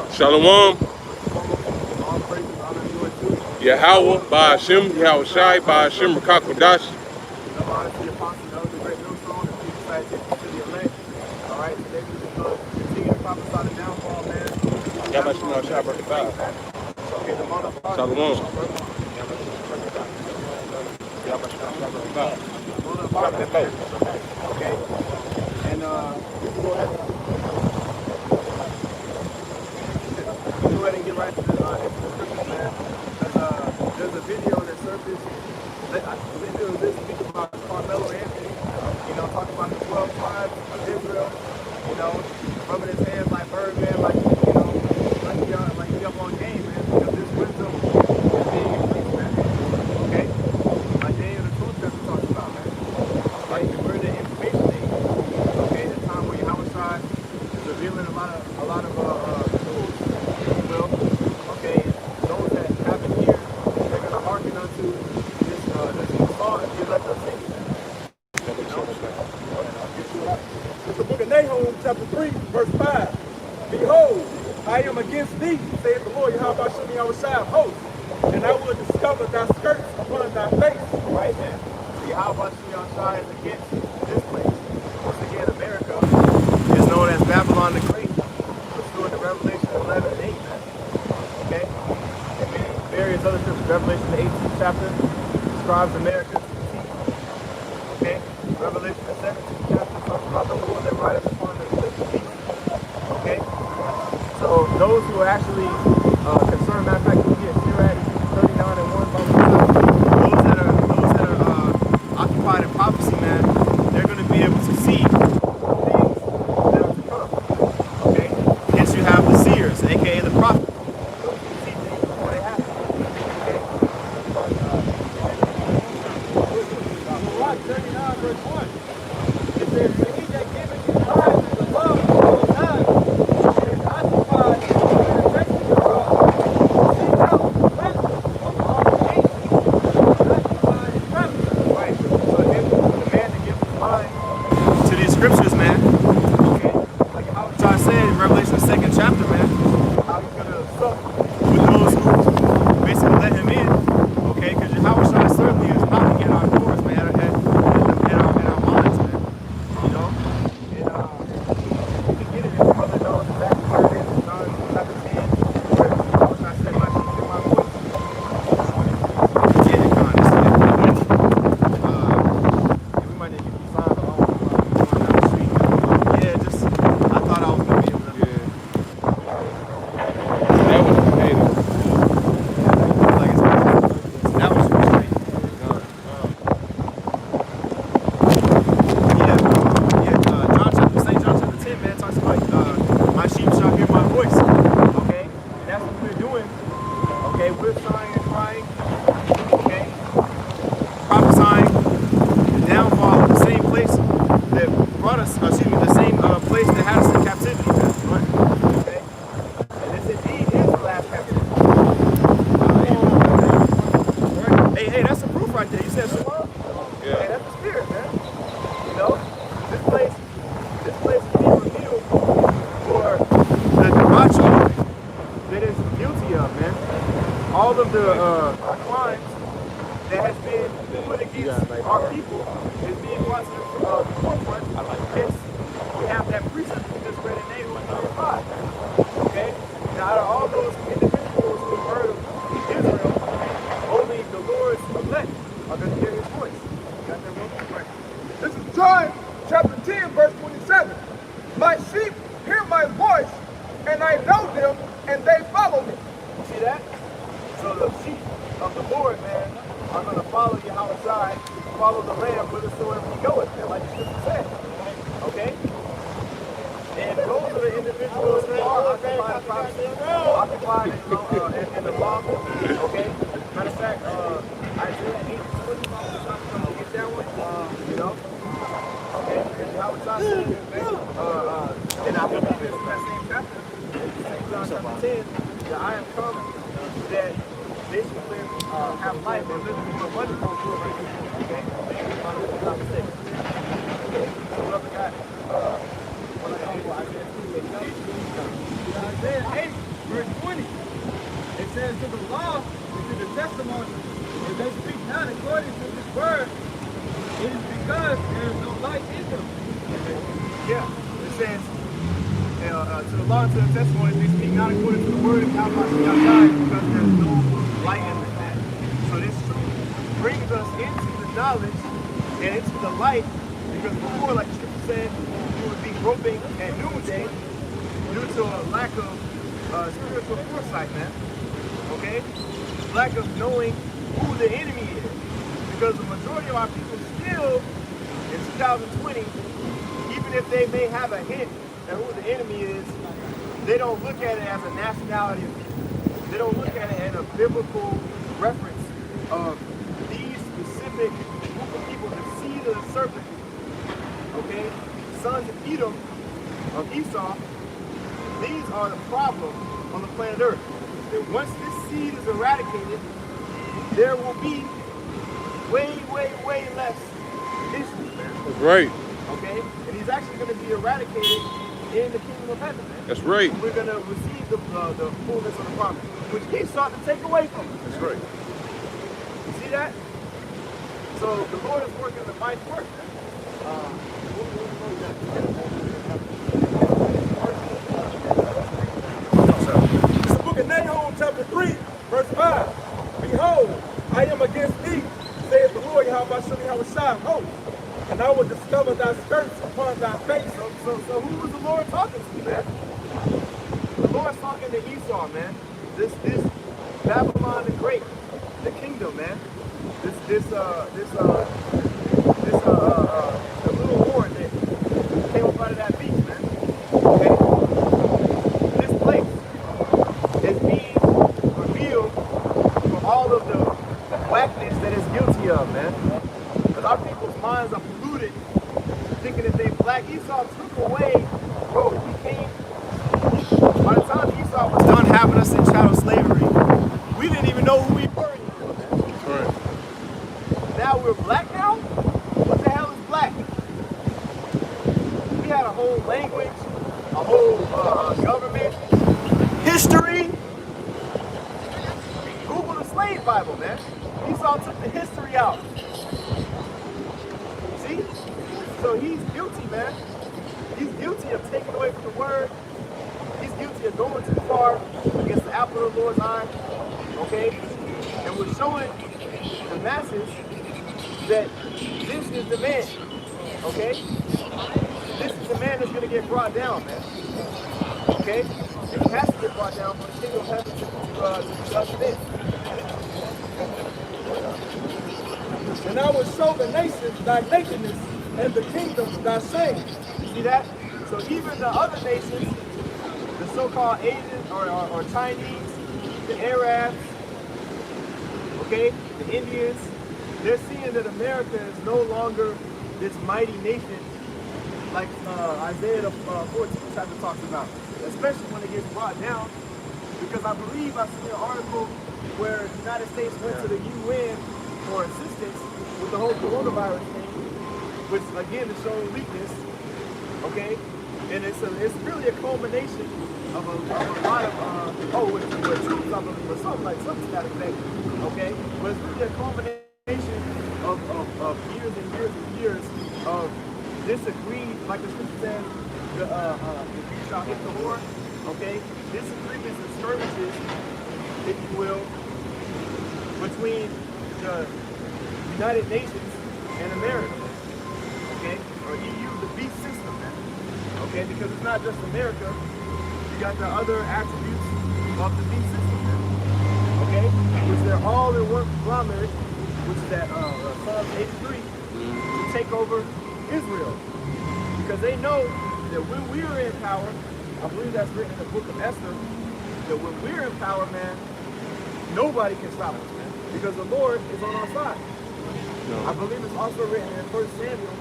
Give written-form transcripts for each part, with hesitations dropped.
Shalom. Yahweh, Ba'ashem, Yahweh Shai, Ba'ashem, Rakakwadash. Yabashim Shai, Barakatah. Shalom. Yabashim Shai, Barakatah. Drop that boat. Okay. And we can go ahead and get right to the scriptures, man. There's a video that surfaced. The video is this speak about Carmelo Anthony, talking about the 12 tribes of Israel, rubbing his hands like Birdman, like he up on game, man, because this wisdom is being increased, man. Okay? Like Daniel the truth that we talked about, man. Like we're in the information age. Okay, the time where Yahweh is revealing a lot of tools, if you will. Okay, those that have an ear, they're gonna hearken unto this song if you let them sing. It's the book of Nahum, chapter 3, verse 5. Behold, I am against thee, saith the Lord, Yahweh Shem Yahweh of hosts, and I will discover thy skirts upon thy face. Right there. So Yahweh Shem Yahweh is against this place. Once again, America is known as Babylon the Great. Let's go into Revelation 11 and 8. Okay? And many various other scriptures. Revelation the 18th chapter describes America to the T. Okay? Revelation the 17th chapter talks about the Lord that rideth upon the beast. Okay? So those who are actually concerned, matter of fact, you get Sirach 39 and 1, those that are occupied in prophecy, man, they're going to be able to see things that are to come. Okay? Hence you have the seers, aka the prophets. Those who see things before they happen. Okay? Sirach 39 verse 1. It says, "For he that giveth his eyes is above all time, and is occupied in the meditation thereof, seek out wisdom of all nations, and occupied in prophecy." Right. So then the man that gives his mind to these scriptures, man. Okay. Like how John said in Revelation the 2nd chapter, man. How he's gonna sup with those who basically let him in. Okay, because Yahweh Shai certainly is knocking at our doors, man, in our minds, man. And you can get it if your mother knows exactly where it is. It's John chapter 10, where Yahweh Shai said, "My sheep hear my voice." Yeah, Con, this is it. We might need to get these signs along going down the street. Yeah, just, I thought I was going to be able to. Yeah. That was the hater. Like that was strange. St. John chapter 10, man, talks about my sheep shall hear my voice. Okay? And that's what we're doing. Okay? We're sighing and crying. Okay? Prophesying the downfall of the same place that brought us, the same place that had us in captivity. Right? Okay? And this indeed is the last captivity. Hey, that's the proof right there. You said Shalom? Yeah. Hey, that's the spirit, man. This place is being revealed for the debauchery that is guilty of, man. All of the crimes that has been put against our people is being brought to the forefront. Hence, we have that precept we just read in Nahum 35. Okay? Now, out of all those individuals who heard of Israel, only the Lord's elect are going to hear his voice. You got that one? Right. This is John chapter 10, verse 27. My sheep hear my voice, and I know them, and they follow me. You see that? So the sheep of the Lord, man, are going to follow Yahweh Shai, follow the Lamb whithersoever he goeth, man, like the scripture said. Okay? And those are the individuals who are occupied prophecy, occupied in the law. Okay? Matter of fact, Isaiah 8:20, I'm going to get that one. Okay? Because Yahweh Shai said, and I believe it's in that same chapter, St. John chapter 10, that I am come that they should live, have life and live in abundance. Okay? If I'm not mistaken. Okay? So brother got Isaiah 8. according to the law and to the testimony, if they speak not according to this word, it is because there is no light in them. Yeah, it says, to the law and to the testimony, they speak not according to the word of Yahweh because there is no light in that. So this truth brings us into the knowledge and into the light, because before, like the scripture said, we would be groping at noonday due to a lack of spiritual foresight, man. Okay? Lack of knowing who the enemy is. Because the majority of our people still, in 2020, even if they may have a hint at who the enemy is, they don't look at it as a nationality of people. They don't look at it in a biblical reference of these specific group of people, the seed of the serpent. Okay? Sons of Edom, of Esau, these are the problem on the planet Earth. That once this seed is eradicated, there will be way less issues, man. That's right. Okay? And he's actually going to be eradicated in the kingdom of heaven, man. That's right. We're going to receive the fullness of the promise, which he's starting to take away from us. That's right. You see that? So the Lord is working the mighty work, man. It's the book of Nahum, chapter 3, verse 5. Behold, I am against thee, saith the Lord Yahweh Shem Yahushua of hosts, and I will discover thy skirts upon thy face. So who was the Lord talking to, man? The Lord's talking to Esau, man. This Babylon the Great, the kingdom, man. The little horn that came up out of that beast, man. Okay? This place is being revealed for all of the whackness that it's guilty of, man. Because our people's minds are polluted, thinking that they black. Esau took away, bro, he came. By the time Esau was done having us in chattel slavery, we didn't even know who we were anymore, man. That's right. Now we're black now? What the hell is black? We had a whole language, a whole government, history. Google the slave Bible, man. Esau took the history out. See? So he's guilty, man. He's guilty of taking away from the word. He's guilty of going too far against the apple of the Lord's eye. Okay? And we're showing the masses that this is the man. Okay? This is the man that's going to get brought down, man. Okay? And he has to get brought down for the kingdom of heaven to usher in. And I will show the nations thy nakedness, and the kingdoms thy shame. You see that? So even the other nations, the so-called Asians or Chinese, the Arabs, okay, the Indians, they're seeing that America is no longer this mighty nation like Isaiah 14 chapter talks about, especially when it gets brought down. Because I believe I seen an article where the United States went to the UN for assistance with the whole coronavirus thing, which again is showing weakness, okay? And it's really a culmination of a lot of with troops, I believe, or something to that effect, okay? But it's really a culmination of years and years and years of disagreed, like the scripture says, the you shall hit the horn, okay? Disagreements and skirmishes, if you will, between the United Nations and America, okay? Or EU, the beast system, man. Okay, because it's not just America, you got the other attributes of the beast system, man. Okay? Which they're all in one conglomerate, which is that Psalm 83, to take over Israel. Because they know that when we are in power, I believe that's written in the book of Esther, that when we're in power, man, nobody can stop us, man. Because the Lord is on our side. No. I believe it's also written in 1 Samuel,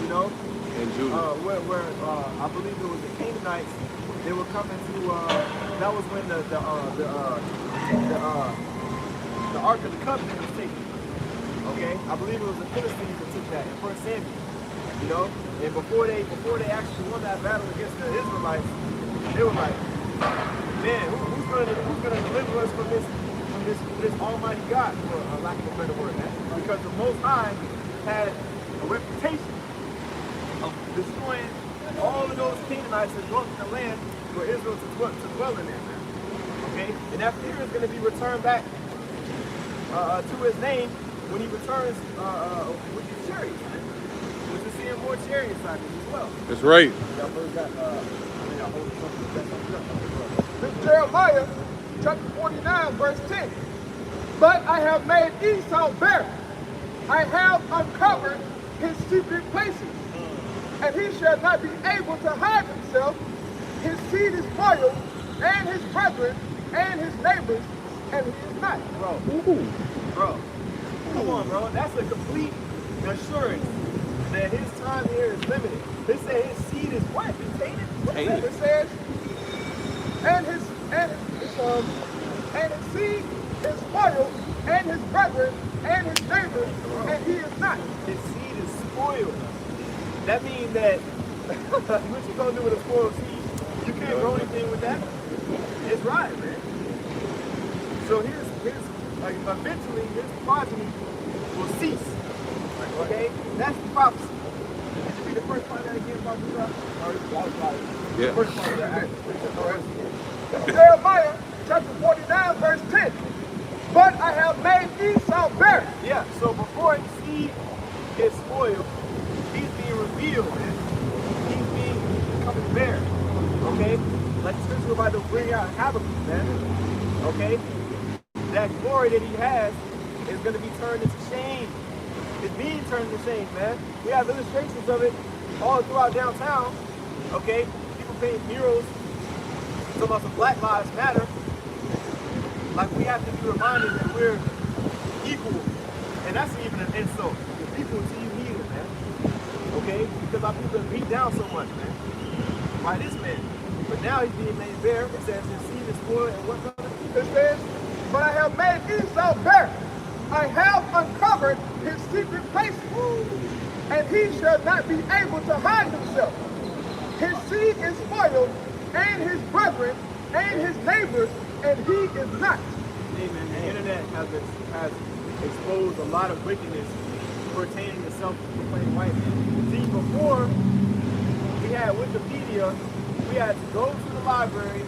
you know, And Judah. where I believe it was the Canaanites. They were coming to. That was when the Ark of the Covenant was taken. Okay, I believe it was the Philistines that took that in 1 Samuel. You know, and before they actually won that battle against the Israelites, they were like, man, who's who's gonna deliver us from this Almighty God, for a lack of a better word, man? Because the Most High had a reputation of destroying all of those Canaanites that dwelt in the land for Israel to dwell in there, man. Okay? And that fear is going to be returned back to his name when he returns with his chariots, man. We're just seeing more chariot sightings as well. That's right. Y'all heard that? Y'all hold something. This is Jeremiah chapter 49, verse 10. But I have made Esau barren. I have uncovered his secret places, and he shall not be able to hide himself. His seed is spoiled, and his brethren, and his neighbors, and he is not. Bro, come on, bro. That's a complete assurance that his time here is limited. They say his seed is what? Tainted? Tainted. It says, and his seed is spoiled, and his brethren, and his neighbors, and he is not. His seed is spoiled. That means that what you gonna do with a spoiled seed? You can't grow anything with that. It's right, man. So here's like eventually his progeny will cease. Okay? That's the prophecy. Did you read the first part of that again, Dr. Yeah. The first part of that. Jeremiah chapter 49, verse 10. But I have made Esau barren. Yeah, so before his seed is spoiled, he's being revealed, man. He's becoming bare. Okay? Like the scripture about to bring out Habakkuk, man. Okay? That glory that he has is going to be turned into shame. It's being turned into shame, man. We have illustrations of it all throughout downtown. Okay? People paint murals talking about some Black Lives Matter. Like, we have to be reminded that we're equal. And that's even an insult. We're equal to you heathen, man. Okay? Because our people are beat down so much, man. By this man. But now he's being made bare. It says his seed is spoiled and what, brother? It says, but I have made Esau barren. I have uncovered his secret places, and he shall not be able to hide himself. His seed is spoiled, and his brethren, and his neighbors, and he is not. Amen. The internet has exposed a lot of wickedness pertaining to self-proclaimed white men. See, before we had Wikipedia, we had to go to the library.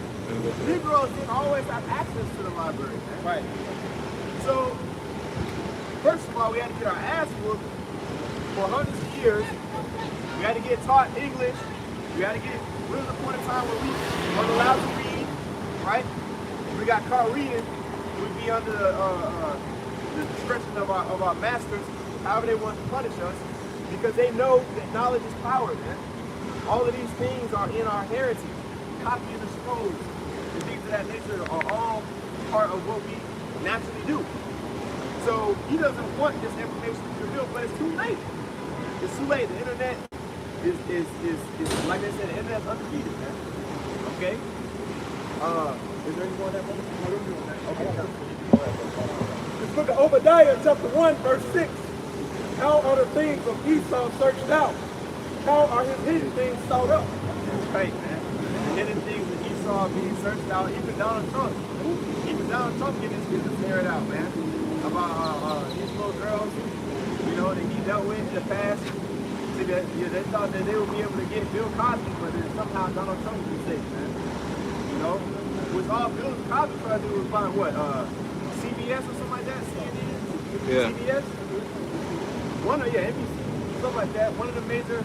Negroes didn't always have access to the library, man. Right. So, first of all, we had to get our ass whooped for hundreds of years. We had to get taught English. We had to get, there was a point in time where we weren't allowed to read, right? If we got caught reading, we'd be under the discretion of our masters, however they want to punish us, because they know that knowledge is power, man. All of these things are in our heritage. Copy and the scrolls, and things of that nature are all part of what we naturally do. So he doesn't want this information to be revealed, but it's too late. It's too late. The internet is like they said, the internet's undefeated, man. Okay? Is there any more on that one? Okay. This book of Obadiah, chapter 1, verse 6. How are the things of Esau searched out? How are his hidden things sought up? Right, man. The hidden things that Esau being searched out, even Donald Trump. Even Donald Trump getting his business aired out, man. About these little girls, you know, that he dealt with in the past. See, they thought that they would be able to get Bill Cosby, but then somehow Donald Trump would be safe, man. You know? Which all Bill Cosby tried to do was find what? CBS or something like that? CNN? Yeah. CBS? NBC, something like that. One of the major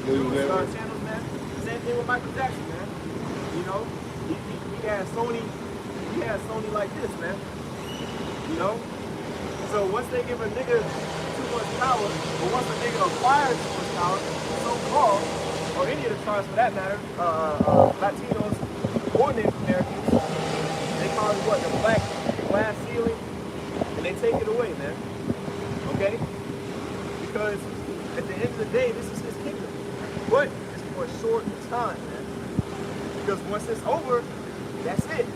news channels, man. Same thing with Michael Jackson, man. You know? He had Sony like this, man. You know? So once they give a nigga too much power, or once a nigga acquires too much power, so-called, or any of the tribes for that matter, Latinos or Native Americans, they call it what? The black glass ceiling, and they take it away, man. Okay? Because at the end of the day, this is his kingdom. But it's for a short time, man. Because once it's over, that's it.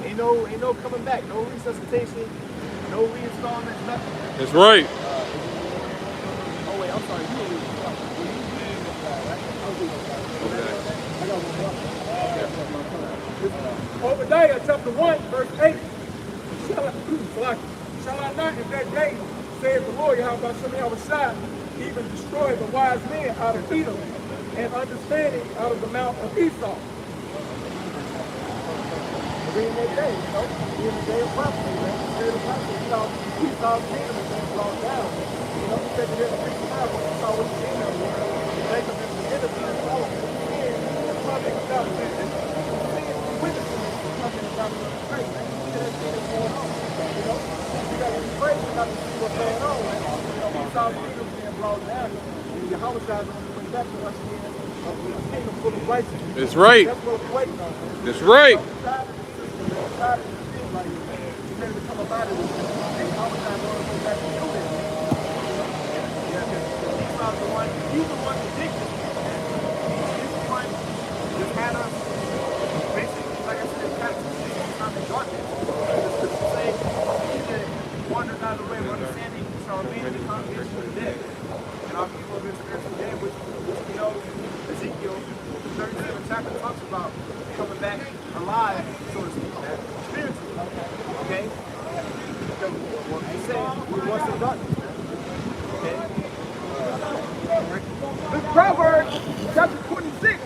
Ain't no coming back, no resuscitation, no reinstallment, nothing. That's right. Oh wait, I'm sorry, you Okay. I got one more. Obadiah chapter 1, verse 8. Shall I not in that day, saith the Lord, Yahweh Shem Yahushua, even destroy the wise men out of Edom, and understanding out of the mount of Esau? We're in that day, you know, we're in the day of prophecy, man. The spirit of prophecy, Esau's kingdom is being brought down. You know, we said that in the 65 when Esau was the kingdom, Jacob is the enemy, and all of the sin is coming about sin. Sin witnesses is coming about the faith, man. You see that sin is going on, you know. You got to be crazy not to see what's going on, man. You know, Esau's kingdom is being brought down. And Yahweh is on the way back to us again, with a kingdom full of righteousness. That's right. That's what we're waiting on, man. That's right. He's the one that did this. He's the one that had us basically, like I said, captivity time in darkness. The scriptures say he that wandered out of the way of understanding shall remain in the congregation of the dead. And our people have been spiritual dead, which you know, Ezekiel, the 37th chapter talks about coming back alive, so to speak, spiritually. Okay? Because what we say, we once in darkness. Okay? This Proverbs chapter 26,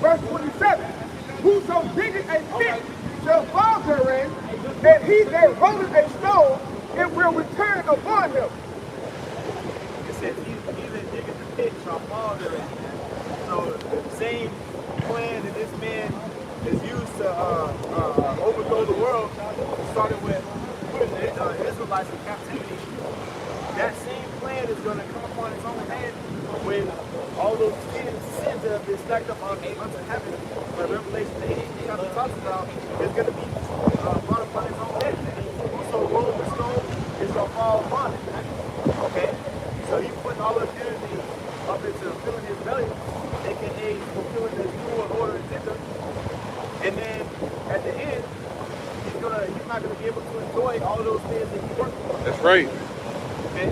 verse 27. Whoso diggeth a pit shall fall therein, and he that rolleth a stone, it will return upon him. It says, he that diggeth the pit shall fall therein. So the same plan that this man is used to overthrow the world, started with putting the Israelites in captivity. That same plan is going to come upon its own head when all those sins that have been stacked up unto heaven, what Revelation 8 chapter talks about, is going to be brought upon its own head. So roll the stone, it shall fall upon it. Okay? So he's putting all of unity up into filling his belly, aka fulfilling the new order agenda. And then at the end, he's not gonna be able to enjoy all those things that he worked for. That's right. Okay?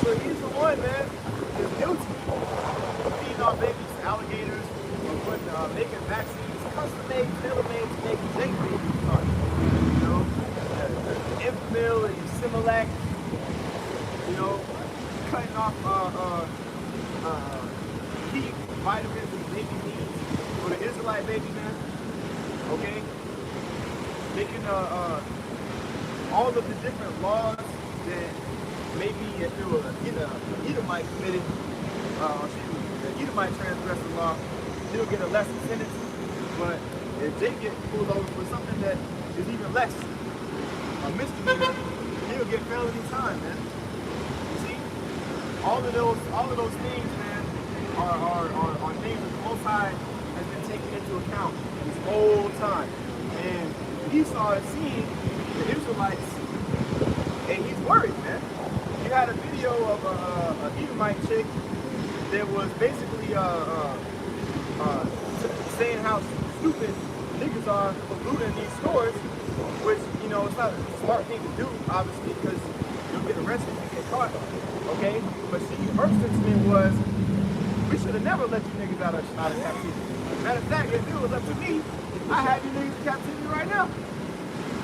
So he's the one, man, that's guilty of feeding our babies to alligators, or putting, making vaccines, custom-made, tailor-made to make Jake babies. You know, Enfamil and Similac, you know, cutting off key vitamins and baby needs for the Israelite baby, man. Okay? Making all of the different laws that maybe if it was either Edomite committed, the Edomite transgressed the law, he'll get a lesser sentence. But if Jake gets pulled over for something that is even less, a misdemeanor, he'll get felony time, man. You see, all of those things, man, are things that the Most High has been taking into account this whole time. And Esau is seeing the Israelites, and he's worried, man. You had a video of a Edomite chick that was basically saying how stupid niggas are for looting these stores, which, you know, it's not a smart thing to do, obviously, because you'll get arrested if you get caught, okay? But see, her sentiment was, we should have never let you niggas out of captivity. Matter of fact, if it was up to me, I have you niggas in captivity right now.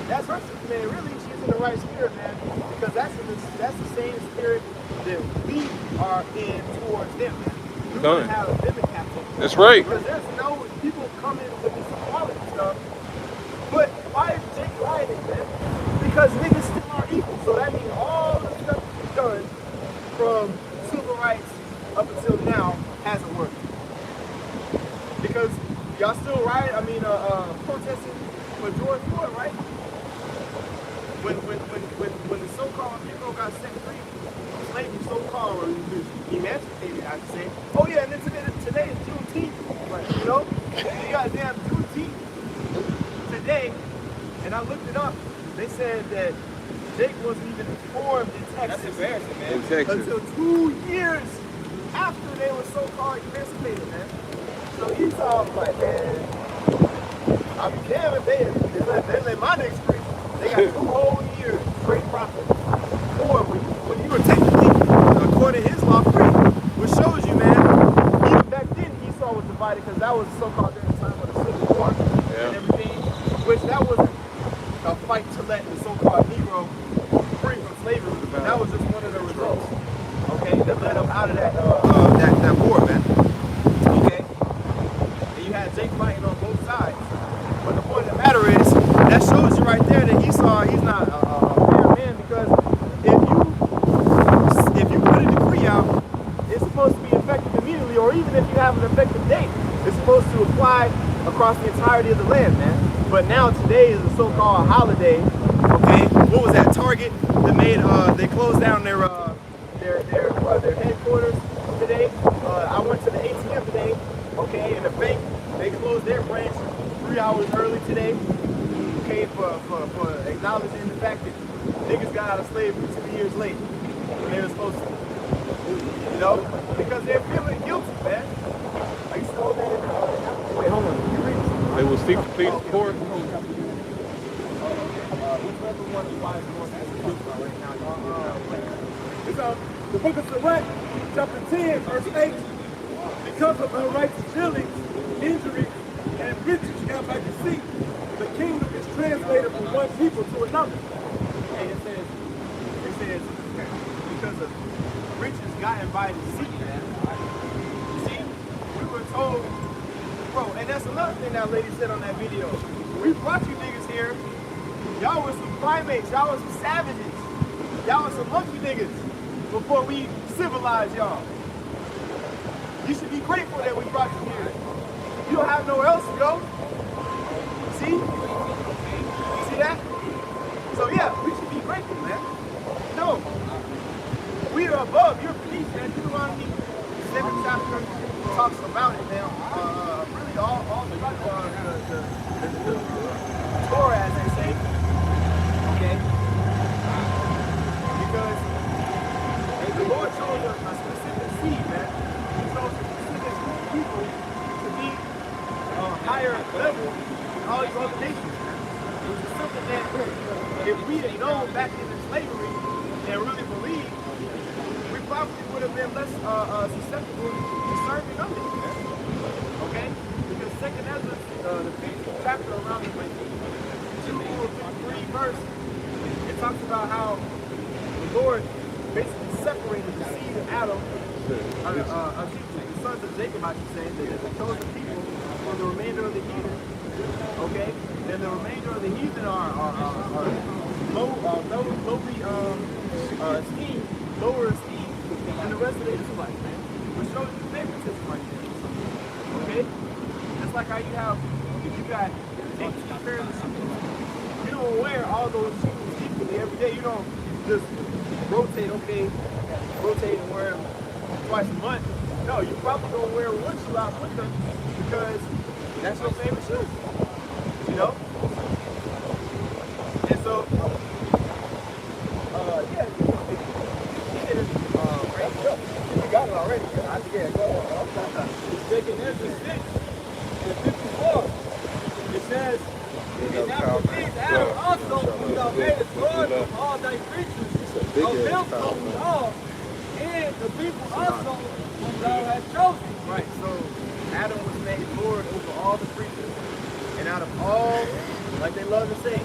That's her sentiment. Really, she's in the right spirit, man, because that's the same spirit that we are in towards them, man. We want to have them in captivity. That's right. Because there's no people coming with this equality stuff. But why is Jake rioting, man? Because niggas still are equal. So that means all the stuff we've done from civil rights up until now hasn't worked. Because y'all still protesting for George Floyd, right? When the so-called Negro got set free from slavery, so-called, or emancipated, I should say. Oh yeah, and then today is Juneteenth, right? You know? You got damn Juneteenth today, and I looked it up. They said that Jake wasn't even informed in Texas. That's embarrassing, man. In Texas. Until 2 years after they were so-called emancipated, man. So Esau was like, man, I'll be damned if they let my niggas free. They got 2 whole years straight profit. Or when you were technically, according to his law, free. Which shows you, man, even back then Esau was divided because that was so-called during the time of the Civil War and everything. Which that wasn't a fight to let the so-called Negro free from slavery. That was just one of the results. Okay, that led them out of that war, man. Okay, and you had Jake fighting on both sides. But the point of the matter is, that shows you right there that Esau, he's not a fair man, because if you put a decree out, it's supposed to be effective immediately, or even if you have an effective date, it's supposed to apply across the entirety of the land, man. But now today is a so-called holiday. Okay, what was that? Target that made they closed down their headquarters today. I went to the ATM today. Okay, and the bank, they closed their branch 3 hours early today. Okay, for acknowledging the fact that niggas got out of slavery 2 years late when they were supposed to. You know, because they're feeling guilty, man. Like so wait, hold on. You read this? They will seek to plead the court. It's the book of Sirach, chapter 10, verse 8. Because of unrighteous dealings, injuries, and riches kept by deceit, the kingdom is translated from one people to another. And it says, because of riches gotten by deceit, man. See, we were told, bro, and that's another thing that lady said on that video. We brought you niggas here. Y'all were some primates. Y'all were some savages. Y'all were some monkey niggas before we civilized y'all. You should be grateful that we brought you here. You don't have nowhere else to go. See? You see that? So yeah, we should be grateful, man. No. We are above your beneath, man. Deuteronomy 7th chapter talks about it, man. Really all the Torah, as they say. Okay? Because the Lord chose a specific seed, man. He chose a specific group of people to be higher level than all these other nations, man. It was something that if we had known back in slavery and really believed, we probably would have been less susceptible to serving others, man. Okay? Because second Ezra, the 5th chapter around the 53 verse, it talks about how the Lord basically separated the seed of Adam, the sons of Jacob, I should say, the chosen people from the remainder of the heathen. Okay? And the remainder of the heathen are lower esteem than the rest of the Israelites, man. Which shows you favoritism right there. Okay? Just like how you have, if you got 18 pairs of shoes, you don't wear all those shoes equally every day. You don't just rotate and wear them twice a month. No, you probably gonna wear one shoe out with them because that's your favorite shoe. You know? And so, yeah, you got it already. Yeah, go on. It's taking Ezra 6 and 54. It says, and after these, Adam also, who thou madest Lord of all thy creatures, of them come we all, and the people also whom thou hast chosen. Right, so Adam was made Lord over all the creatures. And out of all, like they love to say,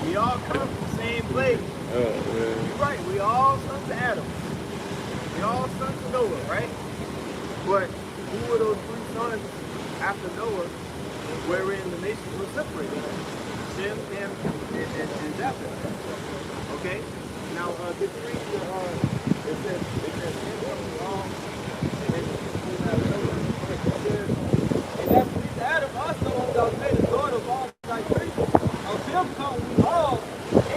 we all come from the same place. You're right, we all sons of Adam. We all sons of Noah, right? But who were those 3 sons after Noah, wherein the nations were separated? Shem, Ham, and Japheth. Okay? Now, did you read it says, and after these Adam also whom thou madest Lord of all thy creatures, of them come we all,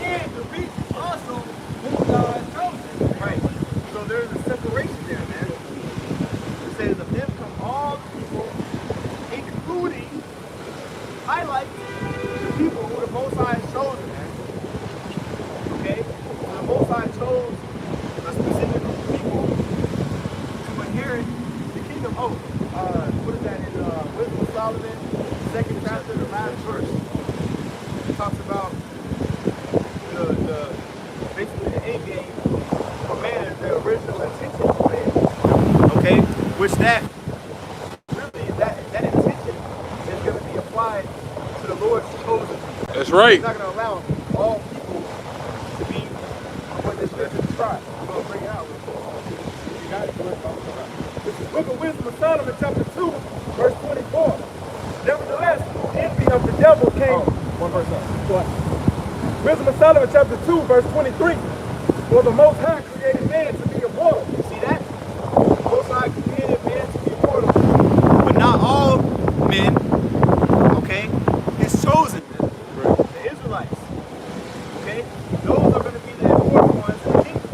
and the beasts also whom thou hast chosen. Right. So there's a separation there, man. It says of them come all the people, including, highlight the people who the Most High has chosen, man. Okay? So the Most High chose a specific group of people to inherit What is that in Wisdom of Solomon, 2nd chapter, the last verse? It talks about basically the end game for man, the original intention for man. Okay? Which that intention is going to be applied to the Lord's chosen. That's right. He's not going to allow all people to be what this scripture describes. We're going to bring it out. You got it? This is Book of Wisdom of Solomon, chapter 2, verse 24. Nevertheless, the envy of the devil came. One verse up. What? Wisdom of Solomon, chapter 2, verse 23. For the Most High created man to be immortal. You see that? Most High created man to be immortal. But not all men, okay? His chosen men, the Israelites. Okay? Those are going to be the important ones in the kingdom.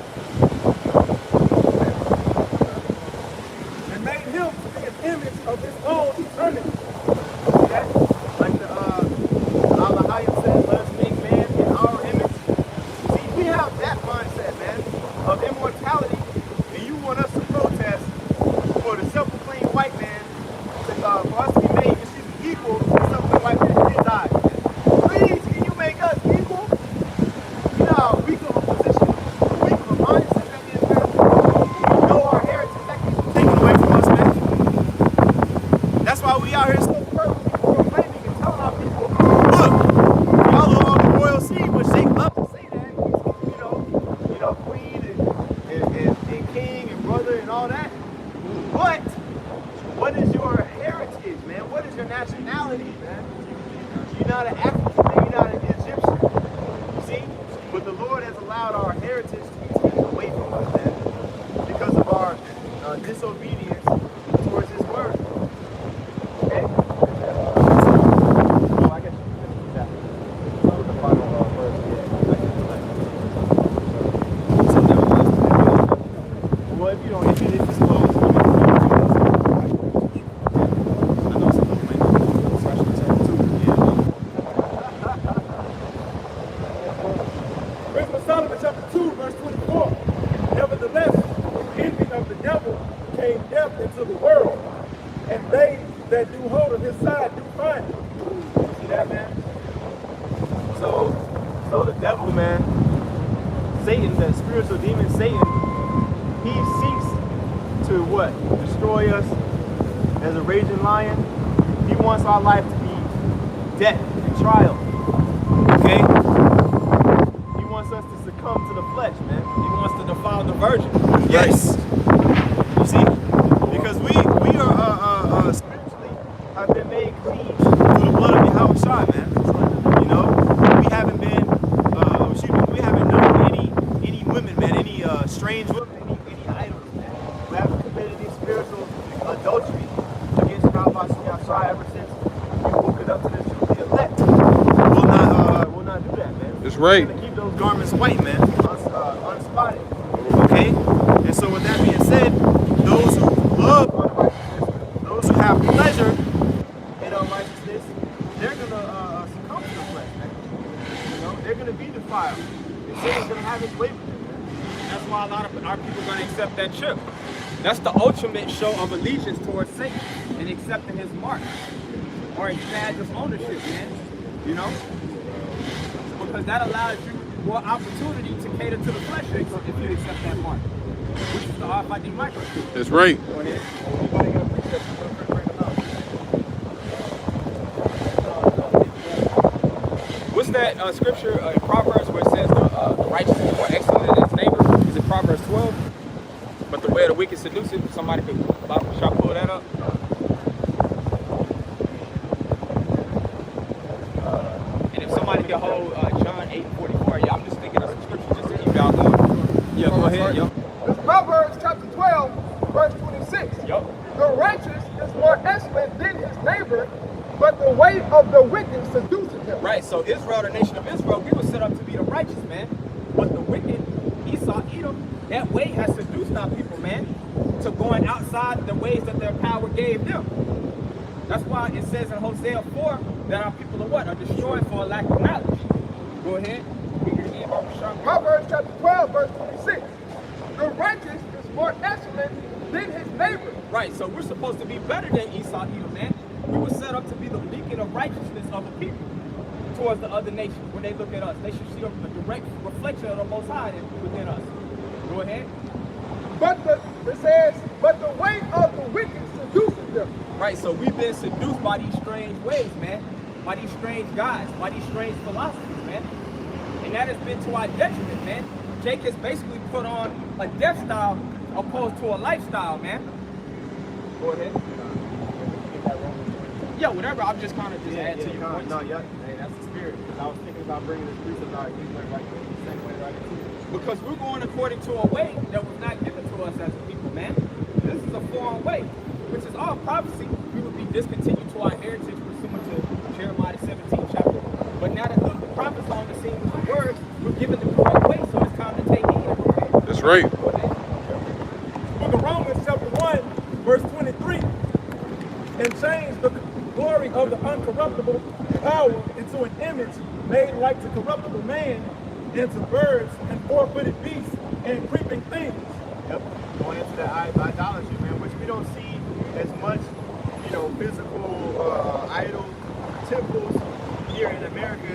And made him to be an image of his own eternity. See that? Like the Allah says, let us make man in our image. See, we have that mindset, man, of immortality, and you want us to protest for the self-proclaimed white man, for us to be made, equal to the self-proclaimed white man who did die. Please, can you make us equal? You know how weak of a position, weak of a mindset that is, man. We know our heritage that keeps taken away from us, man. That's why we out here so perfectly proclaiming and telling our people, look, y'all are on the royal seed, which they love to say that. You know, queen and king and brother and all that. But what is your heritage, man? What is your nationality, man? You're not an African, man. You're not an Egyptian. You see? But the Lord has allowed our heritage to be taken away from us, man, because of our disobedience towards His word. Okay? Oh, I guess you can do that. So the final verse, well, if you don't, if it's closed, I know some people might know, especially chapter 2. Wisdom of Solomon, chapter 2, verse 24. Nevertheless, the envy of the devil came death into the world, and they that do hold of his side do find it. See that, man? So the devil, man, Satan, the spiritual demon Satan, he seeks to what? Destroy us as a raging lion. He wants our life to be death and trial. Okay? He wants us to succumb to the flesh, man. He wants to defile the virgin. Yes. You see? Because we are spiritually have been made clean through the blood of Yahweh Shai, man. You know? We haven't been we haven't known any women, man, any strange women, any idols, man. We haven't committed any spiritual adultery against Yahweh Shai ever since we woke it up to the truth. The elect will not do that, man. That's right. We're gonna keep those garments white, man, unspotted. Okay? And so with that being said, those who love unrighteousness, those who have pleasure in unrighteousness, they're gonna succumb to the flesh, man. You know, they're gonna be defiled. And Satan's gonna have his way with them, man. That's why a lot of our people are going to accept that chip. That's the ultimate show of allegiance towards Satan and accepting his mark or his badge of ownership, man. You know? Because that allows you more opportunity to cater to the flesh if you accept that mark, which is the RFID microchip. That's right. Go ahead. What's that scripture in Proverbs where it says the righteous is more excellent than his neighbor? Is it Proverbs 12? But the way of the wicked seduceth. Somebody could shall pull that up. And if somebody could hold John 8:44, yeah, I'm just thinking of some scripture just to keep y'all going. Yeah, go ahead, yo. It's Proverbs chapter 12, verse 26. Yup. The righteous is more excellent than his neighbor, but the way of the wicked seduces him. Right, so Israel, the nation of Israel, we were set up to be the righteous, man. But the wicked, Esau, Edom, that way has seduced our people, man, to going outside the ways that their power gave them. That's why it says in Hosea 4 that our people are what? Are destroyed for a lack of knowledge. Go ahead. Proverbs chapter 12, verse 26. The righteous is more excellent than his neighbor, Right, so we're supposed to be better than Esau, Edom, man. We were set up to be the beacon of righteousness of the people towards the other nations. When they look at us, they should see a direct reflection of the Most High within us. Go ahead. It says, but the way of the wicked seduces them. Right, so we've been seduced by these strange ways, man. By these strange gods, by these strange philosophies, man. And that has been to our detriment, man. Jake has basically put on a death style opposed to a lifestyle, man. Go ahead. Yeah, whatever. I'm just kind of just add to your point. No, yeah, hey, that's the spirit. I was thinking about bringing this precept out. You went right the same way right into Because we're going according to a way that was not given to us as a people, man. This is a foreign way, which is all prophecy. We would be discontinued to our heritage pursuant to Jeremiah 17th chapter. But now that the prophets on the scene with the word, we're given the correct way, so it's time to take heed. That's right. Book of Romans chapter 1, verse 23, and change the glory of the uncorruptible power into an image made like to corruptible man, into birds and four-footed beasts and creeping things. Yep. Going into the idolatry, man, which we don't see as much, physical idol temples here in America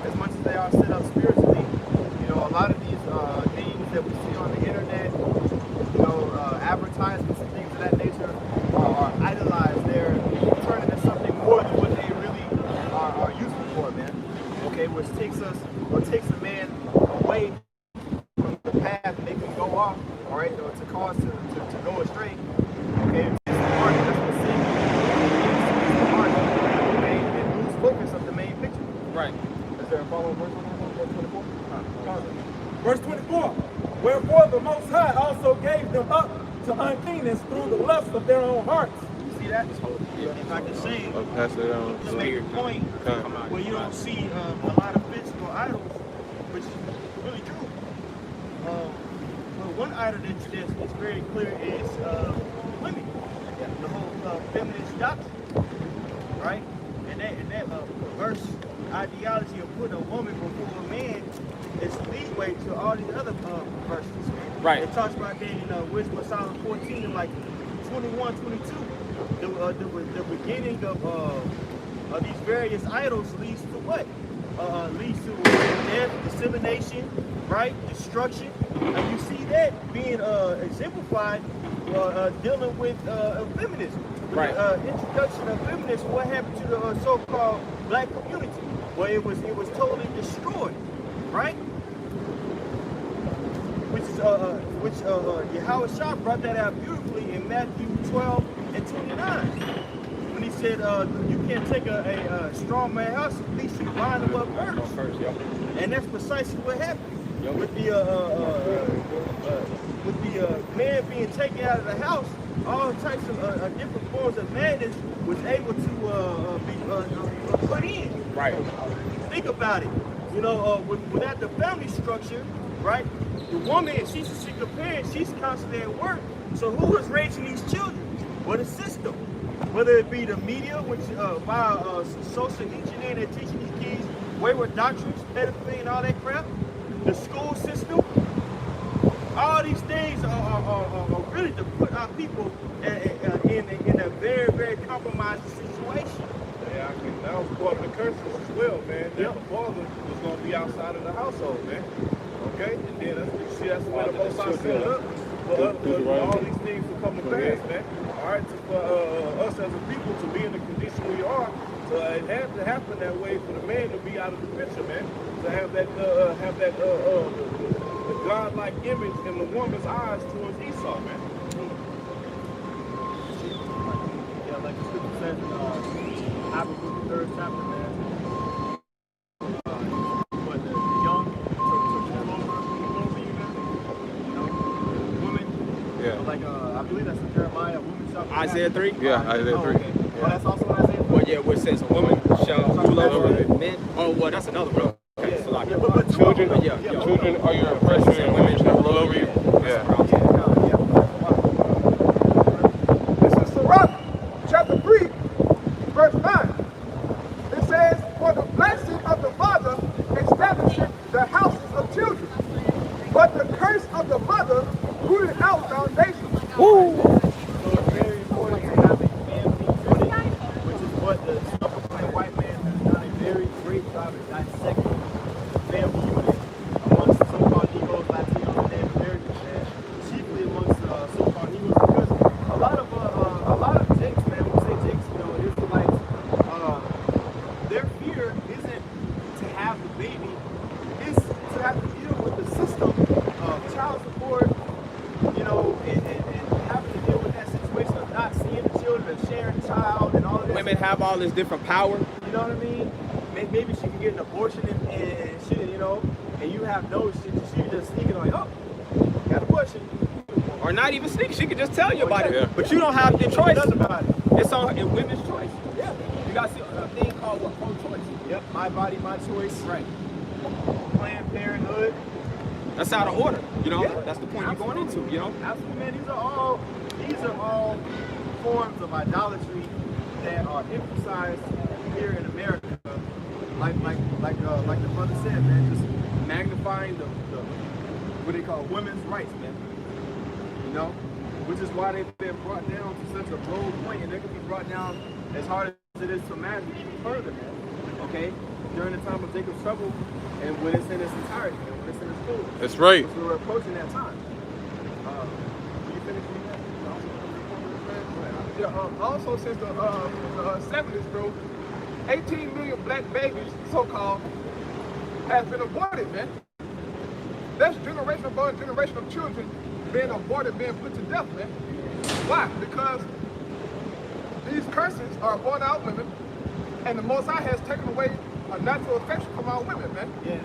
as much as they are set up spiritually. A lot of these things that we see on the internet, advertisements and things of that nature are idolized. They're turning into something more than what they really are useful for, man. Okay, which takes a man away from the path they can go off, all right, or to cause to go astray. Okay, it's the heart, that's what sin is. The heart, okay, and lose focus of the main picture. Right. Is there a follow-up verse on that? Verse 24? Verse 24, wherefore the Most High also gave them up to uncleanness through the lust of their own hearts. You see that? If I can say, I'll pass it on. to make a point where you don't see a lot of physical idols, which is really true. Well, one idol that's very clear is women. The whole feminist doctrine, right? And that perverse ideology of putting a woman before a man is leadway to all these other perversities. Right. It talks about that in Wisdom of Solomon 14 and like 21, 22. The beginning of these various idols leads to what? Leads to death, dissemination, right? Destruction. And you see that being exemplified dealing with feminism. Right. Introduction of feminism, what happened to the so-called black community? Well, it was totally destroyed, right? Which Yahweh Shah brought that out beautifully in Matthew 12 and 29. When he said, you can't take a strong man house, at least you bind him up first. And that's precisely what happened. With the man being taken out of the house, all types of different forms of madness was able to be put in. Right. Think about it. Without the family structure, right? The woman, she's a single parent, she's constantly at work. So who is raising these children? Well, the system. Whether it be the media, which via social engineering, they're teaching these kids wayward doctrines, pedophilia, and all that crap. The school system. All these things are really to put our people in a very, very compromised situation. Yeah, I think that was part of the curses as well, man. That the father was going to be outside of the household, man. Okay? And then you see that's the way the Most High set it up for all these things to come to pass, man. All right, for us as a people to be in the condition we are, so it had to happen that way for the man to be out of the picture, man. To have that the godlike image in the woman's eyes towards Esau, man. Yeah, like the scripture says in Habakkuk, the 3rd chapter, man. But the young woman, Yeah. like I believe that's in Jeremiah, woman shall be Isaiah 3? Yeah, Isaiah 3. Okay. Well, that's also in Isaiah 3. Well, yeah, where it says a woman shall rule over men. Oh, well, that's another one. Okay, so like, Children, yeah. children are your oppressor and women shall rule over you. Yeah. This is Sirach, chapter 3, verse 9. It says, for the blessing of the father establisheth the houses of children, but the curse of the mother rooted out foundations. So sharing child and all of this. Women have all this different power. You know what I mean? Maybe she can get an abortion and shit, you know, and you have no shit. She just sneaking like, oh, got an abortion. Or not even sneak. She could just tell you about Yeah. it. But you don't have the choice. Nothing about it. It's women's choice. Yeah. You got to see a thing called what? Pro-choice. Yep. My body, my choice. Right. Planned Parenthood. That's out of order. You know, Yeah. that's the point you're going into. You know. Absolutely, man. These are all forms of idolatry that are emphasized here in America. Like the brother said, man, just magnifying the what they call women's rights, man. You know, which is why they've been brought down to such a low point, and they can be brought down as hard as it is to imagine even further, man. Okay, during the time of Jacob's trouble, and when it's in its entirety, and when it's in its fullness. That's right. So we're approaching that time. You finished with that? Yeah, also since the 70s, bro, 18 million black babies, so-called, have been aborted, man. That's generation upon generation of children being aborted, being put to death, man. Why? Because these curses are upon our women, and the Most High has taken away a natural affection from our women, man. Yeah.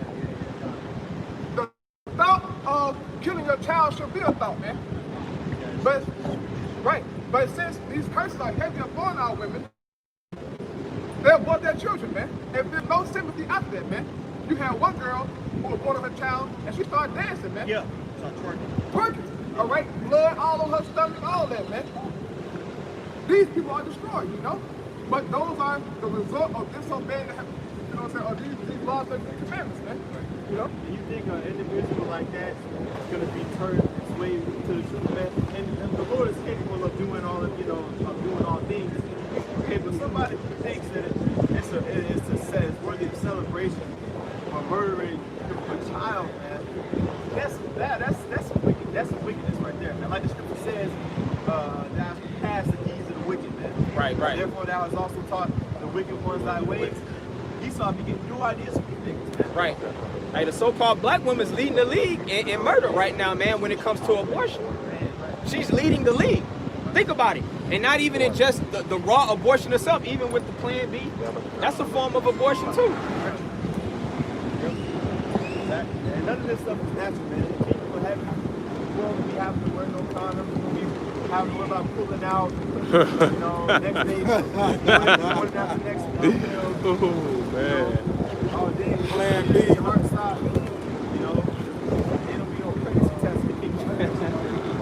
The thought of killing your child should be a thought, man. But, right, but since these curses are heavy upon our women, they abort their children, man. And there's no sympathy after that, man. You had one girl who aborted her child, and she started dancing, man. Yeah. Twerking, all right? Blood all on her stomach, all that, man. These people are destroyed, you know? But those are the result of disobeying, you know what I'm saying, or these laws and commandments, man. You know? Do you think an individual like that is going to be turned its way to the truth, man? And the Lord is capable of doing all of, you know, of doing all things. Okay, but somebody who thinks that it's worthy of celebration or murdering a child, man, that's wicked. That's some wickedness right there. And like the scripture says, thou hast passed the deeds of the wicked, man. Right. Therefore, thou hast also taught the wicked ones thy ways. Esau be getting new ideas from you niggas, man. Right. Like the so-called black woman's leading the league in murder right now, man, when it comes to abortion. She's leading the league. Think about it. And not even in just the raw abortion itself, even with the Plan B, that's a form of abortion too. And none of this stuff is natural, man. People are having, we won't be having to wear no condom. We having to worry about pulling out, you know, next day, one after next pill. Oh, man. Oh, then Plan B. heart stop. You know, it'll be no pregnancy test to keep you.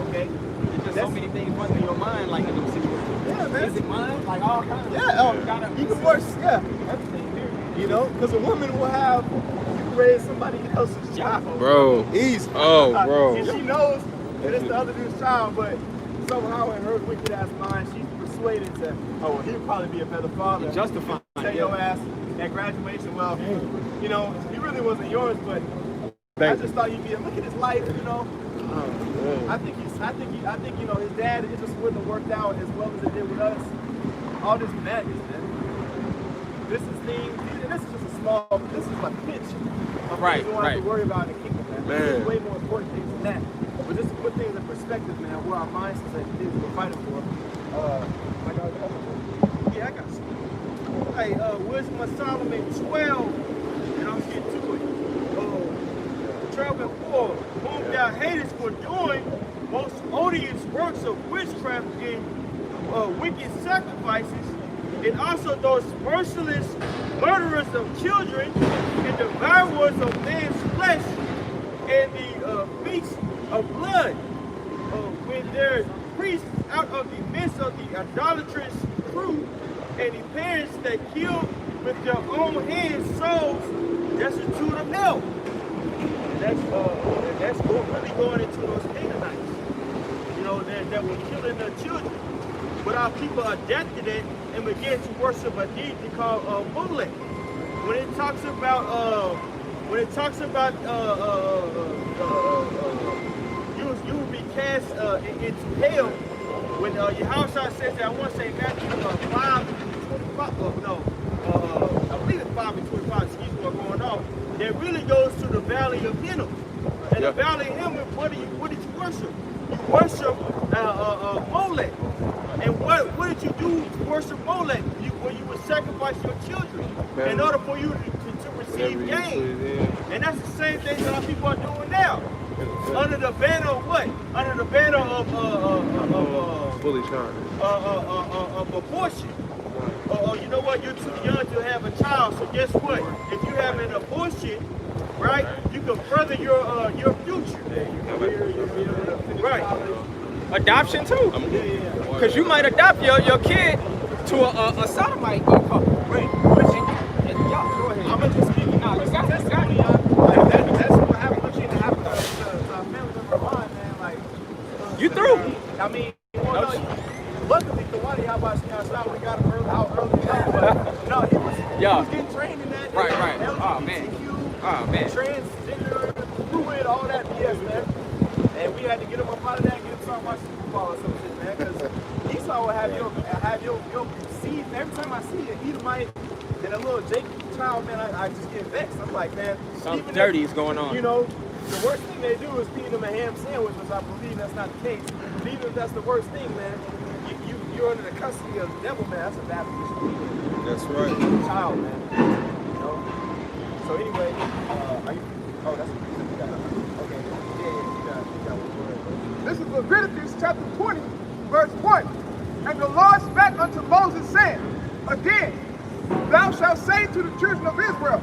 Okay? There's just so many things running in your mind, like in these situations. Yeah, man. Is it mine? Like all kinds of Yeah, even worse, yeah. everything, period. You know, because a woman will have, you can raise somebody else's child. Bro. Easy. Oh, bro. And she knows that it's the other dude's child, but somehow in her wicked ass mind, she's persuaded to, oh, well, he'll probably be a better father. You justify it, Tell your ass at graduation, well, you know, he really wasn't yours, but I just thought you'd be, look at his life, you know. I think you know, his dad, it just wouldn't have worked out as well as it did with us. All this madness, man. This is just a small, this is a pinch of Right, things you don't have to worry about in the kingdom, man. There's way more important things than that. But just to put things in perspective, man, where our minds are and things we're fighting for. Yeah, I got some. Hey, Wisdom of Solomon 12, and I'll get to it. 12 and 4, whom thou hatest for doing most odious works of witchcraft and wicked sacrifices, and also those merciless murderers of children and devourers of man's flesh, and the feast of blood, when their priests out of the midst of the idolatrous crew, and the parents that kill with their own hands souls destitute of hell. And that's really going into those Canaanites, you know, that were killing their children. But our people adapted it and began to worship a deity called Molech. When it talks about you will be cast into hell. When Yahushua says that, I want to say Matthew 5 and 25. I believe it's 5 and 25. Excuse me, what's going on. That really goes to the Valley of Hinnom. And the Valley of Hinnom, what did you worship? You worship Molech. And what did you do you worship Molech, where you would sacrifice your children in order for you to receive gain. And that's the same thing that our people are doing now. Under the banner of what? Under the banner of fully charged. Of abortion. You know what? You're too young to have a child. So guess what? If you have an abortion, right, you can further your future. Right. Adoption too. Because you might adopt your kid to a sodomite couple. Right. Y'all, go ahead. I'm gonna just give you Nah, you got it. That's what happened. What happened to family member of mine, man. Like, You through? I mean, well, no, luckily, the one how about we got him out early. But no, he was getting trained in that. Right. Oh, man. Transgender, fluid, all that BS, man. And we had to get him up out of that and get him started watching football or some shit, man. Because Esau will have your seed. Every time I see an Edomite and a little Jacob child, man, I just get vexed. I'm like, man, Something dirty is going on. You know, the worst thing they do is feed them a ham sandwich, which I believe that's not the case. But even if that's the worst thing, man, you're under the custody of the devil, man. That's a bad position. That's right. Child, man. You know? So anyway, are you? Oh, that's what you got. Okay. Yeah, you got one. This is Leviticus chapter 20, verse 1. And the Lord spake unto Moses, saying, again, thou shalt say to the children of Israel,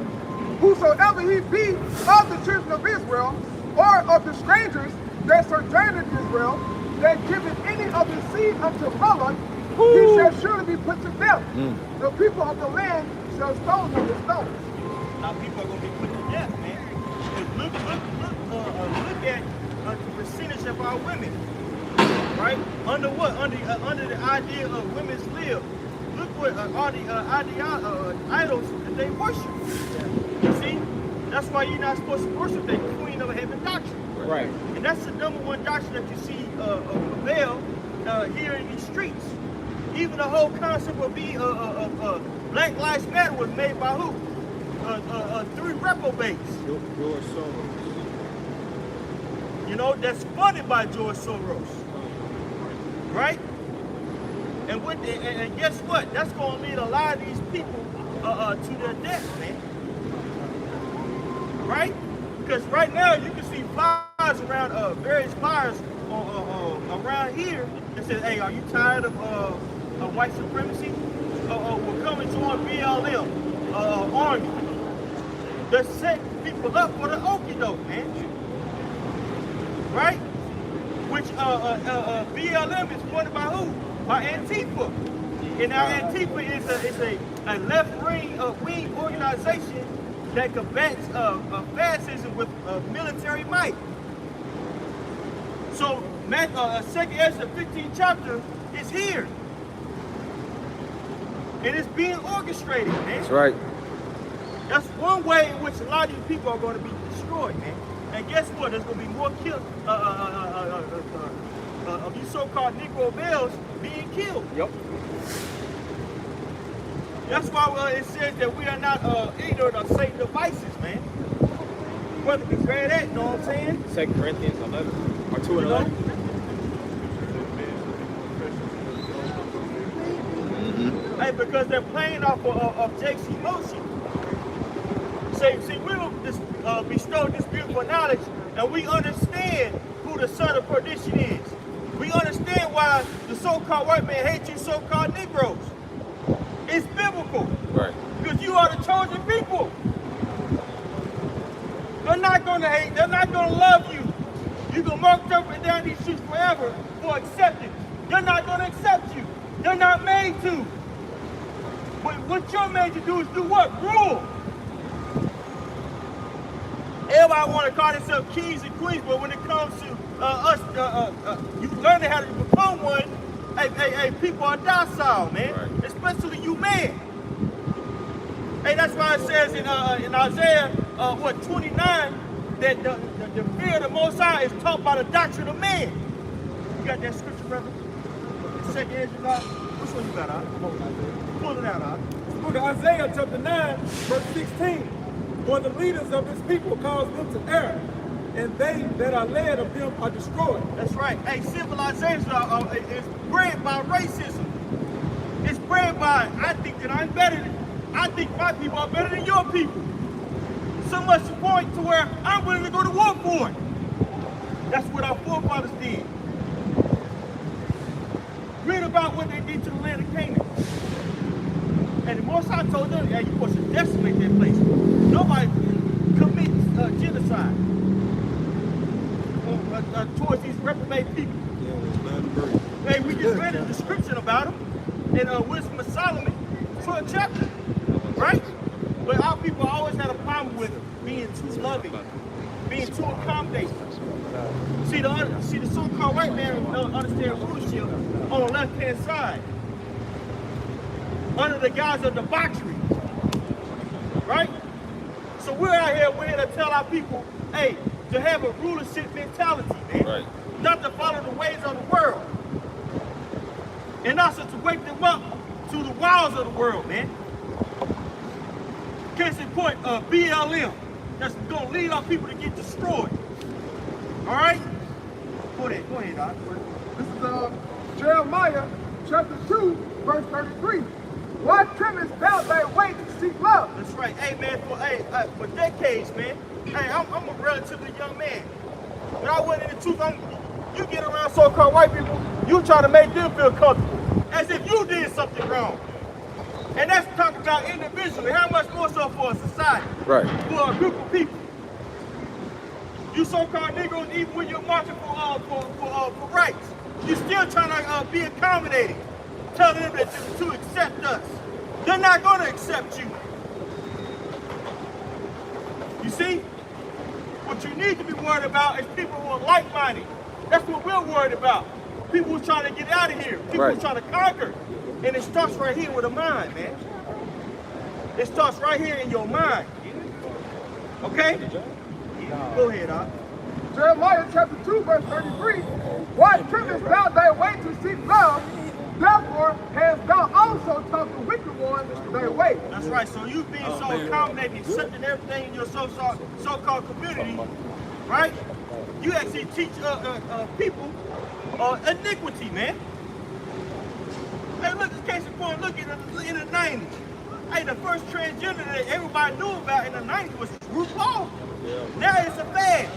whosoever he be of the children of Israel, or of the strangers that sojourn in Israel, that giveth any of his seed unto Moloch, he shall surely be put to death. The people of the land shall stone him with stones. Now people are gonna be put to death, man. Look at the percentage of our women, right? Under what? Under the idea of women's lib. Look what are the idols that they worship. You see, that's why you're not supposed to worship that queen of heaven doctrine. Right. And that's the number one doctrine that you see prevail here in these streets. Even the whole concept of Black Lives Matter was made by who? 3 reprobates. George Soros. You know, that's funded by George Soros. Right? And guess what? That's going to lead a lot of these people to their death, man. Right? Because right now you can see flyers around, various flyers around here that says, hey, are you tired of white supremacy? We're coming to join BLM army. They're setting people up for the okie doke, man. Right? Which BLM is funded by who? By Antifa. And now Antifa is a left-wing organization that combats fascism with military might. So, 2nd Ezra 15th chapter is here. And it's being orchestrated, man. That's right. That's one way in which a lot of these people are going to be destroyed, man. And guess what? There's going to be more killed of these so-called Negro males being killed. Yep. That's why it says that we are not ignorant of Satan's devices, man. Brother can grab that, you know what I'm saying? 2 Corinthians 11 or 2 and 11. Hey, because they're playing off of Jake's emotion. See, we will bestow this beautiful knowledge, and we understand who the son of perdition is. We understand why the so-called white man hates you so-called Negroes. It's biblical. Right. Because you are the chosen people. They're not going to hate. They're not going to love you. You can march up and down these streets forever for acceptance. They're not going to accept you. They're not made to. What you're made to do is do what? Rule. Everybody want to call themselves kings and queens, but when it comes to you learning how to become one, hey, people are docile, man. Right. Especially you men. Hey, that's why it says in Isaiah 29 that the fear of the Most High is taught by the doctrine of man. You got that scripture, brother? The 2nd Ezra, which one you got, Isaiah? Pull it out, The book of Isaiah chapter 9, verse 16. For the leaders of this people cause them to err, and they that are led of them are destroyed. That's right. Hey, civilization is bred by racism. whereby I think that I'm better than, I think my people are better than your people. So much to point to where I'm willing to go to war for it. That's what our forefathers did. Read about what they did to the land of Canaan. And the Most High told them, yeah, you're supposed to decimate that place. Nobody commits genocide towards these reprobate people. Hey, we just read a description about them in Wisdom of Solomon, 12th chapter, right? But our people always had a problem with them being too loving, being too accommodating. See the so-called white man don't understand rulership on the left-hand side, under the guise of debauchery, right? So we're out here, we're here to tell our people, hey, to have a rulership mentality, man. Right. Not to follow the ways of the world. And also to wake them up to the wiles of the world, man. Case in point, BLM, that's gonna lead our people to get destroyed. All right? Go ahead, Doc. This is Jeremiah chapter 2, verse 33. Why trimmest thou thy way to seek love? That's right. Hey, man, for decades, man. Hey, I'm a relatively young man. When I went in the truth, you get around so-called white people, you try to make them feel comfortable, as if you did something wrong. And that's talking about individually, how much more so for a society, Right. for a group of people. You so-called Negroes, even when you're marching for rights, you're still trying to be accommodating, telling them that to accept us. They're not going to accept you. You see? What you need to be worried about is people who are like-minded. That's what we're worried about. People who are trying to get out of here. People who are trying to conquer. And it starts right here with a mind, man. It starts right here in your mind. Okay? Go ahead, Doc. Jeremiah chapter 2, verse 33. Why trimmest thou thy way to seek love? Therefore hast thou also taught the wicked one thy way. That's right. So you being so accommodating, accepting everything in your so-called community, right? You actually teach people iniquity, man. Hey, look, in case in point, look in the 90s. Hey, the first transgender that everybody knew about in the 90s was RuPaul. Now it's a fad.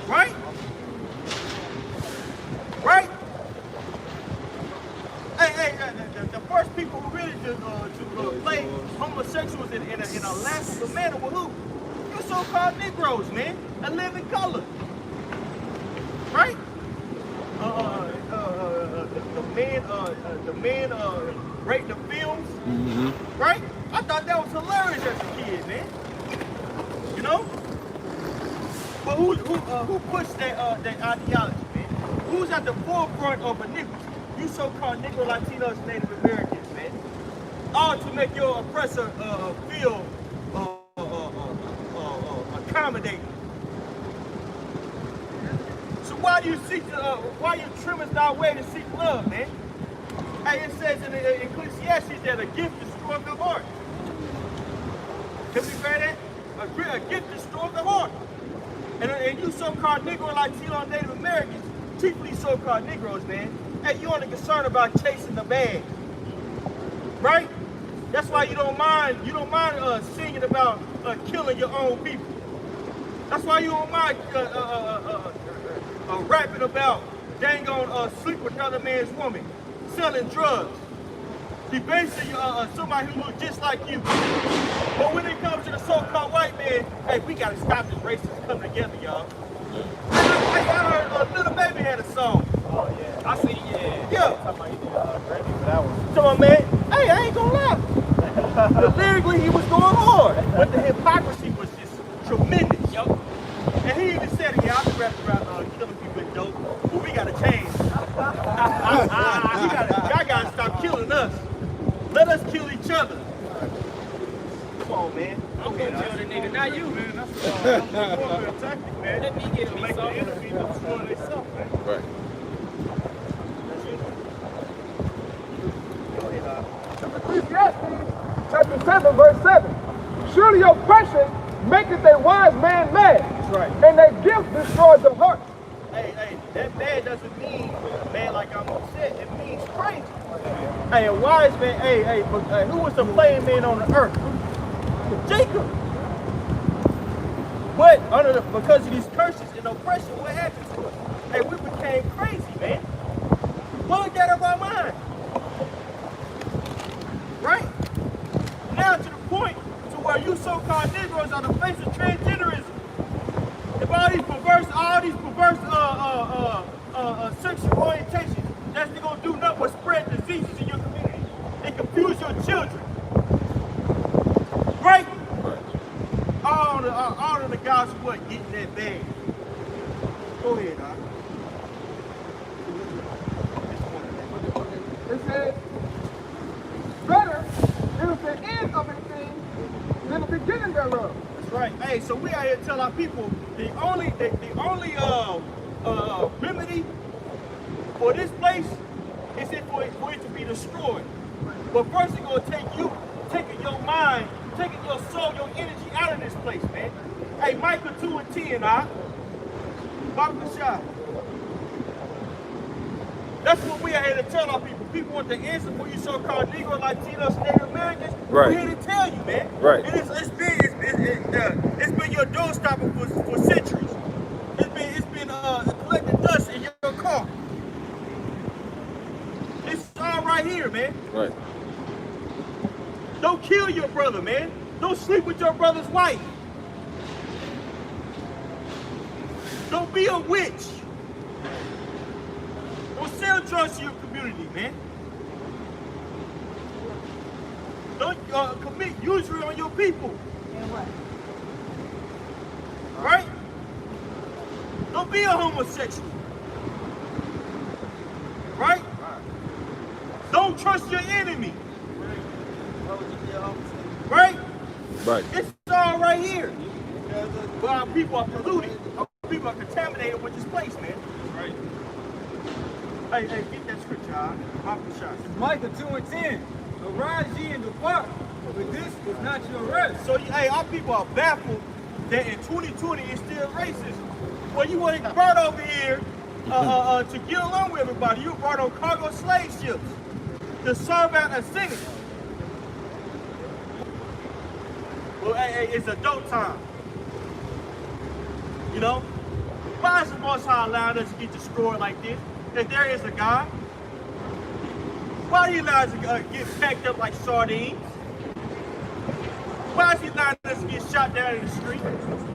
Right? Right? Hey, the first people who really to play homosexuals in a laughable manner were who? You so-called Negroes, man. A living color. Right? The men rate the films. Mm-hmm. Right? I thought that was hilarious as a kid, man. You know? But who pushed that ideology, man? Who's at the forefront of iniquity? You so-called Negro, Latinos, Native Americans, man. All to make your oppressor feel accommodating. So why do you why you trimmest thy way to seek love, man? Hey, it says in Ecclesiastes that a gift destroys the heart. Can we read that? A gift destroys the heart. And you so-called Negro, Latino, Native Americans, chiefly so-called Negroes, man, hey, you only concerned about chasing the bag, right? That's why you don't mind singing about killing your own people. That's why you don't mind rapping about dang on sleep with another man's woman, selling drugs, debasing somebody who looks just like you. But when it comes to the so-called white man, hey, we gotta stop this racism coming together, y'all. I heard Little Baby had a song. Oh, yeah. I see, yeah. Yeah. Talking about you did Grammy for that one. So, man, hey, I ain't gonna lie. Lyrically, he was going hard, but the hypocrisy was just tremendous, yo. And he even said, yeah, I've been rapping about killing people with dope, but we gotta change. Y'all gotta stop killing us. Let us kill each other. Come on, man. I'm gonna tell the nigga, not you. Man, that's a warfare tactic, man. Let me get to me make the something. enemy destroy themselves, man. Right. Ecclesiastes chapter 7, verse 7. Surely oppression maketh a wise man mad. That's right. And their gift destroys the heart. Hey, that bad doesn't mean, man, like I'm upset. It means crazy. Hey, a wise man, but who was the playing man on the earth? Jacob. But because of these curses and oppression, what happened to us? Hey, we became crazy, man. What that of our mind? Right? Now to the point to where you so-called Negroes are the face of transgenderism. If all these perverse sexual orientations, that's not gonna do nothing but spread diseases in your community and confuse your children. Right? All of the guys who what getting that bag. Go ahead, Doc. It says, better is the end of a thing than the beginning thereof. That's right. Hey, so we out here tell our people the only remedy for this place is for it to be destroyed. But first it's gonna take you taking your mind, taking your soul, your energy out of this place, man. Hey, Micah 2:10, Baba Shah. That's what we are here to tell our people. People want the answer for you so-called Negro, Latinos, Native Americans. Right. We're here to tell you, man. Right. It's been your door stopper for centuries. It's been collecting dust in your car. It's all right here, man. Right. Don't kill your brother, man. Don't sleep with your brother's wife. Don't be a witch. Don't sell drugs to your community, man. Don't commit usury on your people. Right? Don't be a homosexual. Right? Don't trust your enemy. Right? Right. It's all right here. But our people are polluted. Our people are contaminated with this place, man. Right. Hey, get that scripture out. Micah 2:10. Arise ye and depart, but this is not your rest. So, hey, our people are baffled that in 2020 it's still racist. Well, you weren't brought over here to get along with everybody. You were brought on cargo slave ships to serve out a sentence. Well, hey, it's adult time. You know? Why is the Most High allowed us to get destroyed like this? If there is a God, why do you allow us to get packed up like sardines? Why is he allowing us to get shot down in the street?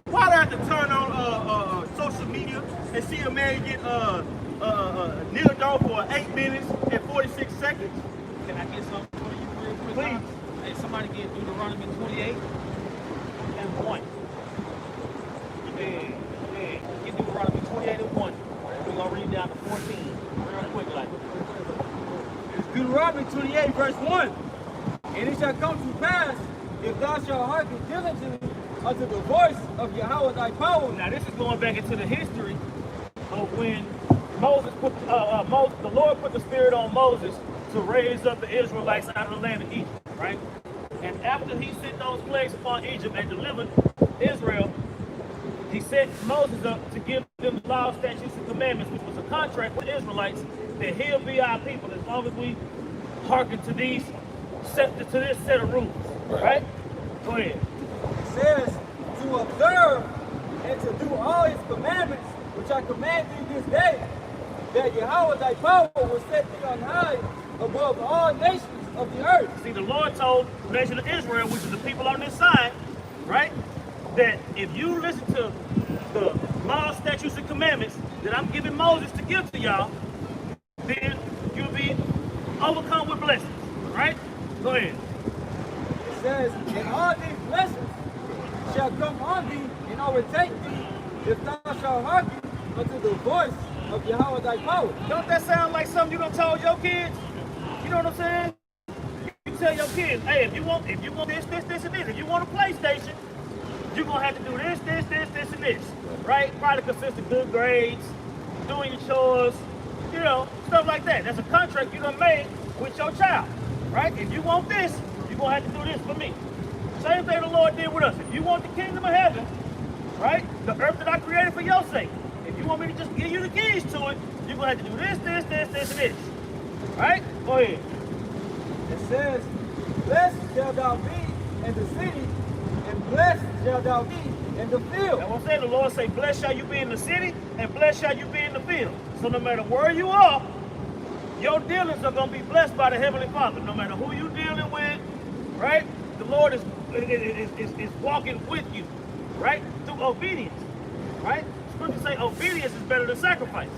Why do I have to turn on social media and see a man get kneeled down for 8 minutes and 46 seconds? Can I get something for you real quick? Please. Hey, somebody get Deuteronomy 28 and 1. Yeah. Get Deuteronomy 28 and 1. We're going to read down to 14 real quick like. It's Deuteronomy 28, verse 1. And it shall come to pass, if thou shalt hearken diligently unto the voice of Yahweh thy power. Now this is going back into the history of when Moses put the Lord put the Spirit on Moses to raise up the Israelites out of the land of Egypt, right? And after he sent those plagues upon Egypt and delivered Israel, he set Moses up to give them the law, statutes, and commandments, which was a contract with the Israelites that he'll be our people as long as we hearken to this set of rules, right? Go ahead. It says to observe and to do all his commandments, which I command thee this day, that Yahweh thy power will set thee on high above all nations of the earth. See, the Lord told the nation of Israel, which is the people on this side, right, that if you listen to the law, statutes, and commandments that I'm giving Moses to give to y'all, then you'll be overcome with blessings, right? Go ahead. It says, and all these blessings shall come on thee and overtake thee, if thou shalt hearken unto the voice of Yahweh thy power. Don't that sound like something you done told your kids? You know what I'm saying? You tell your kids, hey, if you want this, and this. If you want a PlayStation, you're gonna have to do this, and this, right? Probably consists of good grades, doing your chores, you know, stuff like that. That's a contract you done made with your child, right? If you want this, you're gonna have to do this for me. Same thing the Lord did with us. If you want the kingdom of heaven, right? The earth that I created for your sake. If you want me to just give you the keys to it, you're gonna have to do this, and this. Right? Go ahead. says, blessed shall thou be in the city, and blessed shall thou be in the field. Now, I'm saying the Lord say, blessed shall you be in the city, and blessed shall you be in the field. So no matter where you are, your dealings are going to be blessed by the Heavenly Father. No matter who you're dealing with, right? The Lord is walking with you, right? Through obedience, right? Scripture say obedience is better than sacrifice.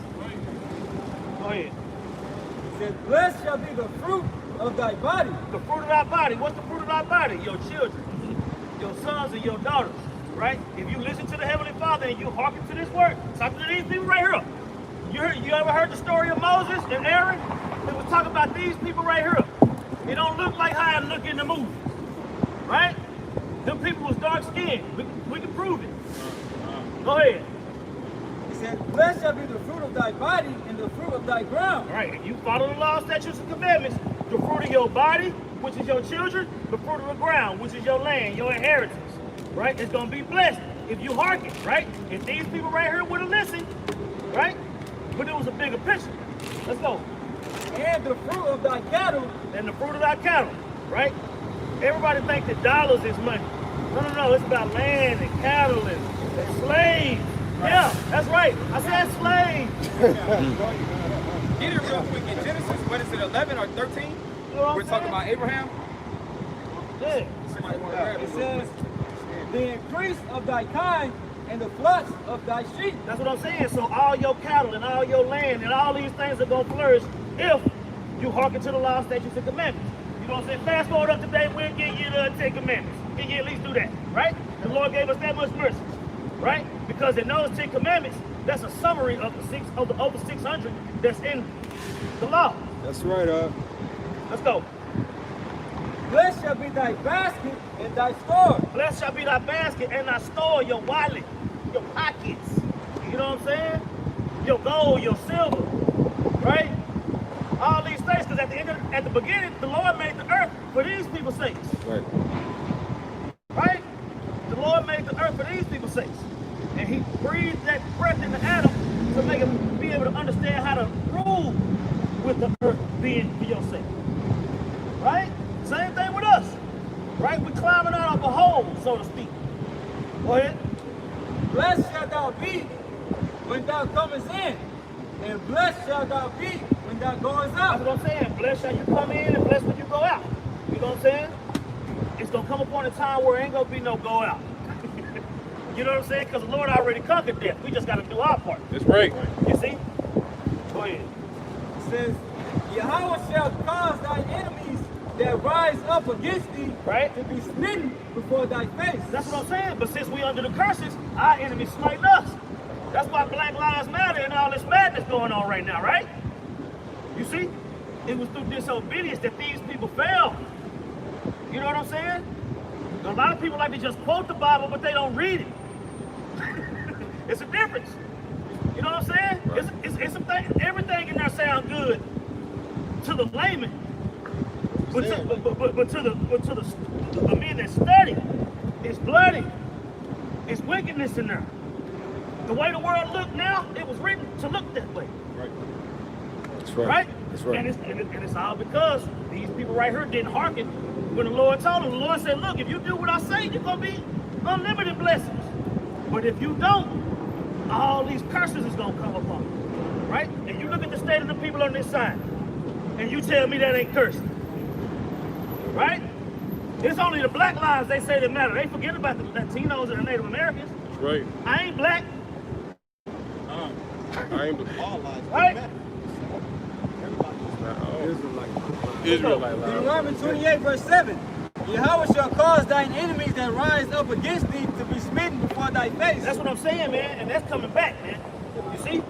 Go ahead. It says, blessed shall be the fruit of thy body. The fruit of thy body. What's the fruit of thy body? Your children, your sons and your daughters, right? If you listen to the Heavenly Father and you hearken to this word, talking to these people right here. You ever heard the story of Moses and Aaron? It was talking about these people right here. It don't look like how it look in the movie, right? Them people was dark skinned. We can prove it. Go ahead. He said, blessed shall be the fruit of thy body and the fruit of thy ground. All right, if you follow the law, statutes, and commandments, the fruit of your body, which is your children, the fruit of the ground, which is your land, your inheritance, right? It's going to be blessed if you hearken, right? If these people right here would have listened, right? But it was a bigger picture. Let's go. And the fruit of thy cattle. And the fruit of thy cattle, right? Everybody think that dollars is money. No. It's about land and cattle and slaves. Yeah, that's right. I said slaves. Get it real quick. In Genesis, what is it, 11 or 13? You know what We're I'm talking saying? about Abraham. Yeah. Somebody want to grab It it real says, quick. the increase of thy kind and the flocks of thy sheep. That's what I'm saying. So all your cattle and all your land and all these things are going to flourish if you hearken to the law, statutes, and commandments. You know what I'm saying? Fast forward up today, we'll get you the 10 commandments. Can you at least do that, right? The Lord gave us that much mercy, right? Because in those 10 commandments, that's a summary of the over 600 that's in the law. That's right, Let's go. Blessed shall be thy basket and thy store. Blessed shall be thy basket and thy store, your wallet, your pockets. You know what I'm saying? Your gold, your silver, right? All these things, because at the beginning, the Lord made the earth for these people's sakes. Right. Right? The Lord made the earth for these people's sakes. And he breathed that breath into Adam to make him be able to understand how to rule with the earth being for your sake. Right? Same thing with us. Right? We're climbing out of a hole, so to speak. Go ahead. Blessed shalt thou be when thou comest in, and blessed shalt thou be when thou goest That's out. what I'm saying. Blessed shall you come in and blessed when you go out. You know what I'm saying? It's going to come upon a time where ain't going to be no go out. You know what I'm saying? Because the Lord already conquered death. We just got to do our part. That's right. You see? Go ahead. It says, Yahweh shall cause thy enemies that rise up against thee Right? to be smitten before thy face. That's what I'm saying. But since we under the curses, our enemies smite us. That's why Black Lives Matter and all this madness going on right now, right? You see? It was through disobedience that these people fell. You know what I'm saying? A lot of people like to just quote the Bible, but they don't read it. It's a difference. You know what I'm saying? Right. It's a thing. Everything in there sound good to the layman, but to the men that study, it's bloody. It's wickedness in there. The way the world look now, it was written to look that way. That's right. Right? That's right. And it's all because these people right here didn't hearken when the Lord told them. The Lord said, look, if you do what I say, you're going to be unlimited blessings. But if you don't, all these curses is going to come upon you. Right? And you look at the state of the people on this side, and you tell me that ain't cursed. Right? It's only the black lives they say that matter. They forget about the Latinos and the Native Americans. That's right. I ain't black. I ain't Right? Israelite life. Deuteronomy 28 verse 7. Yahweh shall cause thine enemies that rise up against thee to be smitten before thy face. That's what I'm saying, man. And that's coming back, man. You see?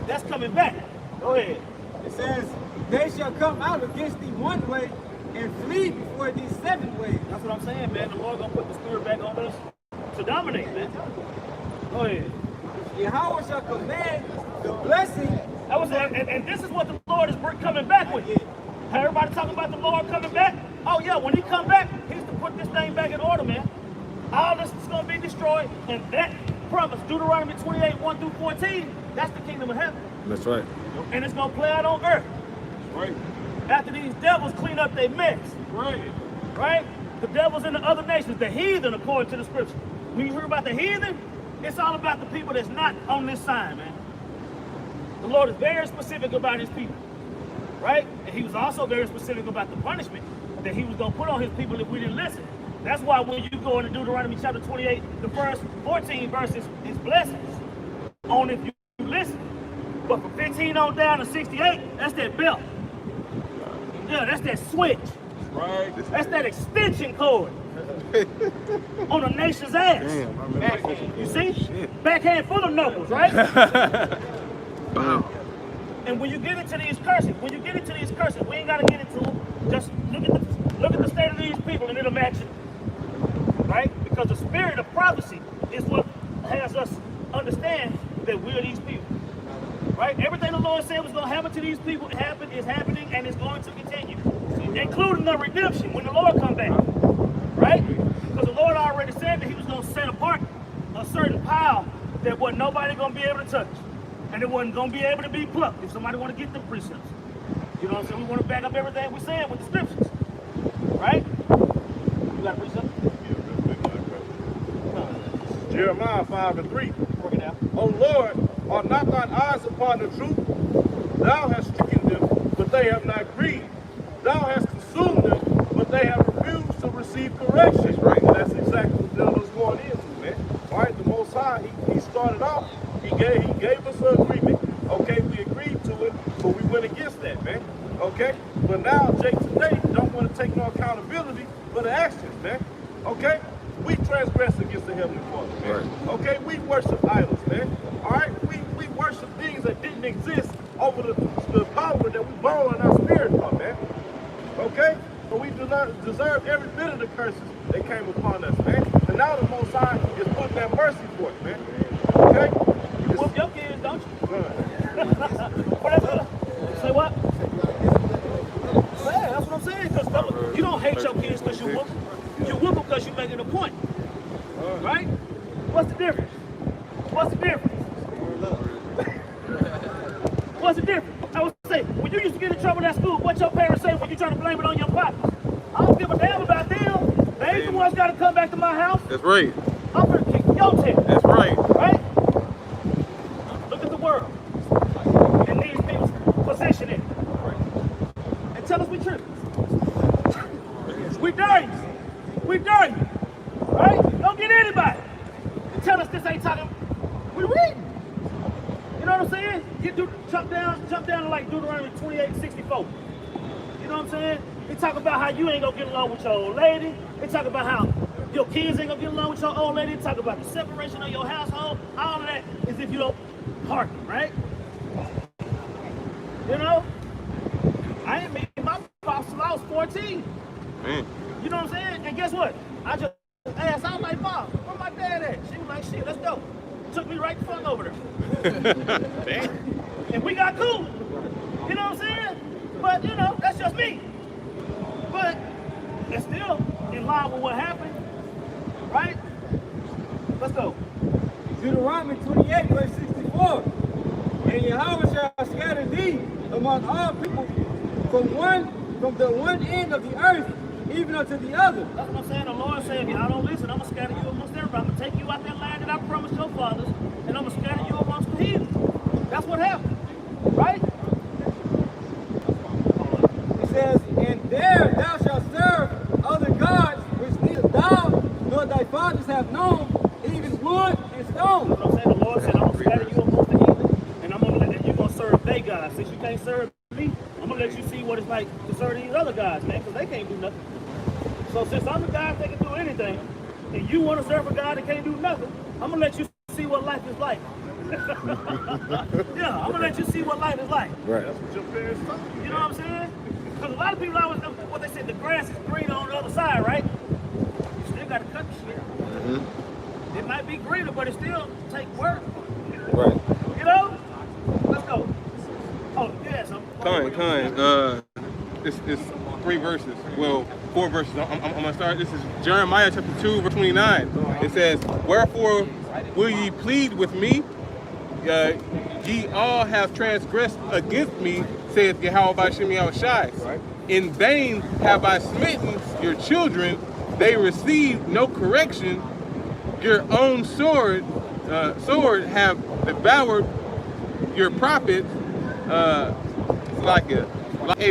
That's coming back. Go ahead. It says, they shall come out against thee one way and flee before thee 7 ways. That's what I'm saying, man. The Lord gonna put the spirit back on us to dominate, man. Go ahead. Yahweh shall command the blessing. That was, and this is what the Lord is coming back with. Everybody talking about the Lord coming back? Oh yeah, when he come back, he's to put this thing back in order, man. All this is gonna be destroyed, and that promise, Deuteronomy 28, 1 through 14, that's the kingdom of heaven. That's right. And it's gonna play out on earth. Right. after these devils clean up their mess. Right? The devils in the other nations, the heathen, according to the scripture. When you hear about the heathen, it's all about the people that's not on this side, man. The Lord is very specific about his people, right? And he was also very specific about the punishment that he was going to put on his people if we didn't listen. That's why when you go into Deuteronomy chapter 28, the first 14 verses is blessings on if you listen. But from 15 on down to 68, that's that belt. Yeah, that's that switch. Right. That's that extension cord on a nation's ass. Damn, You see? Backhand full of knuckles, right? And when you get into these curses, we ain't gotta get into them. Just look at the state of these people and it'll match it. Right? Because the spirit of prophecy is what has us understand that we're these people. Right? Everything the Lord said was gonna happen to these people is happening and is going to continue. Including the redemption when the Lord comes back. Right? Because the Lord already said that he was gonna set apart a certain pile that wasn't nobody gonna be able to touch. And it wasn't going to be able to be plucked if somebody want to get them precepts. You know what I'm saying? We want to back up everything we're saying with the scriptures. Right? You got a precept? Jeremiah 5:3. Work it out. O Lord, are not thine eyes upon the truth? Thou hast stricken them, but they have not grieved. Thou hast consumed them, but they have refused to receive correction. Right. And that's exactly what the devil's going into, man. All right, the Most High, he started off. He gave us an agreement. Okay, we agreed to it, but we went against that, man. Okay? But now Jake today don't want to take no accountability for the actions, man. Okay? We transgress against the Heavenly Father, man. Right. Okay, we worship idols, man. Alright? We worship things that didn't exist over the power that we borrow in our spirit from, man. Okay? So we do not deserve every bit of the curses that came upon us, man. And now the Most High is putting that mercy forth, man. Okay? You whoop your kids, don't you? Say what? Yeah, that's what I'm saying. Because you don't hate your kids because you whoop them. You whoop them because you're making a point. Right? What's the difference? What's the difference? What's the difference? I would say, when you used to get in trouble at school, what your parents say when you try to blame it on your pops? I don't give a damn about them. They ain't the ones got to come back to my house. That's right. I'm going to kick your tail. That's right. Right? Look at the world and these people's position in it. And tell us we tripping. We dare you. We dare you. Right? Don't get anybody. And tell us this ain't talking. We reading. You know what I'm saying? Jump down to like Deuteronomy 28:64. You know what I'm saying? They talk about how you ain't gonna get along with your old lady. They talk about how your kids ain't gonna get along with your old lady. They talk about the separation of your household. All of that is if you don't hearken, right? You know? I ain't made my pops till I was 14. Man. You know what I'm saying? And guess what? I just asked, I was like, Mom, where my dad at? She was like, shit, let's go. Took me right the fuck over there. And we got cool. You know what I'm saying? But, you know, that's just me. But it's still in line with what happened, right? Let's go. Deuteronomy 28, verse 64. And Yahweh shall scatter thee among all people from the one end of the earth even unto the other. That's what I'm saying. The Lord said, if y'all don't listen, I'm going to scatter you amongst everybody. I'm going to take you out that land that I promised your fathers, and I'm going to scatter you amongst the heathen. That's what happened, right? It says, and there thou shalt serve other gods which neither thou nor thy fathers have known, even wood and stone. That's what I'm saying. The Lord said, I'm going to scatter you amongst the heathen, and I'm going to let you go serve they gods. Since you can't serve me, I'm going to let you see what it's like to serve these other gods, man, because they can't do nothing. So since I'm the God that can do anything, and you want to serve a God that can't do nothing, I'm going to let you see what life is like. Yeah, I'm going to let you see what life is like. Right. You know what I'm saying? Because a lot of people always know what they say, the grass is greener on the other side, right? You still got to cut the shit. Mm-hmm. It might be greener, but it still take work. Right. You know? Let's go. Oh, yeah, so. It's 3 verses. Well, 4 verses. I'm going to start. This is Jeremiah chapter 2, verse 29. It says, wherefore will ye plead with me? Ye all have transgressed against me saith Yahweh Ba'Shem Yahushai. Right. In vain have I smitten your children, they received no correction. Your own sword have devoured your prophets like a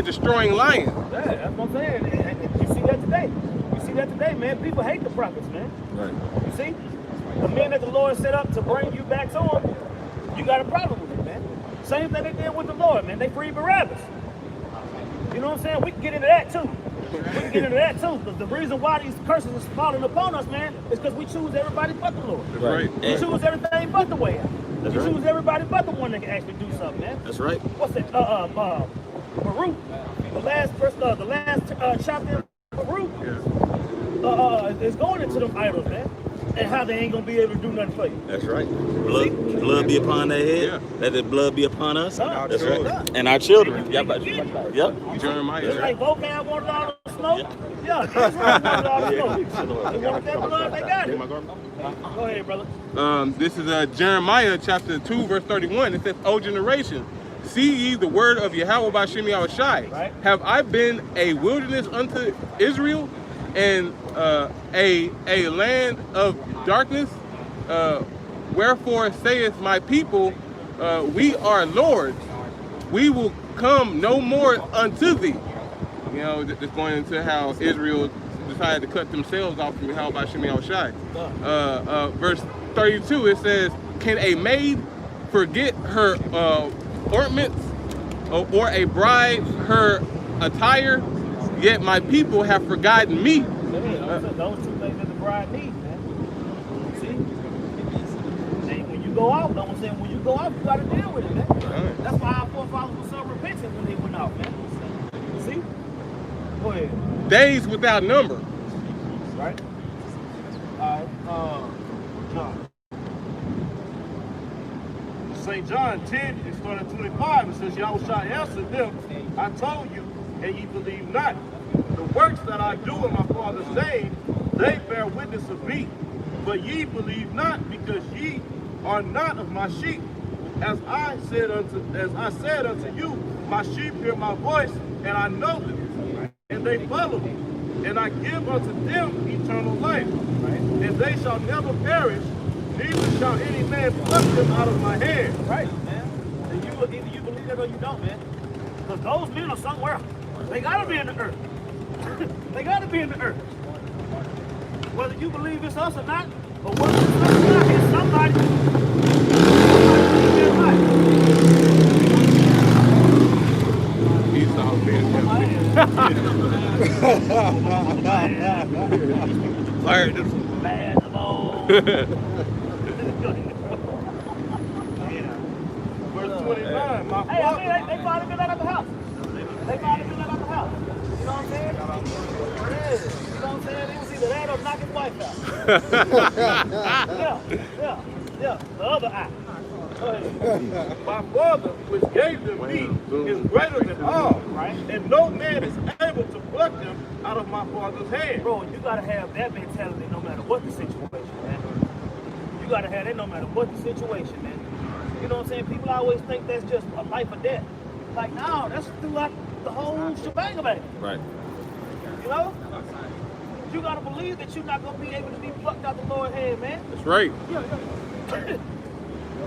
destroying lion. Yeah, that's what I'm saying. And you see that today. You see that today, man. People hate the prophets, man. Right. You see? The men that the Lord set up to bring you back to him, you got a problem with it, man. Same thing they did with the Lord, man. They freed Barabbas. You know what I'm saying? We can get into that too. We can get into that too. Because the reason why these curses is falling upon us, man, is because we choose everybody but the Lord. That's right. We choose everything but the way out. We choose everybody but the one that can actually do something, man. That's right. What's that? Baruch. The last verse, the last chapter of Baruch is going into them idols, man. And how they ain't gonna be able to do nothing for you. That's right. Blood be upon their head. Yeah. Let the blood be upon us. Huh? That's children. right. And our children. Yep. Jeremiah. Just like Vocab wanted all the smoke. Yeah, Israel wanted all the smoke. They wanted that blood, they got it. Go ahead, brother. This is Jeremiah chapter 2, verse 31. It says, O generation, see ye the word of Yahweh Ba'Shem Yahushai. Right. Have I been a wilderness unto Israel, and a land of darkness? Wherefore saith my people, we are lords. We will come no more unto thee. You know, just going into how Israel decided to cut themselves off from Yahweh Ba'Shem Yahushai. Verse 32, it says, can a maid forget her ornaments, or a bride her attire? Yet my people have forgotten me. Those two things that the bride needs, man. See? And when you go out, I'm saying, when you go out, you got to deal with it, man. That's why our forefathers were so repentant when they went out, man. See? Go ahead. Days without number. Right? John. St. John 10, it started 25. It says, Yahushua answered them, I told you, and ye believe not. The works that I do in my Father's name, they bear witness of me. But ye believe not, because ye are not of my sheep. As I said unto you, my sheep hear my voice, and I know them, and they follow me. And I give unto them eternal life, and they shall never perish, neither shall any man pluck them out of my hand. Right, man. And either you believe that or you don't, man. Because those men are somewhere. They gotta be in the earth. They gotta be in the earth. Whether you believe it's us or not, or whether it's us or not, it's somebody. Esau being Fired bad of all. Verse 29, my Hey, I Father. mean, they finally been out of the house. They finally been out of the house. You know what I'm saying? Yeah. You know what I'm saying? It was either that or knock his wife out. Yeah. The other eye. Go ahead. My Father, which gave them me, is greater than all, Right? and no man is able to pluck them out of my Father's hand. Bro, you gotta have that mentality no matter what the situation, man. You gotta have that no matter what the situation, man. You know what I'm saying? People always think that's just a life or death. Like, no, that's throughout the whole shebang of it. Right. You know? You gotta believe that you're not gonna be able to be plucked out the Lord's hand, man. That's right.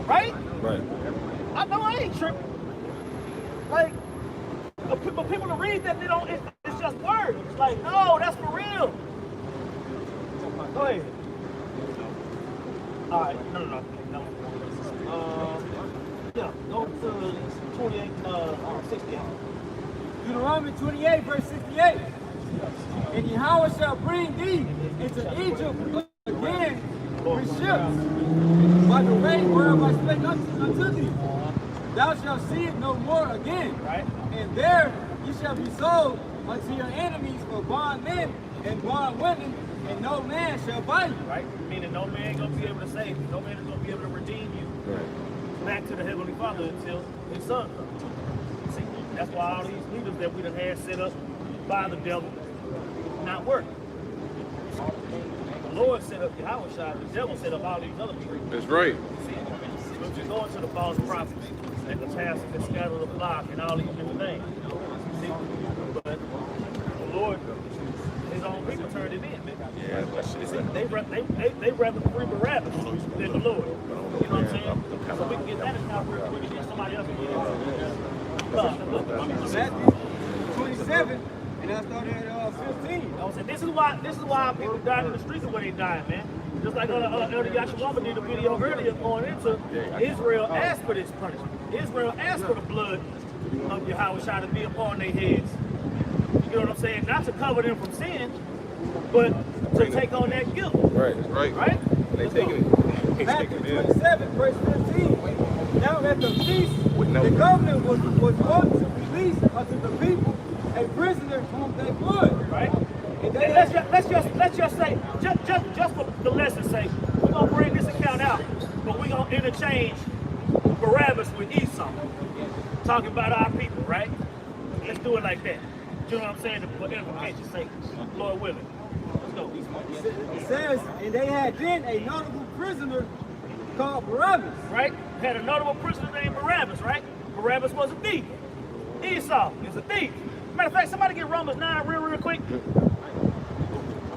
Right? Right. I know I ain't tripping. Like, but people to read that, they don't, it's just words. Like, no, that's for real. Go ahead. All right, no. Yeah, go to 28, 68. Deuteronomy 28, verse 68. And Yahweh shall bring thee into Egypt again with ships, by the way whereof I spake unto thee. Thou shalt see it no more again. Right? And there ye shall be sold unto your enemies for bondmen and bondwomen, and no man shall buy you. Right? Meaning no man gonna be able to save you. No man is gonna be able to redeem you back to the Heavenly Father until his son comes. See, that's why all these leaders that we done had set up by the devil not work. The Lord set up Yahushua, the devil set up all these other people. That's right. See? But you go into the false prophets and the pastor can scatter the flock and all these different things. See? But the Lord, his own people turned him in, man. You see, they rather free Barabbas than the Lord. You know what I'm saying? So we can get that account real quick and get somebody else to get it. Matthew 27, and I started at 15. I was saying, this is why people dying in the streets the way they dying, man. Just like Elder Yashawama did a video earlier going into Israel asked for this punishment. Israel asked for the blood of Yahweh to be upon their heads. You know what I'm saying? Not to cover them from sin, but to take on that guilt. Right. Right? They taking it. Matthew 27, verse 15. Now at the feast, the governor was going to release unto the people a prisoner whom they would. Right? And they And let's just say, just for the lesson's sake, we're gonna bring this account out, but we're gonna interchange Barabbas with Esau. Talking about our people, right? Let's do it like that. You know what I'm saying? For edification's sake, Lord willing. Let's go. It says, and they had then a notable prisoner called Barabbas. Right? Had a notable prisoner named Barabbas, right? Barabbas was a thief. Esau is a thief. Matter of fact, somebody get Romans 9 real quick.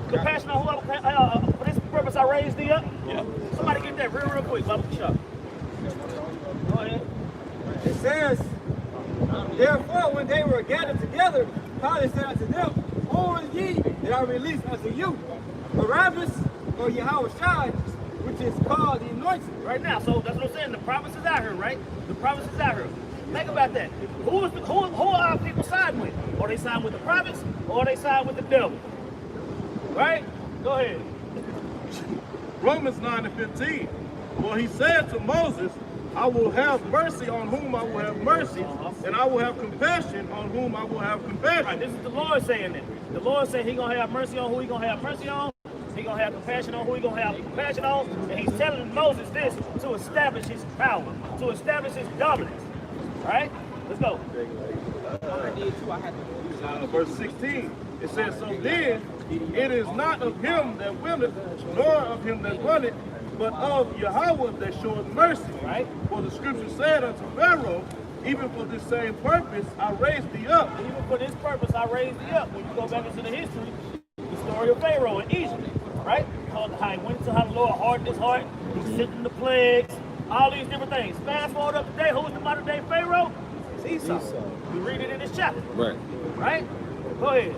Compassion on whoever, for this purpose I raised thee up. Yeah. Somebody get that real quick. Go ahead. It says, therefore, when they were gathered together, Pilate said unto them, who is ye that I release unto you? Barabbas or Yahweh Shai, which is called the Anointed. Right now, so that's what I'm saying. The promise is out here, right? The promise is out here. Think about that. Who are our people siding with? Are they siding with the prophets or are they siding with the devil? Right? Go ahead. Romans 9 and 15. Well, he said to Moses, I will have mercy on whom I will have mercy, and I will have compassion on whom I will have compassion. Right, this is the Lord saying that. The Lord said He's going to have mercy on who He's going to have mercy on. He's going to have compassion on who He's going to have compassion on. And He's telling Moses this to establish His power, to establish His dominance. Right? Let's go. Verse 16, it says, so then it is not of him that willeth, nor of him that runneth, but of Yahweh that showeth mercy. Right? For the scripture said unto Pharaoh, even for this same purpose I raised thee up. Even for this purpose I raised thee up. When you go back into the history, the story of Pharaoh in Egypt, right? How he went to how the Lord hardened his heart, he sent in the plagues, all these different things. Fast forward up today, who's the modern day Pharaoh? It's Esau. We read it in this chapter. Right. Right? Go ahead.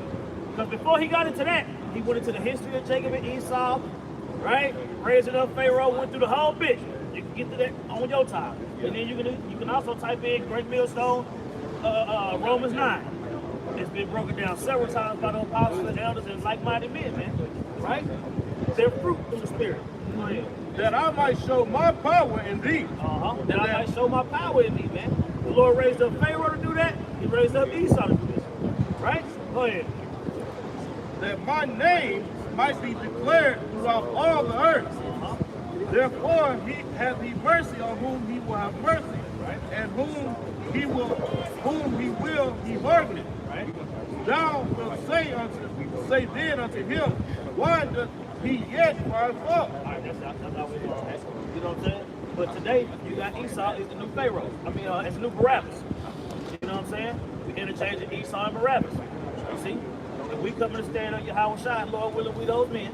Because before he got into that, he went into the history of Jacob and Esau, right? Raising up Pharaoh, went through the whole bit. You can get to that on your time. And then you can also type in Great Millstone, Romans 9. It's been broken down several times by the apostles and elders and like-minded men, man. Right? They're fruit of the Spirit. Go ahead. That I might show my power in thee. That I might show my power in thee, man. The Lord raised up Pharaoh to do that. He raised up Esau to do this. Right? Go ahead. That my name might be declared throughout all the earth. Therefore he hath he mercy on whom he will have mercy, and whom he will he hardeneth. Right? Thou wilt say then unto him, why doth he yet cry forth? All right, that's how we do it. You know what I'm saying? But today, you got Esau is the new Pharaoh. I mean, it's the new Barabbas. You know what I'm saying? We interchanging Esau and Barabbas. You see? If we come to stand up Yahweh Shai, Lord willing, we those men.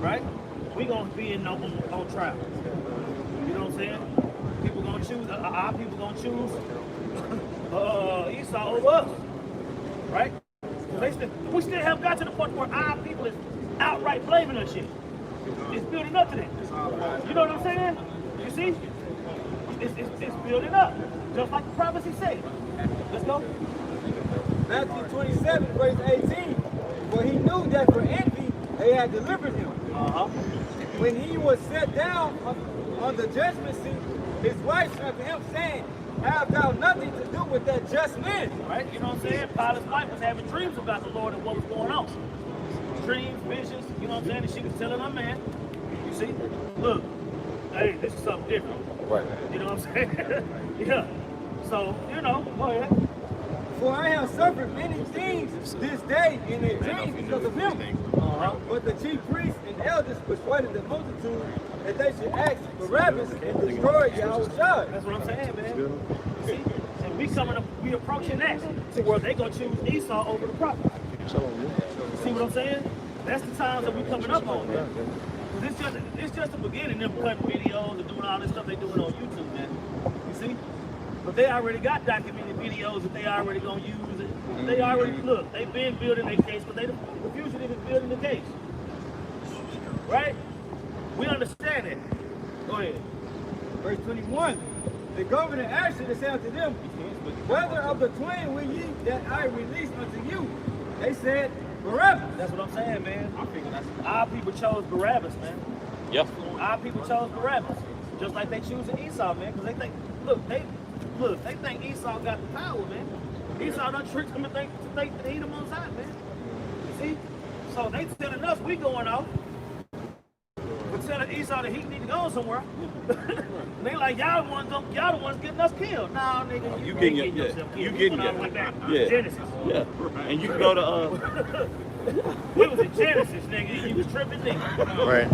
Right? We gonna be on trial. You know what I'm saying? People gonna choose. Our people gonna choose Esau over us. Right? We still haven't got to the point where our people is outright blaming us shit. It's building up to that. You know what I'm saying? You see? It's building up. Just like the prophecy said. Let's go. Matthew 27, verse 18. For he knew that for envy they had delivered him. When he was set down on the judgment seat, his wife said to him, saying, have thou nothing to do with that just man? Right? You know what I'm saying? Pilate's wife was having dreams about the Lord and what was going on. Dreams, visions, you know what I'm saying? And she was telling her man, you see, look, hey, this is something different. Right. You know what I'm saying? Yeah. So, you know, go ahead. For I have suffered many things this day in a dream because of him. But the chief priests and elders persuaded the multitude that they should ask Barabbas and destroy Yahushua. That's what I'm saying, man. See? And we approaching that to where they gonna choose Esau over the prophet. See what I'm saying? That's the times that we coming up on, man. It's just the beginning, them cutting videos and doing all this stuff they doing on YouTube, man. You see? But they already got documented videos that they already gonna use. They already, look, they've been building their case, but the fugitive is building the case. Right? We understand it. Go ahead. Verse 21. The governor answered and said unto them, whether of the twain will ye that I release unto you? They said, Barabbas. That's what I'm saying, man. Our people chose Barabbas, man. Yep. Our people chose Barabbas. Just like they choosing Esau, man. Because they think Esau got the power, man. Esau done tricked them to think that he the Most High, man. You see? So they telling us we going off. We're telling Esau that he need to go somewhere. And they like, y'all the ones getting us killed. Nah, nigga, You ain't getting yourself killed. you getting all the way back. yeah. Genesis. Yeah. And you can go to We was in Genesis, nigga. You was tripping, nigga. right.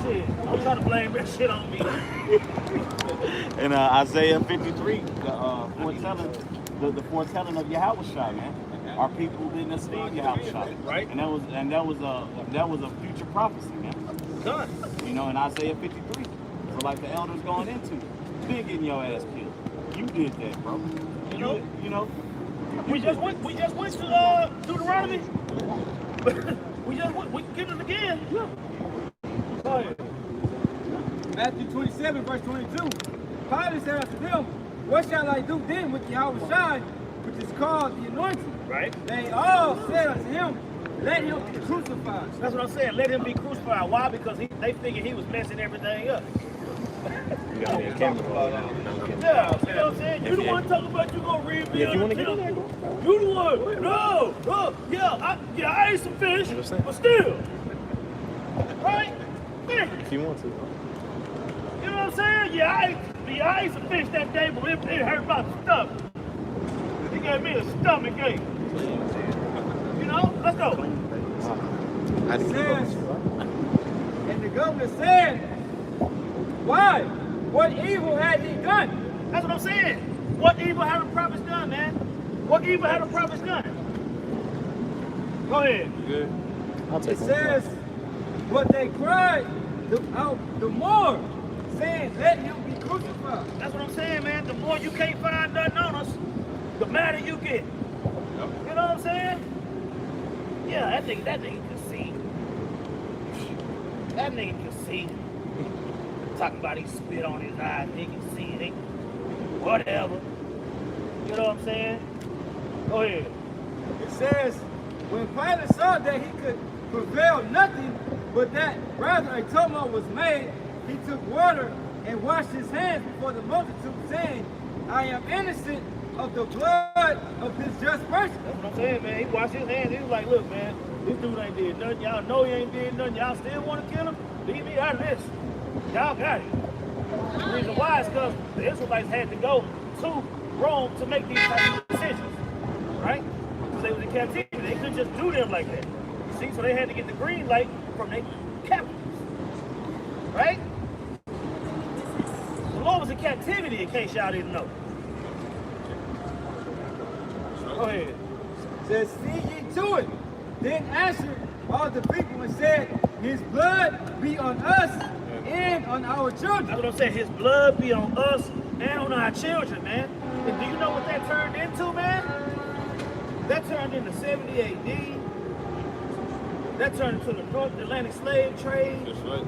Shit. I'm trying to blame that shit on me. In Isaiah 53, the foretelling of Yahushua, man. Our people didn't esteem Yahushua, Right. And that was a future prophecy, man. Done. You know, in Isaiah 53. So like the elders going into, you been getting your ass killed. You did that, bro. You know. We just went to Deuteronomy. we get it again. Go ahead. Matthew 27, verse 22. Pilate said unto them, what shall I do then with Yahushua, which is called the Anointed? Right. They all said unto him, let him be crucified. That's what I'm saying. Let him be crucified. Why? Because they figured he was messing everything up. Yeah, you know what I'm saying? You the one talking about you gonna rebuild the temple. You the one. No. Yeah, I ate some fish, but still. Right? Yeah. If you want to. You know what I'm saying? Yeah, I ate some fish that day, but it hurt my stomach. He gave me a stomach ache. You know? Let's go. It says, and the governor said, why? What evil had he done? That's what I'm saying. What evil had the prophets done, man? What evil had the prophets done? Go ahead. Good. It says, but they cried the more, saying, let him be crucified. That's what I'm saying, man. The more you can't find nothing on us, the madder you get. You know what I'm saying? Yeah, that nigga can see. That nigga can see. Talking about he spit on his eyes, he can see it. Whatever. You know what I'm saying? Go ahead. It says, when Pilate saw that he could prevail nothing, but that rather a tumult was made, he took water and washed his hands before the multitude, saying, I am innocent of the blood of this just person. That's what I'm saying, man. He washed his hands. He was like, look, man, this dude ain't did nothing. Y'all know he ain't did nothing. Y'all still want to kill him? Leave me out of this. Y'all got it. The reason why is because the Israelites had to go to Rome to make these type of decisions, right? Because they was in captivity. They couldn't just do them like that. See, so they had to get the green light from their captives, right? The Lord was in captivity, in case y'all didn't know. Go ahead. It says, see ye to it. Then answered all the people and said, his blood be on us and on our children. That's what I'm saying. His blood be on us and on our children, man. And do you know what that turned into, man? That turned into 70 AD. That turned into the North Atlantic slave trade. That's right.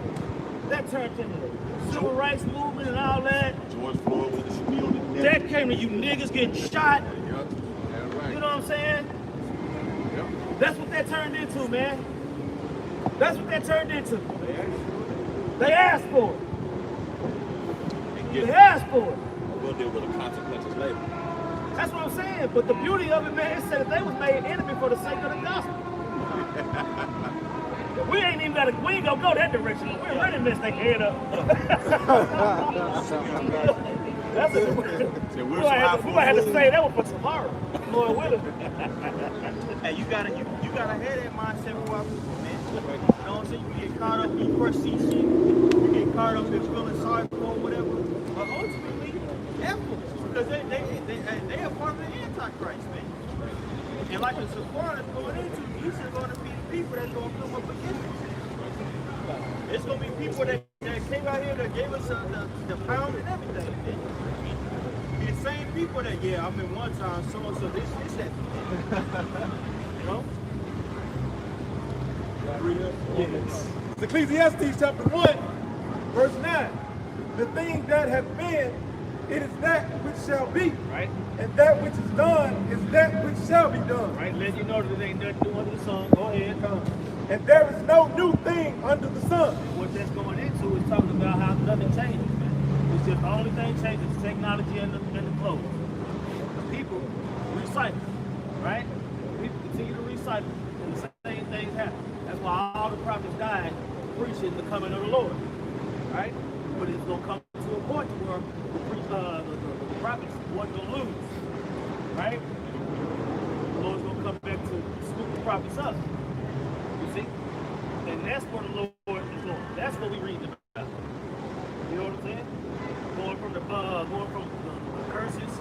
That turned into the civil rights movement and all that. George Floyd with the spiel. That came to you niggas getting shot. You know what I'm saying? That's what that turned into, man. That's what that turned into. They asked for it. They asked for it. We'll deal with the consequences later. That's what I'm saying. But the beauty of it, man, it said that they was made enemy for the sake of the gospel. We ain't gonna go that direction. We already messed their head up. That's we might have to say that one for tomorrow. Lord willing. Hey, you gotta have that mindset for our people, man. You know what I'm saying? You get caught up in first see shit. You get caught up in feeling sorry for whatever. But ultimately, effort, because they are part of the Antichrist, man. And like the Sephora is going into, these are going to be the people that's going to come up against it. It's going to be people that came out here that gave us the pound and everything, man. The same people that, yeah, I'm in one time, so this, that. You know? Yes. It's Ecclesiastes chapter 1, verse 9. The thing that hath been, it is that which shall be. Right? And that which is done is that which shall be done. Right? Let you know that there ain't nothing new under the sun. Go ahead. And there is no new thing under the sun. What that's going into is talking about how nothing changes, man. It's just the only thing changes is technology and the clothes. The people recycle, right? People continue to recycle, and the same things happen. That's why all the prophets died preaching the coming of the Lord, right? But it's going to come to a point where the prophets wasn't going to lose, right? The Lord's going to come back to scoop the prophets up. You see? And that's where the Lord is going. That's what we read about. You know what I'm saying? Going from the curses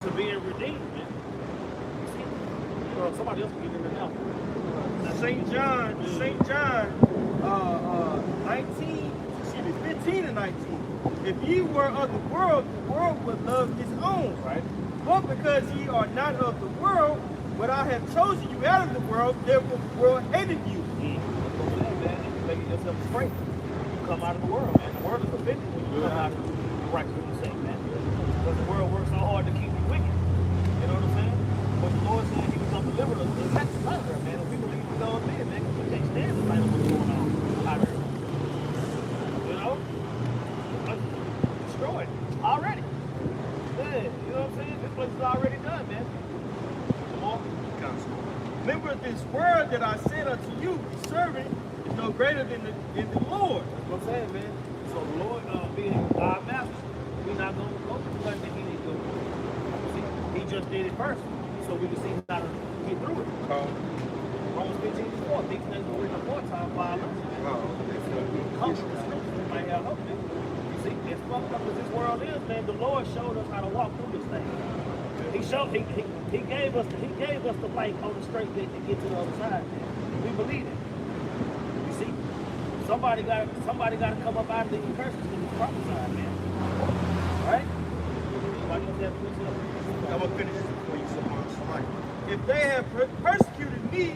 to being redeemed, man. You see? Somebody else can get in there now. St. John 15 and 19. If ye were of the world would love his own. Right? But because ye are not of the world, but I have chosen you out of the world, therefore the world hated you. Man, you're making yourself afraid. You come out of the world, man. The world is offended when you come out of the right what you say, man. Because the world works so hard to keep you wicked. You know what I'm saying? But the Lord said he was going to deliver us. That's the matter, man. If we believe in God's man, man, we can't stand the light of what's going on out here. You know? Destroyed. Already. Yeah, you know what I'm saying? This place is already done, man. Remember this word that I said unto you, the servant is no greater than the Lord. That's what I'm saying, man. So the Lord being our master, we're not going to go through nothing he needs to do. See, he just did it first, so we can see how to get through it. Romans 15:4, these things were written aforetime by our lips. Come to the scriptures, we might have hope, man. You see, as fucked up as this world is, man, the Lord showed us how to walk through this thing. He gave us the light on the straight gate to get to the other side. We believe it. You see, somebody got to come up out of these curses to be prophesied, man. Right? Somebody else have to preach it. I'm gonna finish this for you, somebody. If they have persecuted me,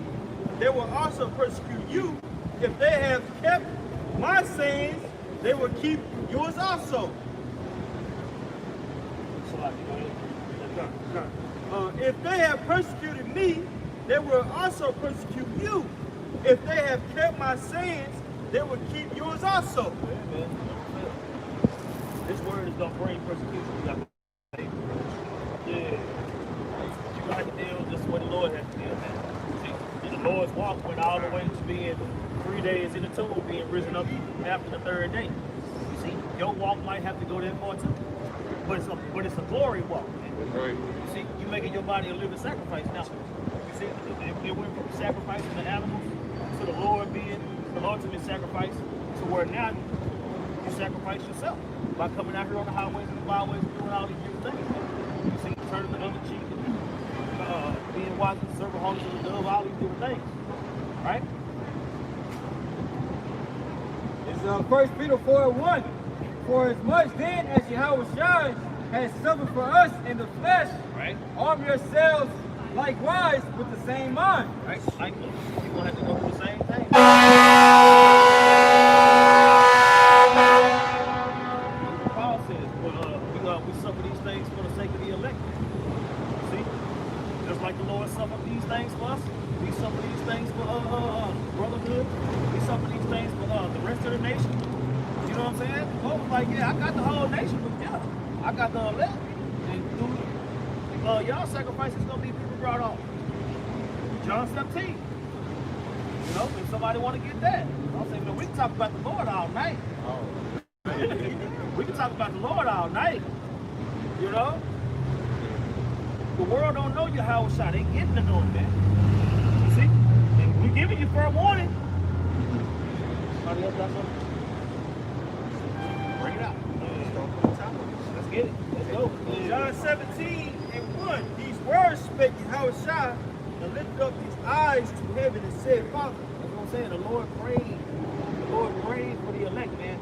they will also persecute you. If they have kept my sayings, they will keep yours also. If they have persecuted me, they will also persecute you. If they have kept my sayings, they will keep yours also. Amen. This word is going to bring persecution. You got to you got to deal with this what the Lord has to deal with. See, the Lord's walk went all the way to being 3 days in the tomb, being risen up after the third day. You see, your walk might have to go that far too. But it's a glory walk. Right. You see, you making your body a living sacrifice now. You see, it went from sacrificing the animals to the Lord being the ultimate sacrifice to where now you sacrifice yourself by coming out here on the highways and the byways and doing all these different things. You see, turning the other cheek, being wise and serving holy to the dove, all these different things. Right? It's 1 Peter 4:1. For as much then as Yahushua has suffered for us in the flesh, Right? arm yourselves likewise with the same mind. Right? Like, you're going to have to go through the same thing. Paul says, we suffer these things for the sake of the elect. See? Just like the Lord suffered these things for us, we suffer these things for brotherhood. We suffer these things for the rest of the nation. You know what I'm saying? Folks like, yeah, I got the whole nation, but yeah, I got the elect. And through y'all sacrifice is going to be people brought on. John 17. You know, if somebody want to get that, I'm saying, man, we can talk about the Lord all night. We can talk about the Lord all night. You know? The world don't know Yahweh Shai. They getting to know him, man. You see? And we giving you fair warning. Somebody else got something? Bring it out. Let's get it. Let's go. John 17:1. These words spake Yahweh Shai and lifted up his eyes to heaven and said, Father. That's what I'm saying. The Lord prayed. The Lord prayed for the elect, man.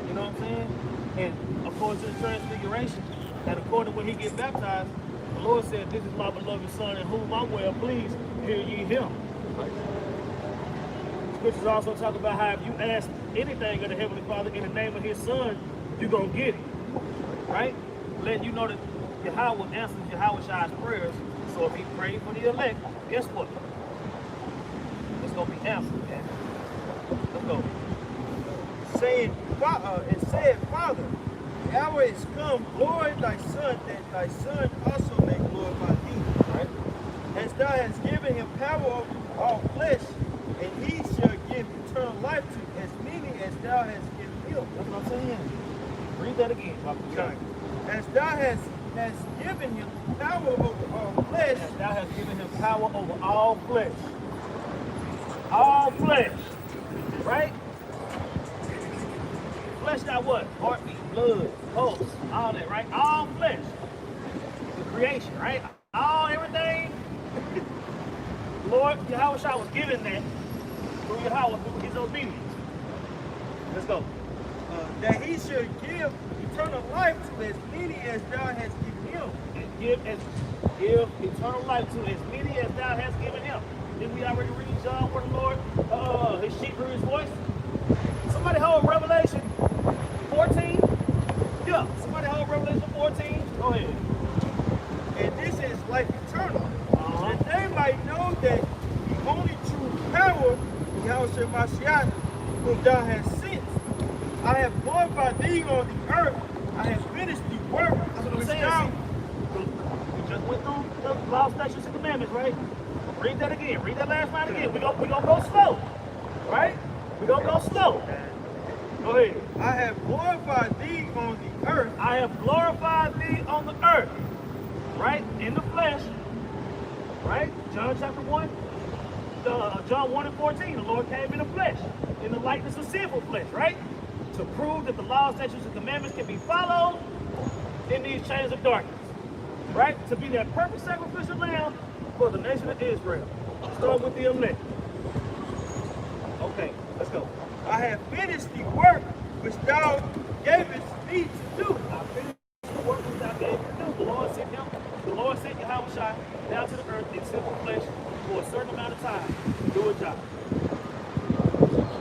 You know what I'm saying? And according to the transfiguration, and according to when he get baptized, the Lord said, this is my beloved son in whom I'm well pleased. Hear ye him. Scriptures also talk about how if you ask anything of the Heavenly Father in the name of his son, you're going to get it. Right? Letting you know that Yahweh answers Yahweh Shai's prayers. So if he prayed for the elect, guess what? It's going to be answered. Man. Let's go. Saying, and said, Father, the hour is come, glory thy son, that thy son also may glorify thee. Right? As thou hast given him power over all flesh, and he shall give eternal life to as many as thou hast given him. That's what I'm saying. Read that again, Papa. Okay. As thou hast given him power over all flesh, As thou hast given him power over all flesh. All flesh. Right? Flesh got what? Heartbeat, blood, pulse, all that, right? All flesh. The creation, right? All everything. Lord, Yahweh Shai was given that through Yahweh, through his obedience. Let's go. that he should give eternal life to as many as thou hast given him. And give eternal life to as many as thou hast given him. Didn't we already read John where the Lord, his sheep heard his voice? Somebody hold Revelation 14. Yeah, somebody hold Revelation 14. Go ahead. And this is life eternal. That they might know that the only true power, Yahushua Mashiach, whom thou hast sent. I have glorified thee on the earth. I have finished the work. That's what I'm saying. We just went through the law, statutes, and commandments, right? Read that again. Read that last line again. We gonna go slow, right? We gonna go slow. Go ahead. I have glorified thee on the earth. I have glorified thee on the earth, right? In the flesh, right? John chapter 1, John 1 and 14, the Lord came in the flesh, in the likeness of sinful flesh, right? To prove that the law, statutes, and commandments can be followed in these chains of darkness, right? To be that perfect sacrificial lamb for the nation of Israel. Start with the elect. Okay, let's go. I have finished the work which thou gavest me to do. I finished the work which thou gave me to do. The Lord sent Yahweh Shai down to the earth in sinful flesh for a certain amount of time to do a job.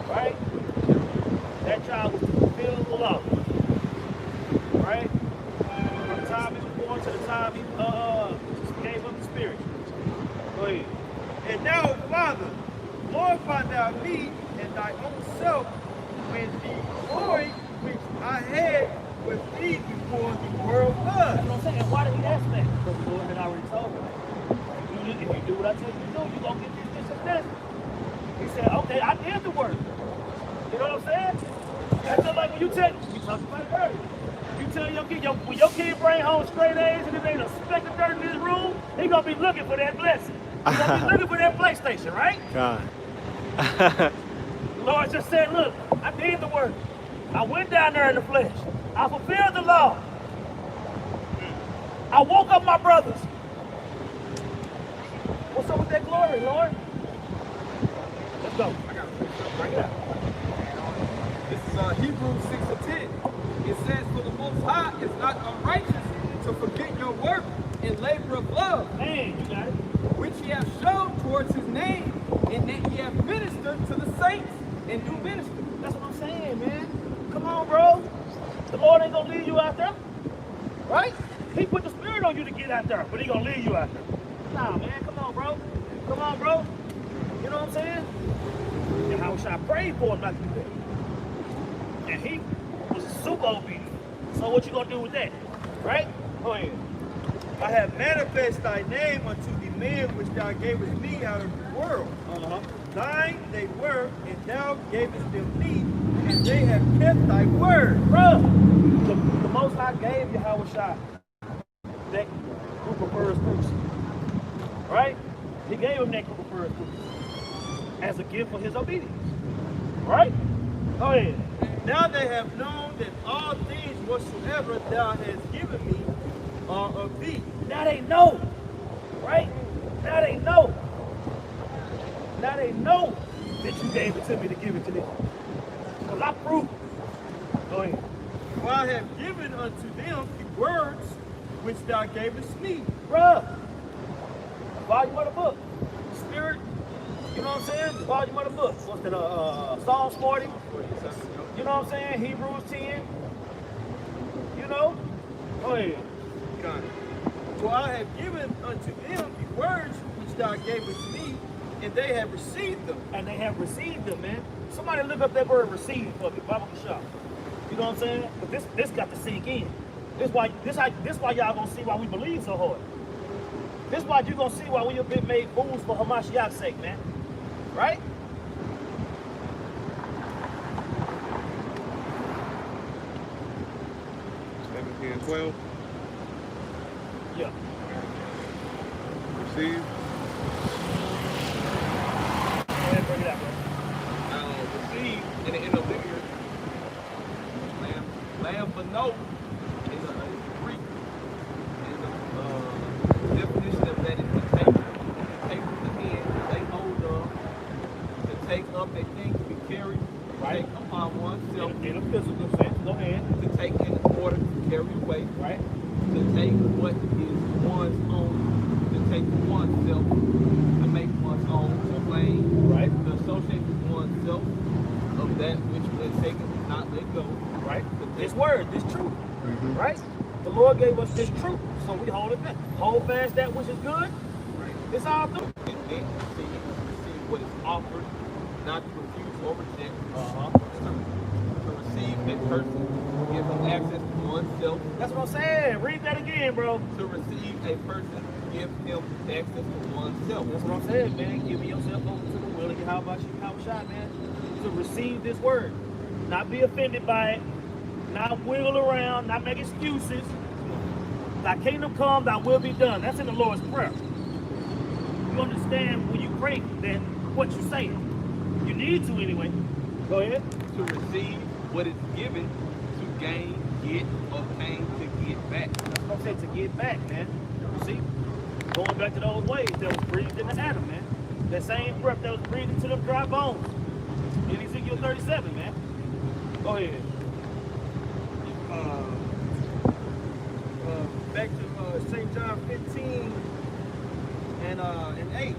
Right? That job was to fulfill the law. Right? From the time he was born to the time he gave up the spirit. Go ahead. And now, Father, glorify thou me and thy own self when the glory which I had with thee before the world was. That's what I'm saying. Why did he ask that? Because the Lord had already told him. If you do what I tell you to do, you're going to get this and that. He said, okay, I did the work. You know what I'm saying? That's just like when you talked about it earlier. You tell your kid, when your kid bring home straight A's and if ain't a speck of dirt in his room, he going to be looking for that blessing. He's going to be looking for that PlayStation, right? God. The Lord just said, look, I did the work. I went down there in the flesh. I fulfilled the law. I woke up my brothers. What's up with that glory, Lord? Let's go. Bring it out. This is Hebrews 6 and 10. It says, for the Most High is not unrighteous to forget your work and labor of love, Man, you got it. which ye have shown towards his name, and that ye have ministered to the saints and do minister. That's what I'm saying, man. Come on, bro. The Lord ain't gonna leave you out there. Right? He put the spirit on you to get out there, but he gonna leave you out there. Nah, man, come on, bro. Come on, bro. You know what I'm saying? And how should I pray for him not to do that? And he was super obedient. So what you gonna do with that? Right? Go ahead. I have manifest thy name unto the men which thou gavest me out of the world. Thine they were, and thou gavest them me, and they have kept thy word. Bro, the Most High gave Yahweh Shai that who cup of first fruits. Right? He gave him that cup of first fruits as a gift for his obedience. Right? Go ahead. Now they have known that all things whatsoever thou hast given me are of thee. Now they know. Right? Now they know. Now they know that you gave it to me to give it to them. Because I proved it. Go ahead. For I have given unto them the words which thou gavest me. Bruh. Volume of the book. Spirit. You know what I'm saying? The volume of the book. What's that? Psalms 40. You know what I'm saying? Hebrews 10. You know? Go ahead. For I have given unto them the words which thou gavest me, and they have received them. And they have received them, man. Somebody look up that word receive for me. Bible shop. You know what I'm saying? But this got to sink in. This why y'all gonna see why we believe so hard. This why you gonna see why we have been made fools for Hamashiach's sake, man. Right? Second 12. Yeah. Receive. Go ahead, bring it out, bro. Receive in the Olivia. Lamb for no is a Greek. And the definition of that is to take with the hand, to lay hold of, to take up a thing to be carried, Right. take upon oneself, In a physical sense. Go ahead. to take in order to carry away, Right? to take what is one's own, to take oneself, to make one's own, to claim, Right? to associate with oneself of that which when taken is not let go. Right? To This take- word, this truth. Right? The Lord gave us this truth, so we hold it fast. Hold fast that which is good. It's all through. and then receive what is offered, not to refuse or reject. Uh-huh. To receive a person, give them access to oneself. That's what I'm saying. Read that again, bro. To receive a person, give him access to oneself. That's what I'm saying, man. Give yourself over to the will of you. How about you? How shot, man? To receive this word. Not be offended by it. Not wiggle around. Not make excuses. Thy kingdom come, thy will be done. That's in the Lord's Prayer. You understand when you pray that what you say. You need to anyway. Go ahead. To receive what is given, to gain, get, obtain, to get back. That's what I'm saying, to get back, man. You see? Going back to those ways that was breathed into Adam, man. That same breath that was breathed into them dry bones. In Ezekiel 37, man. Go ahead. Back to St. John 15 and 8.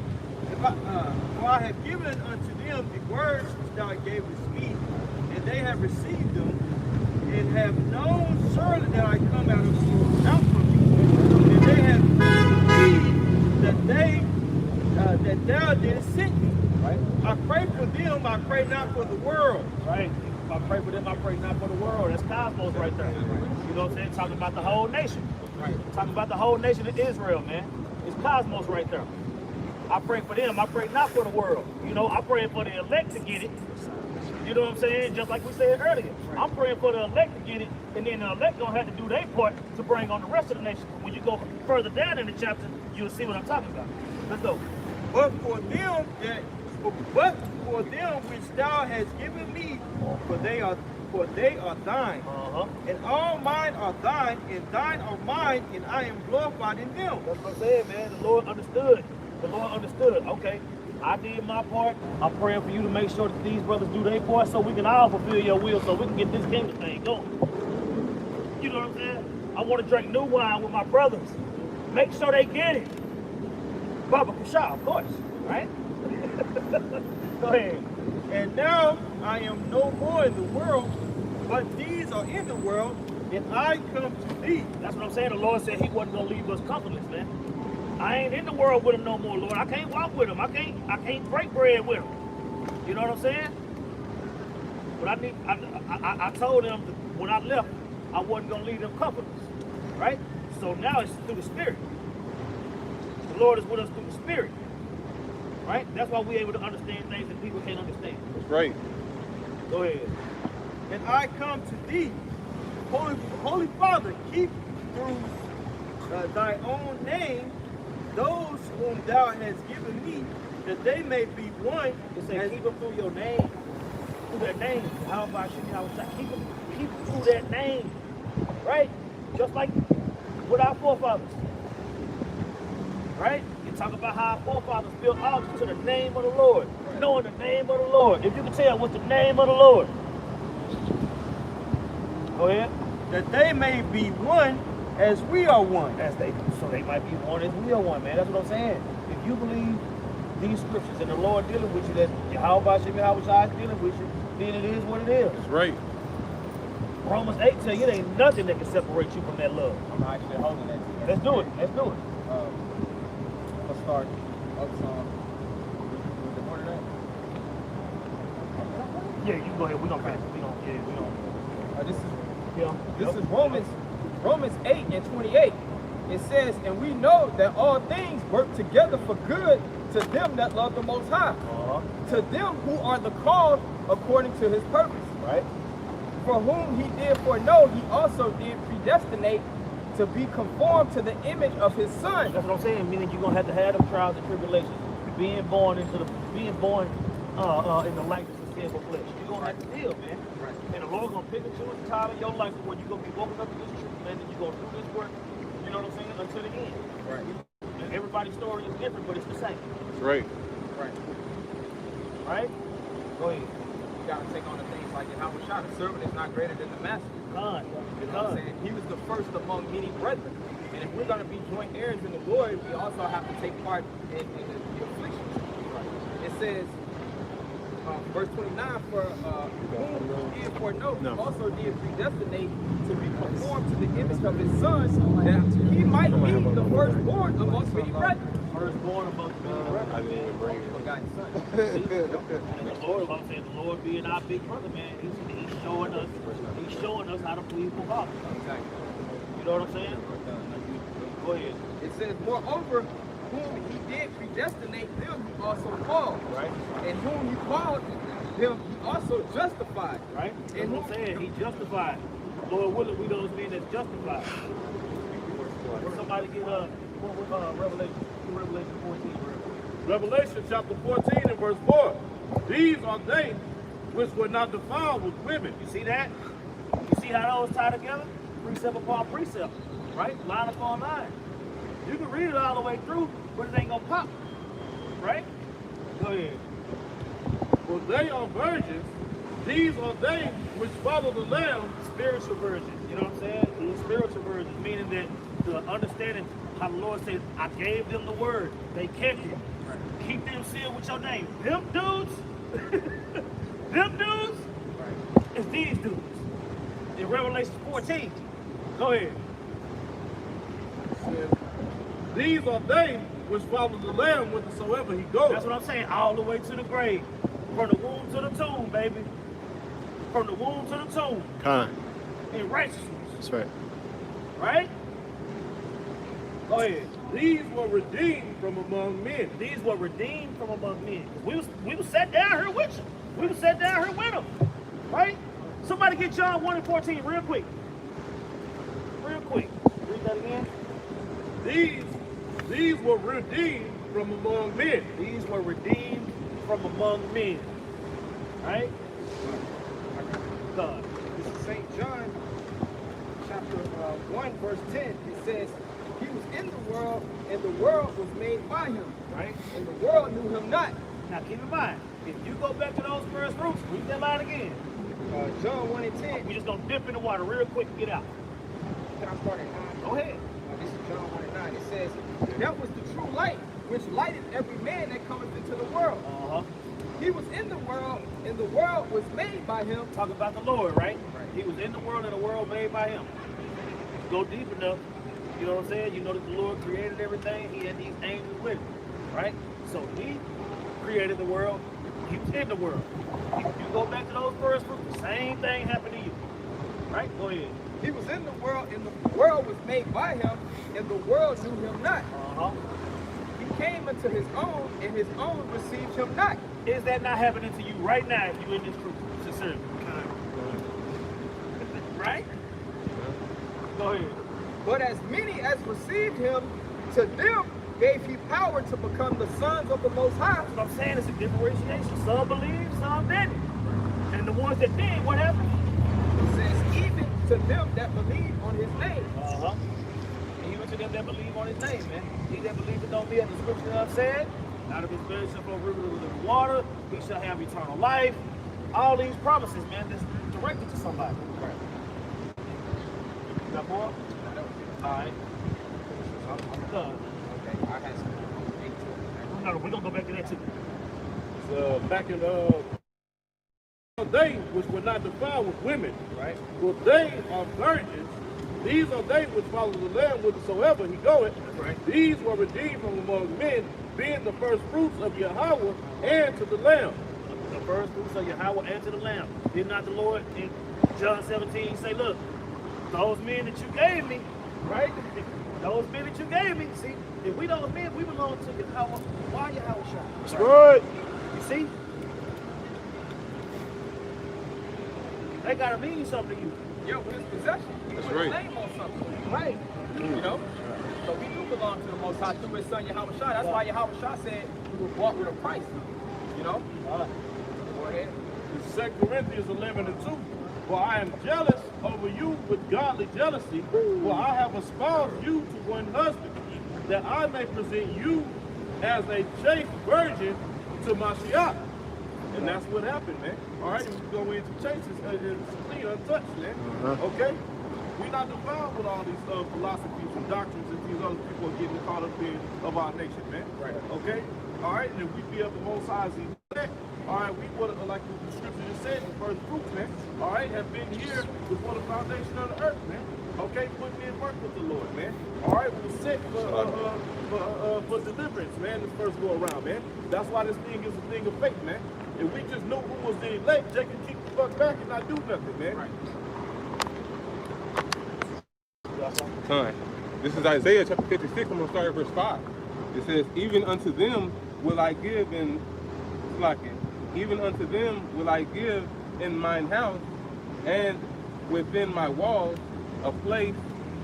For I have given unto them the words which thou gavest me, and they have received them, and have known surely that I come out from you, and they have believed that thou didst send me. Right? I pray for them, I pray not for the world. Right. If I pray for them, I pray not for the world. That's cosmos right there. You know what I'm saying? Talking about the whole nation. Right. Talking about the whole nation of Israel, man. It's cosmos right there. I pray for them. I pray not for the world. You know, I'm praying for the elect to get it. You know what I'm saying? Just like we said earlier. I'm praying for the elect to get it, and then the elect gonna have to do their part to bring on the rest of the nation. When you go further down in the chapter, you'll see what I'm talking about. Let's go. But for them which thou hast given me, for they are thine. Uh-huh. And all mine are thine, and thine are mine, and I am glorified in them. That's what I'm saying, man. The Lord understood. The Lord understood. Okay, I did my part. I'm praying for you to make sure that these brothers do their part so we can all fulfill your will so we can get this kingdom thing going. You know what I'm saying? I want to drink new wine with my brothers. Make sure they get it. Baba Kusha, of course, right? Go ahead. And now I am no more in the world, but these are in the world, and I come to thee. That's what I'm saying. The Lord said he wasn't going to leave us comfortless, man. I ain't in the world with him no more, Lord. I can't walk with him. I can't break bread with him. You know what I'm saying? But I told them that when I left, I wasn't going to leave them comfortless, right? So now it's through the Spirit. The Lord is with us through the Spirit, right? That's why we're able to understand things that people can't understand. That's right. Go ahead. And I come to thee. Holy Father, keep through thy own name, those whom thou hast given me, that they may be one. It says, keep them through your name. Through that name. How about you? How about keep them through that name. Right? Just like with our forefathers. Right? You talk about how our forefathers built altars to the name of the Lord. Knowing the name of the Lord. If you can tell what's the name of the Lord. Go ahead. That they may be one as we are one. So they might be one as we are one, man. That's what I'm saying. If you believe these scriptures and the Lord dealing with you, that how about you, how was I dealing with you, then it is what it is. That's right. Romans 8 tell you there ain't nothing that can separate you from that love. I'm actually holding that. Let's do it. Let's do it. Let's start up some. The word of that. Yeah, you go ahead. We gonna finish. We gonna. This is Yeah. This is Romans 8 and 28. It says, and we know that all things work together for good to them that love the Most High, to them who are the called according to his purpose. Right. For whom he did foreknow, he also did predestinate to be conformed to the image of his Son. That's what I'm saying. Meaning you're gonna have to have them trials and tribulations. Being born in the likeness of sinful flesh. You're gonna have to deal, man. Right. And the Lord's gonna pick and choose the time in your life where you're gonna be woken up to this truth, man, and you're gonna do this work, you know what I'm saying, until the end. Right. And everybody's story is different, but it's the same. That's right. Right. Right? Go ahead. You gotta take on the things like it. How was shot? A servant is not greater than the master. Con. You know what I'm saying? He was the first among many brethren. And if we're gonna be joint heirs in the glory, we also have to take part in the affliction. It says, verse 29, for whom he did foreknow, he also did predestinate to be conformed to the image of his Son, that he might be the firstborn amongst many brethren. Firstborn amongst many brethren. I didn't bring it. Forgotten son. And the Lord, I'm saying, the Lord being our big brother, man, he's showing us how to please the Father. Exactly. You know what I'm saying? Go ahead. It says, moreover, whom he did predestinate, them he also called. Right. And whom he called, them he also justified. Right? That's what I'm saying. He justified. Lord willing, we those men that's justified. Somebody get Revelation 14. Revelation chapter 14 and verse 4. These are they which were not defiled with women. You see that? You see how those tie together? Precept upon precept. Right? Line upon line. You can read it all the way through, but it ain't gonna pop. Right? Go ahead. For they are virgins. These are they which follow the Lamb. Spiritual virgins. You know what I'm saying? These spiritual virgins, meaning that the understanding how the Lord says, I gave them the word. They kept it. Keep them sealed with your name. Them dudes, is these dudes. In Revelation 14. Go ahead. These are they which follow the Lamb whithersoever he goes. That's what I'm saying. All the way to the grave. From the womb to the tomb, baby. From the womb to the tomb. Con. In righteousness. That's right. Right? Go ahead. These were redeemed from among men. These were redeemed from among men. We was sat down here with you. We was sat down here with them. Right? Somebody get John 1 and 14 real quick. Real quick. Read that again. These were redeemed from among men. These were redeemed from among men. Right? God. This is St. John, chapter 1, verse 10. It says, he was in the world, and the world was made by him. Right? And the world knew him not. Now keep in mind, if you go back to those first fruits, read that line again. John 1 and 10. We just gonna dip in the water real quick and get out. Can I start at 9? Go ahead. This is John 1 and 9. It says, that was the true light, which lighted every man that cometh into the world. He was in the world, and the world was made by him. Talk about the Lord, right? He was in the world, and the world made by him. Go deep enough, you know what I'm saying? You know that the Lord created everything. He had these angels with him, right? So he created the world. He was in the world. If you go back to those first fruits, the same thing happened to you, right? Go ahead. He was in the world, and the world was made by him, and the world knew him not. He came into his own, and his own received him not. Is that not happening to you right now if you're in this group? Sincerely. Right? Go ahead. But as many as received him, to them gave he power to become the sons of the Most High. That's what I'm saying. It's a differentiation. Some believe, some didn't. And the ones that did, what happened? It says, even to them that believe on his name. Uh-huh. Even to them that believe on his name, man. He that believes it don't be as the scripture have said. Out of his belly shall flow rivers of living water. He shall have eternal life. All these promises, man, that's directed to somebody. Right. Got more? All right. I'm done. Okay, I had some. No, we're gonna go back to that too. Back in they which were not defiled with women, Right. for they are virgins. These are they which follow the Lamb whithersoever he goeth. Right. These were redeemed from among men, being the first fruits of Yahweh and to the Lamb. The first fruits of Yahweh and to the Lamb. Did not the Lord in John 17 say, look, those men that you gave me, right? Those men that you gave me, see, if we those men, we belong to Yahweh. Why Yahweh shot? That's good. You see? They gotta mean something to you. Yeah, with his possession. He That's put his right. name on something. Right. You know? So we do belong to the Most High through his son Yahweh Shah. That's why Yahweh Shah said we were bought with a price. You know? Go ahead. 2 Corinthians 11:2. For I am jealous over you with godly jealousy, for I have espoused you to one husband, that I may present you as a chaste virgin to Mashiach. And that's what happened, man. All right, and we go into chaste it's clean, untouched, man. Okay? We're not defiled with all these philosophies and doctrines that these other people are getting caught up in of our nation, man. Right. Okay? All right, and if we be of the Most High's elect, all right, we would, like the scripture just said, the first fruits, man, all right, have been here before the foundation of the earth, man. Okay, putting in work with the Lord, man. All right, we were set for deliverance, man, this first go around, man. That's why this thing is a thing of faith, man. If we just knew who was the elect, they could kick the fuck back and not do nothing, man. Right. Time. This is Isaiah chapter 56. I'm going to start at verse 5. It says, even unto them will I give in Slacken. Even unto them will I give in mine house and within my walls a place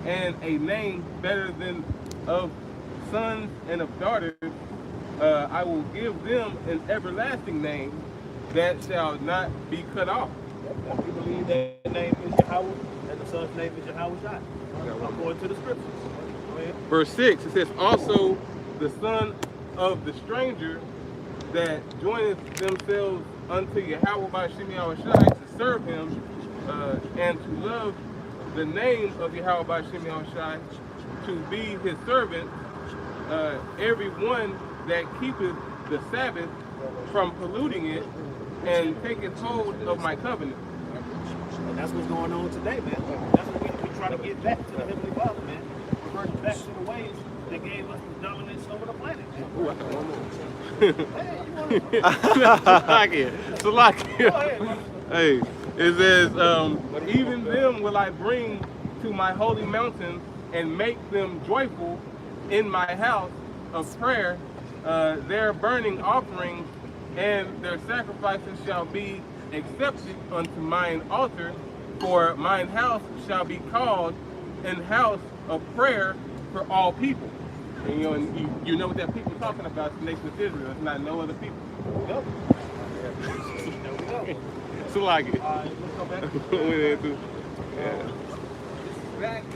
and a name better than of sons and of daughters. I will give them an everlasting name that shall not be cut off. We believe that the name is Yahweh and the son's name is Yahweh Shai. According to the scriptures. Go ahead. Verse 6, it says, also the son of the stranger that joineth themselves unto Yahweh by Shem Yahushai to serve him and to love the name of Yahweh by Shem Yahushai, to be his servant, every one that keepeth the Sabbath from polluting it and taketh hold of my covenant. And that's what's going on today, man. That's what we try to get back to the Heavenly Father, man. Revert back to the ways that gave us the dominance over the planet. Ooh, I got one more. Hey, you want to... Salakia. Hey, it says, even them will I bring to my holy mountain and make them joyful in my house of prayer. Their burning offerings and their sacrifices shall be accepted unto mine altar, for mine house shall be called an house of prayer for all people. And you know what that people talking about, it's the nation of Israel. It's not no other people. There we go. So like it. All right, let's go back. Yeah. This is back in,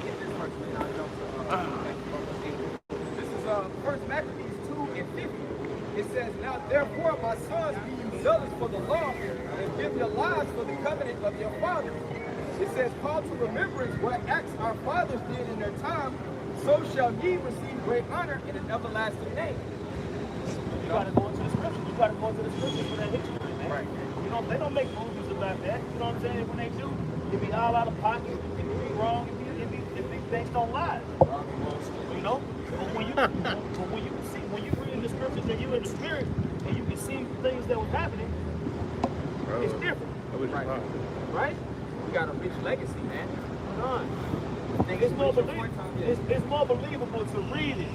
get this verse, man. I know, this is First Maccabees 2:50. It says, now therefore, my sons, be you zealous for the law, and give your lives for the covenant of your fathers. It says, call to remembrance what acts our fathers did in their time, so shall ye receive great honor and an everlasting name. You gotta go into the scriptures. You gotta go into the scriptures for that history, man. Right. You know, they don't make movies about that. You know what I'm saying? When they do, it be all out of pocket. It be wrong. It be based on lies. You know? But when you read the scriptures and you in the spirit and you can see things that was happening, it's different. Right? We got a rich legacy, man. It's more believable to read it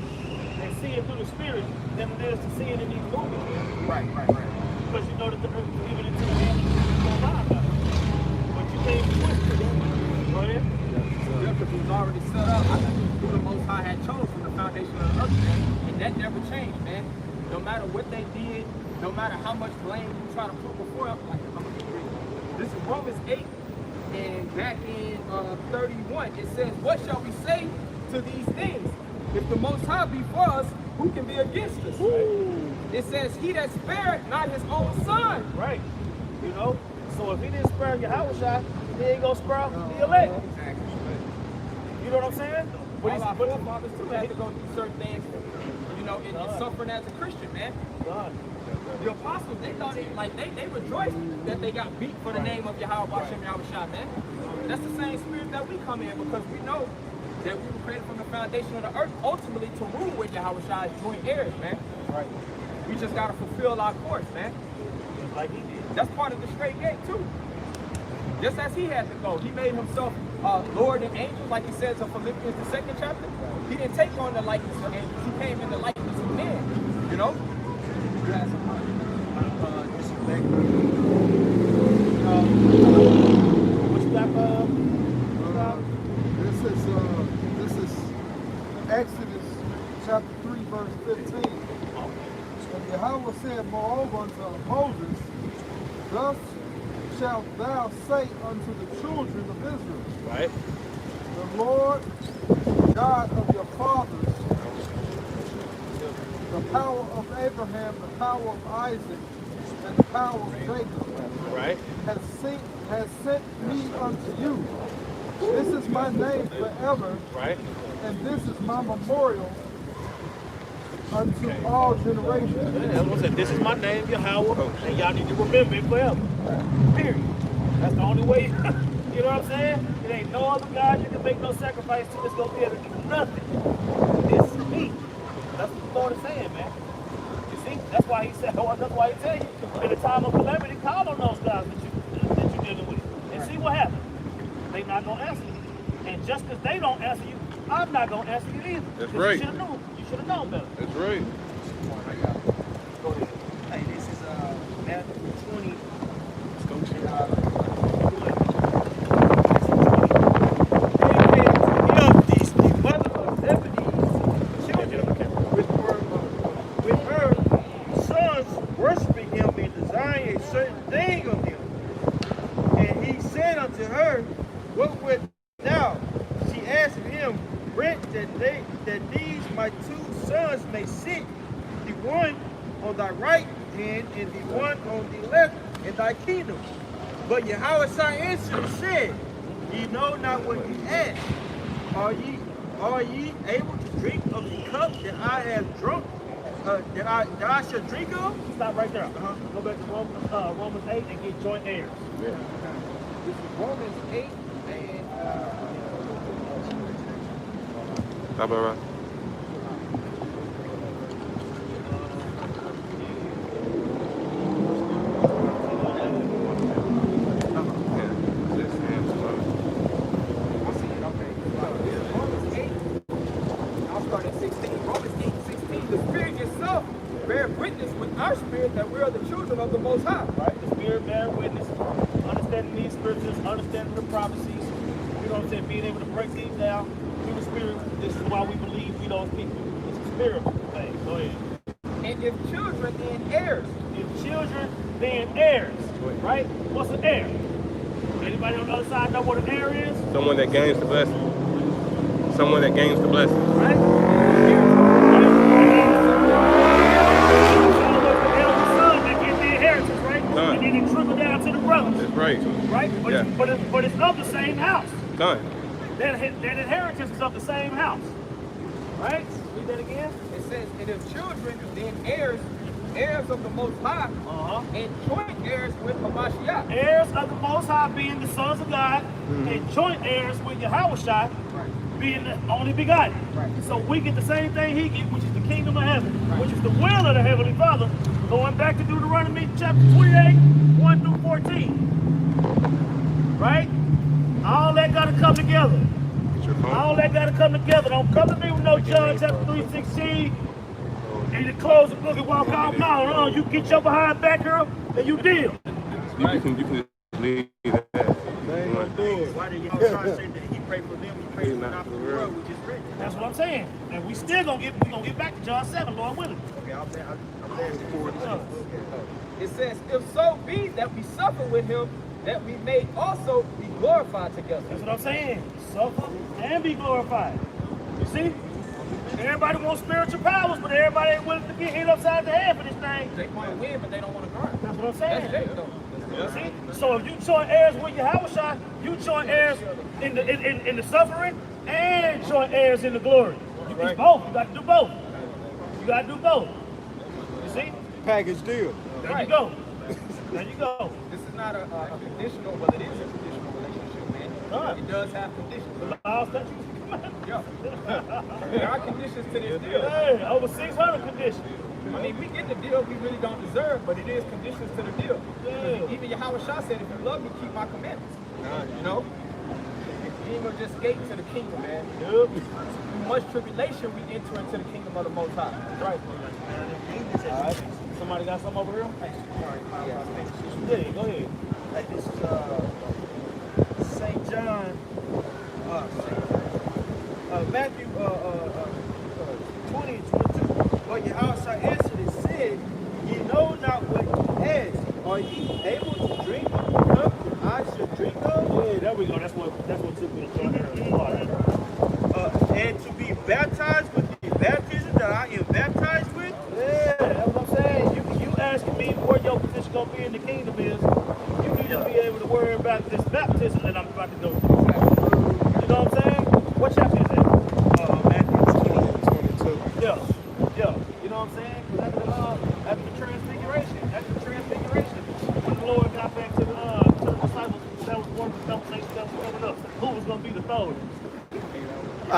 and see it through the spirit than it is to see it in these movies. Right. Because you know that the earth is even into the end, you don't lie about it. But you can't twist it. Go ahead. Yeah, because it was already set up. Who the Most High had chosen from the foundation of the earth, man. And that never changed, man. No matter what they did, no matter how much blame you try to put before them, like, I'm gonna read. This is Romans 8, and back in 31, it says, what shall we say to these things? If the Most High be for us, who can be against us? Right? It says, he that spared not his own son. Right. You know? So if he didn't spare Yahushua, he ain't gonna spare the elect. Exactly. You know what I'm saying? But our forefathers too had to go through certain things, you know, in suffering as a Christian, man. The apostles, they thought it, like they rejoiced that they got beat for the name of Yahweh Hashem Yahushua, man. That's the same spirit that we come in, because we know that we were created from the foundation of the earth, ultimately to rule with Yahushua as joint heirs, man. Right. We just gotta fulfill our course, man. Like he did. That's part of the straight gate too. Just as he had to go, he made himself Lord and angels, like he says in Philippians the 2nd chapter. He didn't take on the likeness of angels. He came in the likeness of men. You know. What you got, This is Exodus chapter 3, verse 15. And Yahweh said, moreover unto Moses, thus shalt thou say unto the children of Israel, Right. the Lord God of your fathers, the power of Abraham, the power of Isaac, and the power of Jacob, Right. has sent me unto you. This is my name forever, Right. and this is my memorial unto all generations. That's what I said. This is my name, Yahweh, and y'all need to remember it forever. Period. That's the only way. You know what I'm saying? It ain't no other God you can make no sacrifice to that's gonna be able to do nothing. It's me. That's what the Lord is saying, man. You see? That's why he said. That's why he tell you in the time of calamity, call on those guys that you're dealing with, and see what happens. They not gonna answer you, and just because they don't answer you, I'm not gonna answer you either. That's 'Cause right. You should have known better. That's right. Go ahead. Hey, this is Matthew 20. With her sons worshiping him and desiring a certain thing of him. And he said unto her, what wilt thou? She asked him, grant that these my two sons may sit, the one on thy right hand and the one on the left in thy kingdom. But Yahweh answered and said, ye know not what ye ask. Are ye able to drink of the cup that I have drunk, that I shall drink of? Stop right there. Go back to Romans 8 and get joint heirs. This is Romans 8 and Stop right. Romans 8, I'll start at 16. Romans 8:16. The Spirit itself bear witness with our spirit that we are the children of the Most High. Right? The Spirit bear witness, understanding these scriptures, understanding the prophecies, you know what I'm saying, being able to break these down through the Spirit. This is why we believe we those people. It's a spiritual thing. Go ahead. And if children, then heirs. If children, then heirs. Right? What's an heir? Anybody on the other side know what an heir is? Someone that gains the blessing. Someone that gains the blessing. Right? That get the inheritance, right? Done. And then it trickle down to the brothers. That's right. Right? But, Yeah. but it's of the same house. Done. That inheritance is of the same house. Right? Read that again. It says, and if children, then heirs, heirs of the Most High, and joint heirs with Hamashiach. Heirs of the Most High being the sons of God, and joint heirs with Yahushua being the only begotten. So we get the same thing he gets, which is the kingdom of heaven, which is the will of the Heavenly Father. Going back to Deuteronomy chapter 28, 1 through 14. Right? All that got to come together. All that got to come together. Don't come to me with no John chapter 3:16 and you close the book and walk out. No, you get your behind back here and you deal. You can leave that. Why did y'all try to say that he prayed for them? praise Lead not not for to the the world, world. which is written. That's what I'm saying. And we still gonna get back to John 7, Lord willing. Okay, I'm there before It says, if so be that we suffer with him, that we may also be glorified together. That's what I'm saying. Suffer and be glorified. You see? Everybody wants spiritual powers, but everybody ain't willing to get hit upside the head for this thing. They want to win, but they don't want to guard. That's what I'm That's saying. it, though. See? So if you join heirs with Yahushua, you join heirs in the suffering and join heirs in the glory. It's both. You got to do both. You got to do both. You see? Package deal. There you go. There you go. This is not a conditional, but it is a conditional relationship, man. Right. It does have conditions. The laws, statutes, Yeah. There are conditions to this deal. hey, over 600 conditions. I mean, we get the deal we really don't deserve, but it is conditions to the deal. Yeah. Even Yahweh Shah said, if you love me, keep my commandments. You know? You ain't gonna just skate to the kingdom, man. Yep. Through much tribulation, we enter into the kingdom of the Most High. That's right. All right. Somebody got something over here? Yeah, go ahead. Hey, this is St. John, Matthew 20 and 22. But Yahweh answered and said, ye know not what ye ask. Are ye able to drink of the cup that I should drink of? Yeah, there we go. That's what took me to join there. And to be baptized with the baptism that I am baptized with? Yeah, that's what I'm saying. You asking me where your position gonna be in the kingdom is, you need to be able to worry about this baptism that I'm about to go through. You know what I'm saying? What chapter is that? Matthew 20 and 22. Yeah. You know what I'm saying? Because after the transfiguration, when the Lord got back to the disciples, that was one of the conversations that was coming up. Who was gonna be the third? You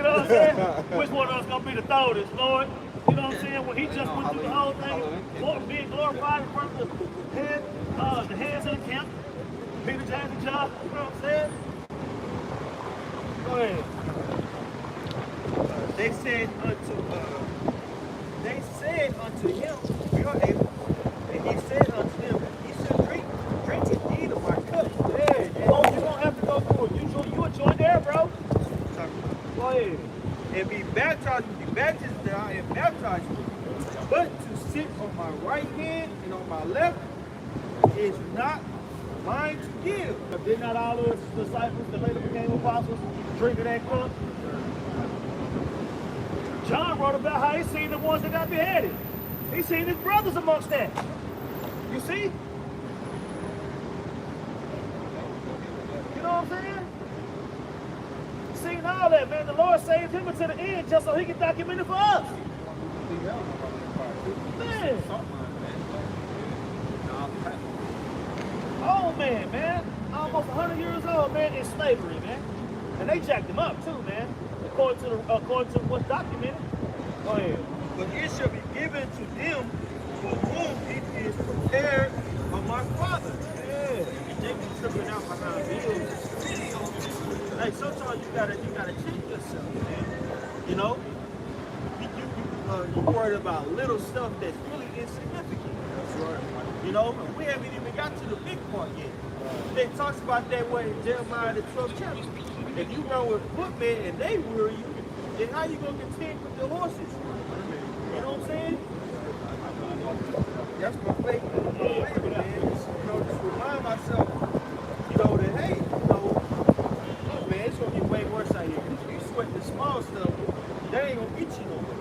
know what I'm saying? Which one of us gonna be the third, Lord? You know what I'm saying? When he just went through the whole thing, Lord being glorified in front of the heads of the camp, Peter, James, and John. You know what I'm saying? Go ahead. They said unto him, we are able. And he said unto them, ye should drink indeed of my cup. Yeah, you don't have to go through it. You a joint there, bro. Go ahead. And be baptized with the baptism that I am baptized with. But to sit on my right hand and on my left is not mine to give. But did not all those disciples that later became apostles drink of that cup? John wrote about how he seen the ones that got beheaded. He seen his brothers amongst that. You see? You know what I'm saying? Seen all that, man. The Lord saved him until the end just so he can document it for us. Man. Old man. Almost 100 years old, man, in slavery, man. And they jacked him up too, man. According to what's documented. Go ahead. But it shall be given to them for whom it is prepared of my Father. Yeah. They be tripping out behind bills. Hey, sometimes you gotta check yourself, man. You know, you worried about little stuff that's really insignificant. That's right. You know, we haven't even got to the big part yet. It talks about that way in Jeremiah the 12th chapter. If you run with footmen and they weary you, then how you gonna contend with the horses? You know what I'm saying? That's my favorite, man. You know, just remind myself, you know, that hey, you know, look, man, it's gonna get way worse out here. If you sweat the small stuff, they ain't gonna get you no more.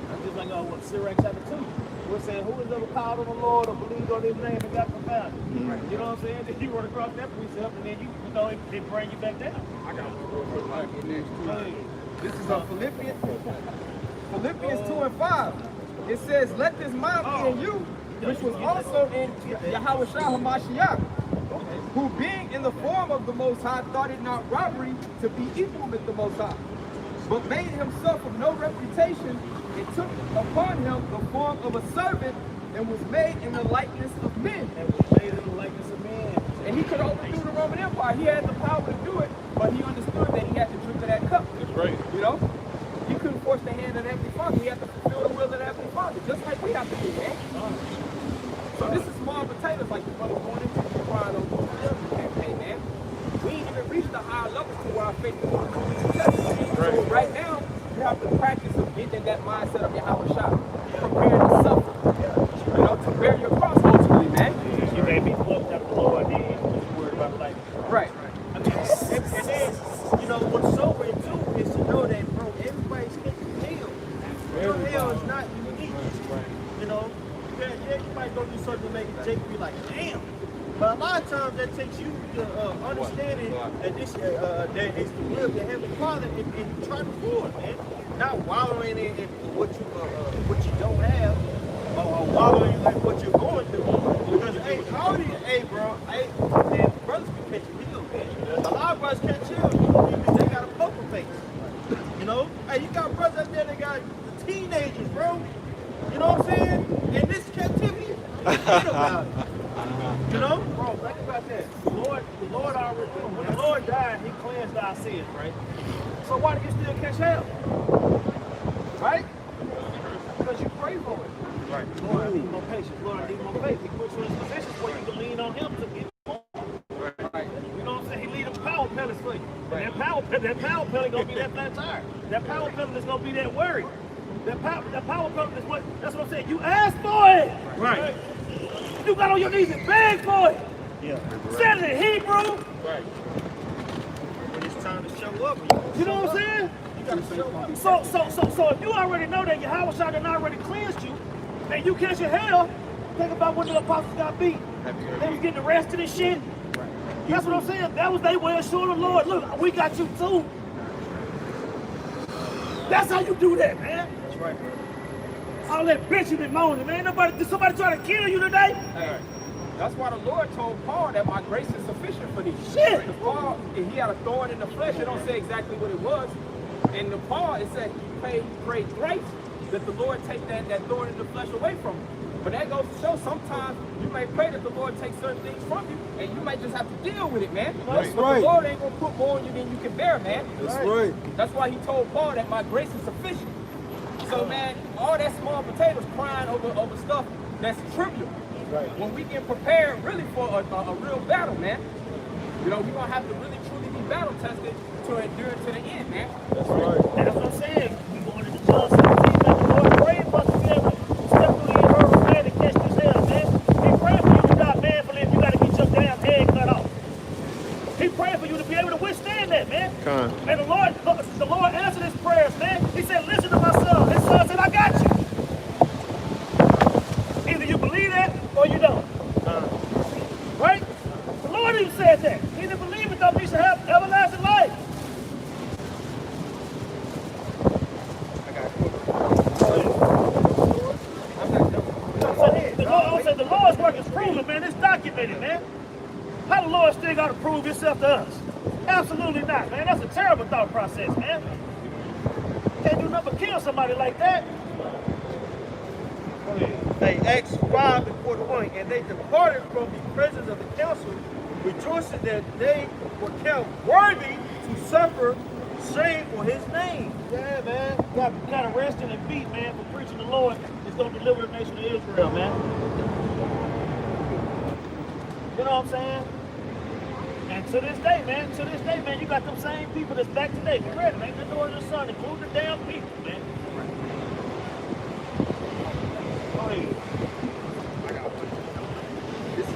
That's just like Sirach chapter 2. We're saying, who has ever called on the Lord or believed on his name and got confounded? Right. You know what I'm saying? Then you run across that precept and then you know it bring you back down. I got one next to it. This is Philippians 2 and 5. It says, let this mind be in you, which was also in Yahweh Shah HaMashiach, who being in the form of the Most High, thought it not robbery to be equal with the Most High, but made himself of no reputation, and took upon him the form of a servant, and was made in the likeness of men. And he could overthrow the Roman Empire. He had the power to do it, but he understood that he had to drink of that cup. That's right. You know? He couldn't force the hand of the Heavenly Father. He had to fulfill the will of the Heavenly Father, just like we have to do, man. So this small potatoes like the brother going into the Pride campaign, man. We ain't even reached the high high levels to where our faith is going to be successful. So right now, you have to practice of getting in that mindset of Yahweh Shah, preparing to suffer, you know, to bear your cross ultimately, man. You may be looked at the Lord, then you're worried about life. Right. And then, you know, what's sobering too is to know that, bro, everybody's getting hell. Your hell is not unique. You know, yeah, you might go through something to make Jake be like, damn. But a lot of times that takes you to understanding that this that it's the will of the Heavenly Father and try to forward, man. Not wallowing in what you don't have, or wallowing in what you're going through. Because hey, bro, man, brothers can catch you real, man. A lot of brothers can't chill because they got a poker face. You know, hey, you got brothers out there that got teenagers, bro. You know what I'm saying? In this captivity, forget about it. You know? Bro, think about that. The Lord already, when the Lord died, he cleansed our sins, right? So why do you still catch hell? Right? Because you pray for it. Right. Lord, I need more patience. Lord, I need more faith. He puts you in positions where you can lean on him to get more. Right. You know what I'm saying? He lead them power pellets for you. Right. And that power pellet gonna be that flat tire. That power pellet is gonna be that worry. That power pellet is that's what I'm saying. You ask for it. Right. You got on your knees and beg for it. Yeah. Said it in Hebrew. Right. When it's time to show up, you know what I'm saying? You gotta show up. So if you already know that Yahweh Shah done already cleansed you, and you catch your hell, think about when the apostles got beat. They was getting arrested and shit. Right. That's what I'm saying. That was their way of showing the Lord, look, we got you too. That's how you do that, man. That's right, bro. All that bitching and moaning, man. Did somebody try to kill you today? Hey, that's why the Lord told Paul that my grace is sufficient for thee. Shit. Because Paul, if he had a thorn in the flesh, it don't say exactly what it was. In the Paul, it said he prayed thrice that the Lord take that thorn in the flesh away from him. But that goes to show sometimes you may pray that the Lord takes certain things from you, and you may just have to deal with it, man. That's but right. the Lord ain't gonna put more on you than you can bear, man. That's right. That's why he told Paul that my grace is sufficient. So, man, all that small potatoes crying over stuff that's trivial. Right. When we get prepared really for a real battle, man, you know, we're going to have to really truly be battle tested to endure to the end, man. That's right. That's what I'm saying. We going into John 17, that the Lord prayed for us to be able to step through the eternal man to catch this hell, man. He prayed for you to die manfully if you got to get your damn head cut off. He prayed for you to be able to withstand that, man. And the Lord answered his prayers, man. He said, listen to my son. His son said, I got you. Either you believe that or you don't. Right? The Lord even said that. He didn't believe it, though. We should have everlasting life. The Lord's work is proven, man. It's documented, man. How the Lord still got to prove himself to us? Absolutely not, man. That's a terrible thought process, man. Can't do nothing but kill somebody like that. Hey, Acts 5:41, and they departed from the presence of the council, rejoicing that they were counted worthy to suffer shame for his name. Yeah, man. You got arrested and beat, man, for preaching the Lord is going to deliver the nation of Israel, man. You know what I'm saying? And to this day, man, you got them same people that's back today. Be ready, man. The door of the sun, including the damn people, man. Go ahead. This is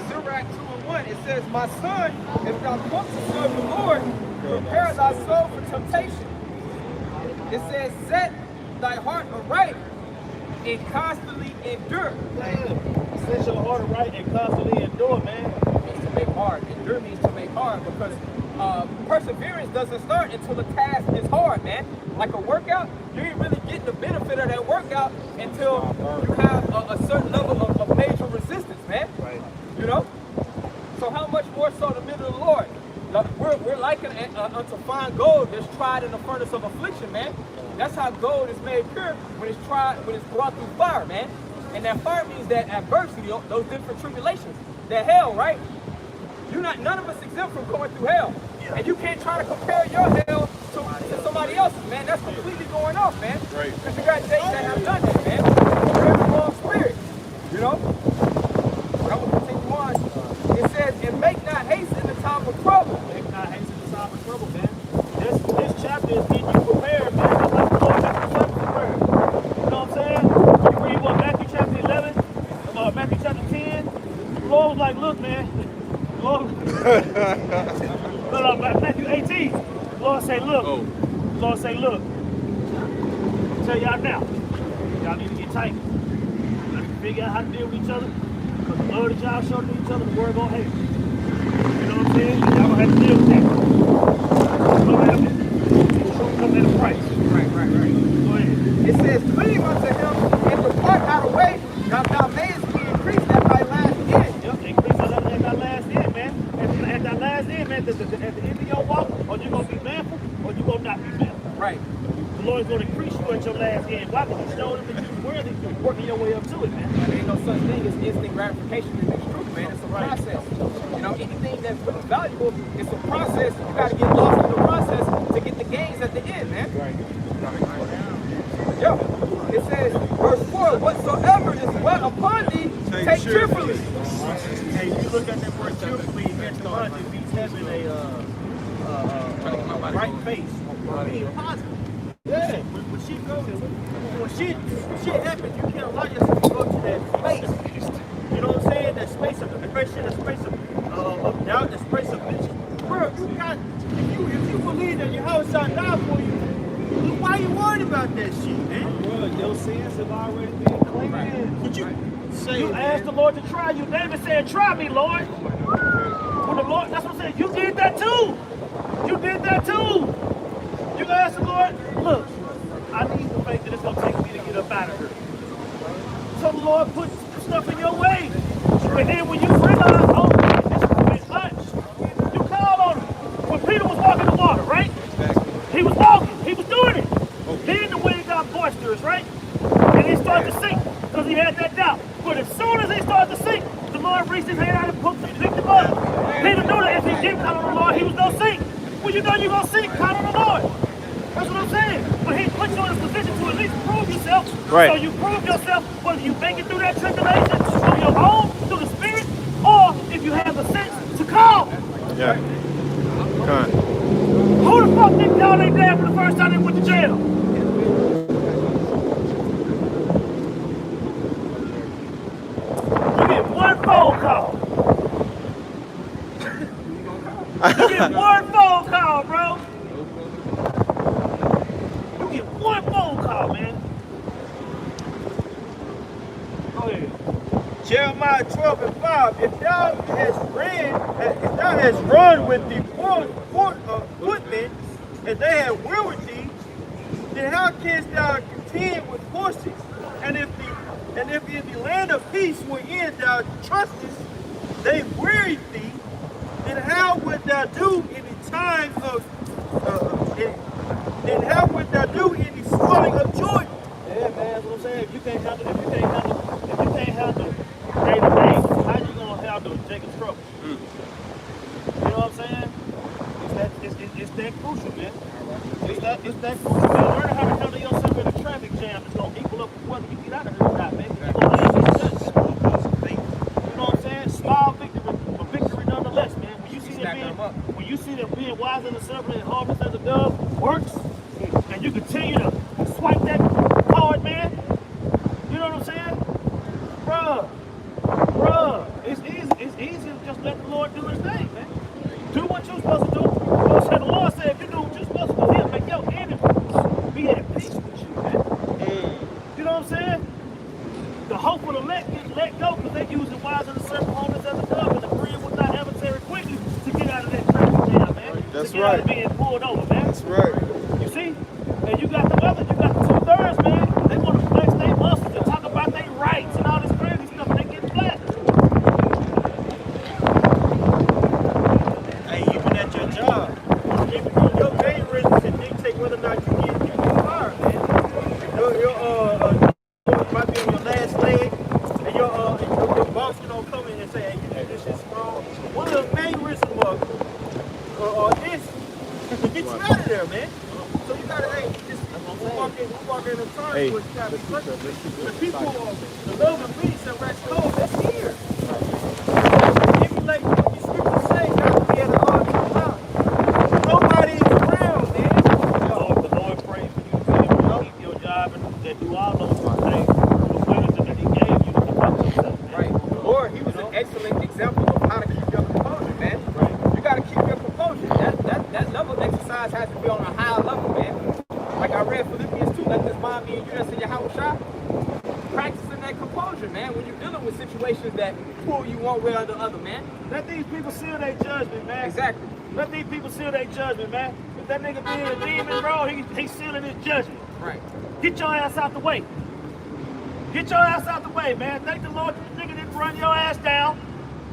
Sirach 2:1. It says, my son, if thou want to serve the Lord, prepare thy soul for temptation. It says, set thy heart aright and constantly endure. Set your heart right and constantly endure, man. It means to make hard. Endure means to make hard because perseverance doesn't start until the task is hard, man. Like a workout, you ain't really getting the benefit of that workout until you have a certain level of major resistance, man. Right. You know? So how much more so the middle of the Lord? We're likened unto fine gold that's tried in the furnace of affliction, man. That's how gold is made pure when it's tried, when it's brought through fire, man. And that fire means that adversity, those different tribulations, that hell, right? None of us exempt from going through hell. And you can't try to compare your hell to somebody else's, man. That's completely going off, man. Right. Because you got dates that have done that, man. You're in the wrong spirit, you know? I will continue on. It says, and make not haste Lord say, look, I tell y'all now, y'all need to get tight. You have to figure out how to deal with each other. Because the love that y'all show to each other, the world gonna hate. You know what I'm saying? Y'all gonna have to deal with that. Come at a price. Right. Go ahead. It says, cleave unto him and depart out of the way. Thou mayest be increased at thy last end. Yep, increase at that last end, man. At that last end, man, at the end of your walk, or you're going to be manful, or you're going to not be manful. Right. The Lord's going to increase you at your last end. Why? Because He showed him that you're worthy, working your way up to it, man. There ain't no such thing as instant gratification in this truth, man. It's a process. You know, anything that's really valuable, it's a process. You got to get lost in the process to get the gains at the end, man. Yeah. It says, verse 4, whatsoever is wet upon thee, take cheerfully. Hey, if you look at that word cheerfully, it means having a right face, being positive. Yeah, when shit happens, you can't allow yourself to go to that space. You know what I'm saying? That space of depression, that space of doubt, that space of bitch. Bro, you got, if you believe that your house shall die for you, why you worried about that shit, man? Bro, your sins have already been cleansed. Would you say, You asked the Lord to try you. David said, try me, Lord. When the Lord, that's what I'm saying. You did that too. You did that too. You asked the Lord, look, I need the faith that it's going to take me to get up out of here. So the Lord put stuff in your way. And then when you realize, oh, this is much, you call on him. When Peter was walking the water, right? He was walking. He was doing it. Then the wind got boisterous, right? And he started to sink because he had that doubt. But as soon as he started to sink, the Lord reached his hand out and picked him up. Peter knew that if he didn't count on the Lord, he was going to sink. Well, you know you're going to sink, count on the Lord. That's what I'm saying. But he put you in a position to at least prove yourself. Right. So you prove yourself whether you make it through that tribulation on your own, through the Spirit, or if you have the sense to call. Yeah. Come Who the fuck didn't call their dad for the first time they went to jail? You get one phone call. You get one phone call, bro. You get one phone call, man. Go ahead. Jeremiah 12:5, if thou hast run with the footmen, and they have wearied thee, then how canst thou contend with horses? And if in the land of peace wherein thou trustest, they wearied thee, then how would thou do in the time of then how would thou do in the swelling of Jordan? Yeah, man, that's what I'm saying. If you can't handle day to day, how you gonna handle Jacob's trouble? You know what I'm saying? It's that crucial, man. It's that crucial, man. Learning how to handle yourself in a traffic jam is gonna equal up with whether you get out of here or not, man. You're gonna land in the dust. You know what I'm saying? Small victory, but victory nonetheless, man. When you see them being wise in the serpent and harvest as a dove works, and you continue to swipe that card, man. You know what I'm saying? Bruh, it's easy to just let the Lord do his thing, man. Do what you're supposed to do. The Lord said, if you do what you're supposed to do, he'll make your enemies be at peace with you, man. You know what I'm saying? The hope will let go because they use the wise and the serpent harvest as a dove and the friend with thy adversary quickly to get out of that traffic jam, man. That's to get out of right. being pulled over, man. That's right. You see? And you got the 2/3, man. They want to flex their muscles and talk about their rights and all this crazy stuff. They get blasted. Hey, even at your job, your pay raise can dictate whether or not you get fired, man. Your might be on your last leg, and your boss can come in and say, hey, you do this shit wrong. One of the main reasons is to get you out of there, man. So you gotta, hey, we walk in the time Hey, where you gotta be flexible. The people, the love and peace and rest cold, that's here. Emulate what the scriptures say, not to be at an all-time time. Nobody is around, man. The Lord prayed for you to keep your job and that do all those things. The wisdom that he gave you to conduct yourself, man. Right. Or he was an excellent example of how to keep your composure, man. Right. You got to keep your composure. That level of exercise has to be on a high level, man. confidence in Yahushua. Practicing that composure, man, when you're dealing with situations that pull you one way or the other, man. Let these people seal their judgment, man. Exactly. Let these people seal their judgment, man. If that nigga being a demon, bro, he's sealing his judgment. Right. Get your ass out the way. Get your ass out the way, man. Thank the Lord the nigga didn't run your ass down.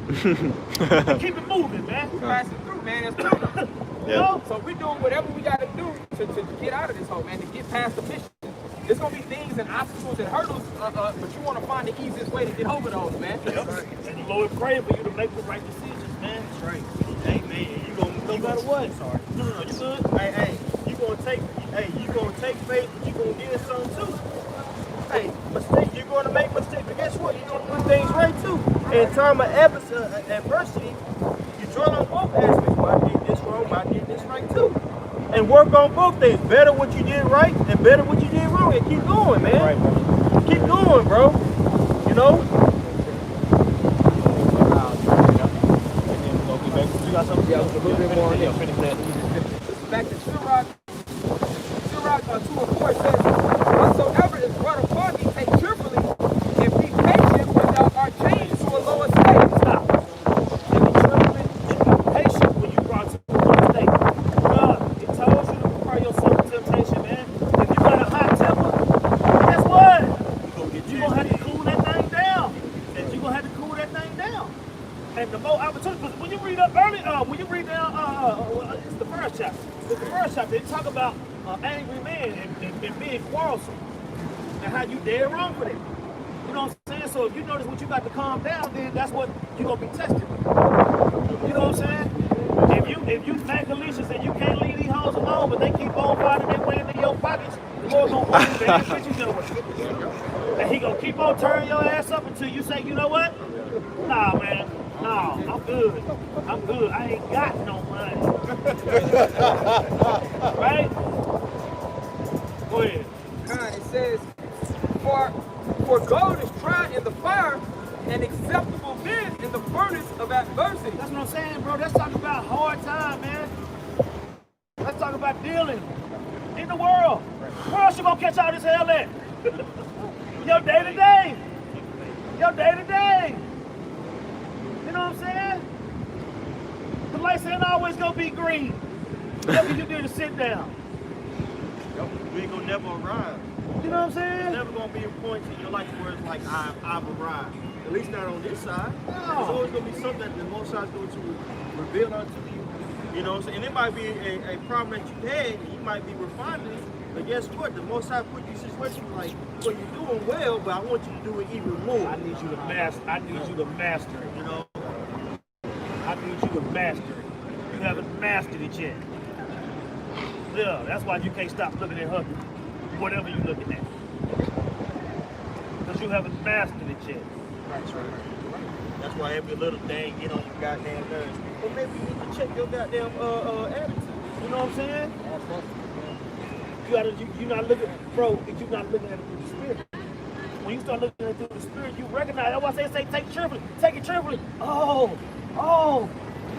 Keep it moving, man. We're passing through, man. That's true. You know? So we're doing whatever we got to do to get out of this hole, man, to get past the mission. There's going to be things and obstacles and hurdles, but you want to find the easiest way to get over those, man. Yep. And the Lord pray for you to make the right decisions, man. That's right. Hey man, you gonna No matter what. Sorry. No, you good? Hey, you gonna take faith, but you gonna get some too. Hey, mistake, you're gonna make mistakes, but guess what? You're gonna do things right too. In time of adversity, you dwell on both aspects. Well, I did this wrong, but I did this right too. And work on both things. Better what you did right and better what you did wrong. And keep going, man. Right, bro. Keep going, bro. You know? You got something? Yeah, a little bit more. Yeah, finish that. Back to Sirach 2:4 says, whatsoever is brought upon thee, take cheerfully, and be patient when thou art changed to a lower state. Stop. And be trembling and be patient when you brought to a lower state. God, it tells you to prepare yourself for temptation, man. If you got a hot temper, guess what? You're going to have to cool that thing down. And you're going to have to cool that thing down. And the more opportunity, because when you read up early, when you read down, it's the first chapter. It's the first chapter. They talk about angry men and being quarrelsome and how you dead wrong for that. You know what I'm saying? So if you notice what you got to calm down, then that's what you're gonna be tested with. You know what I'm saying? If you thank Alicia's and you can't leave these hoes alone, but they keep on finding their way into your pockets, the Lord gonna put you back and you dealing with it. And he gonna keep on turning your ass up until you say, you know what? Nah, man. No, I'm good. I'm good. I ain't got no money. Right? Go ahead. It says, for gold is tried in the fire, and acceptable men in the furnace of adversity. That's what I'm saying, bro. Let's talk about hard time, man. Let's talk about dealing in the world. Where else you gonna catch all this hell at? Your day to day. Your day to day. You know what I'm saying? The lights ain't always gonna be green. What can you do to sit down? we ain't gonna never arrive. You know what I'm There's saying? never gonna be a point in your life where it's like I've arrived. At least not on this side. No. There's always gonna be something that the Most High is going to reveal unto you. You know what I'm saying? And it might be a problem that you had, and you might be refining it. But guess what? The Most High put you in a situation like, well, you're doing well, but I want you to do it even more. I need you to master. I need you to master it. You know? I need you to master it. You haven't mastered it yet. Yeah, that's why you can't stop looking at her, whatever you're looking at. Because you haven't mastered it yet. Right. That's why every little thing get on your goddamn nerves. Or maybe you need to check your goddamn attitude. You know what I'm saying? You're not looking, bro, if you're not looking at it through the spirit. When you start looking at it through the spirit, you recognize. That's why I say take it cheerfully. Take it cheerfully. Oh,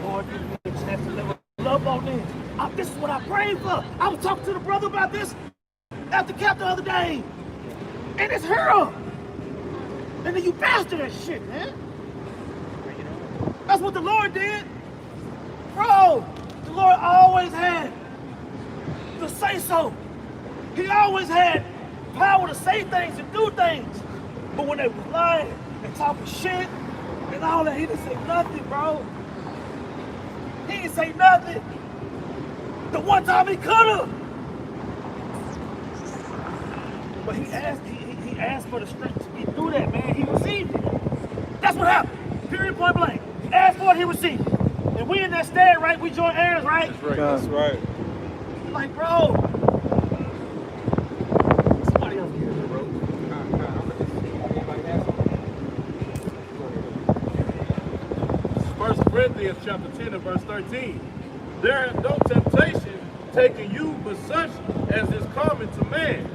Lord, give me a chance to live love on this. This is what I prayed for. I was talking to the brother about this at the camp the other day. And it's her. And then you bastard that shit, man. That's what the Lord did. Bro, the Lord always had to say so. He always had power to say things and do things. But when they was lying and talking shit and all that, he didn't say nothing, bro. He didn't say nothing. The one time he could have. But he asked for the strength to get through that, man. He received it. That's what happened. Period, point blank. He asked for it, he received it. And we in that stand, right? We join heirs, right? That's right. Like, bro. Somebody else get it, bro. First Corinthians chapter 10 and verse 13. There is no temptation taking you but such as is common to man.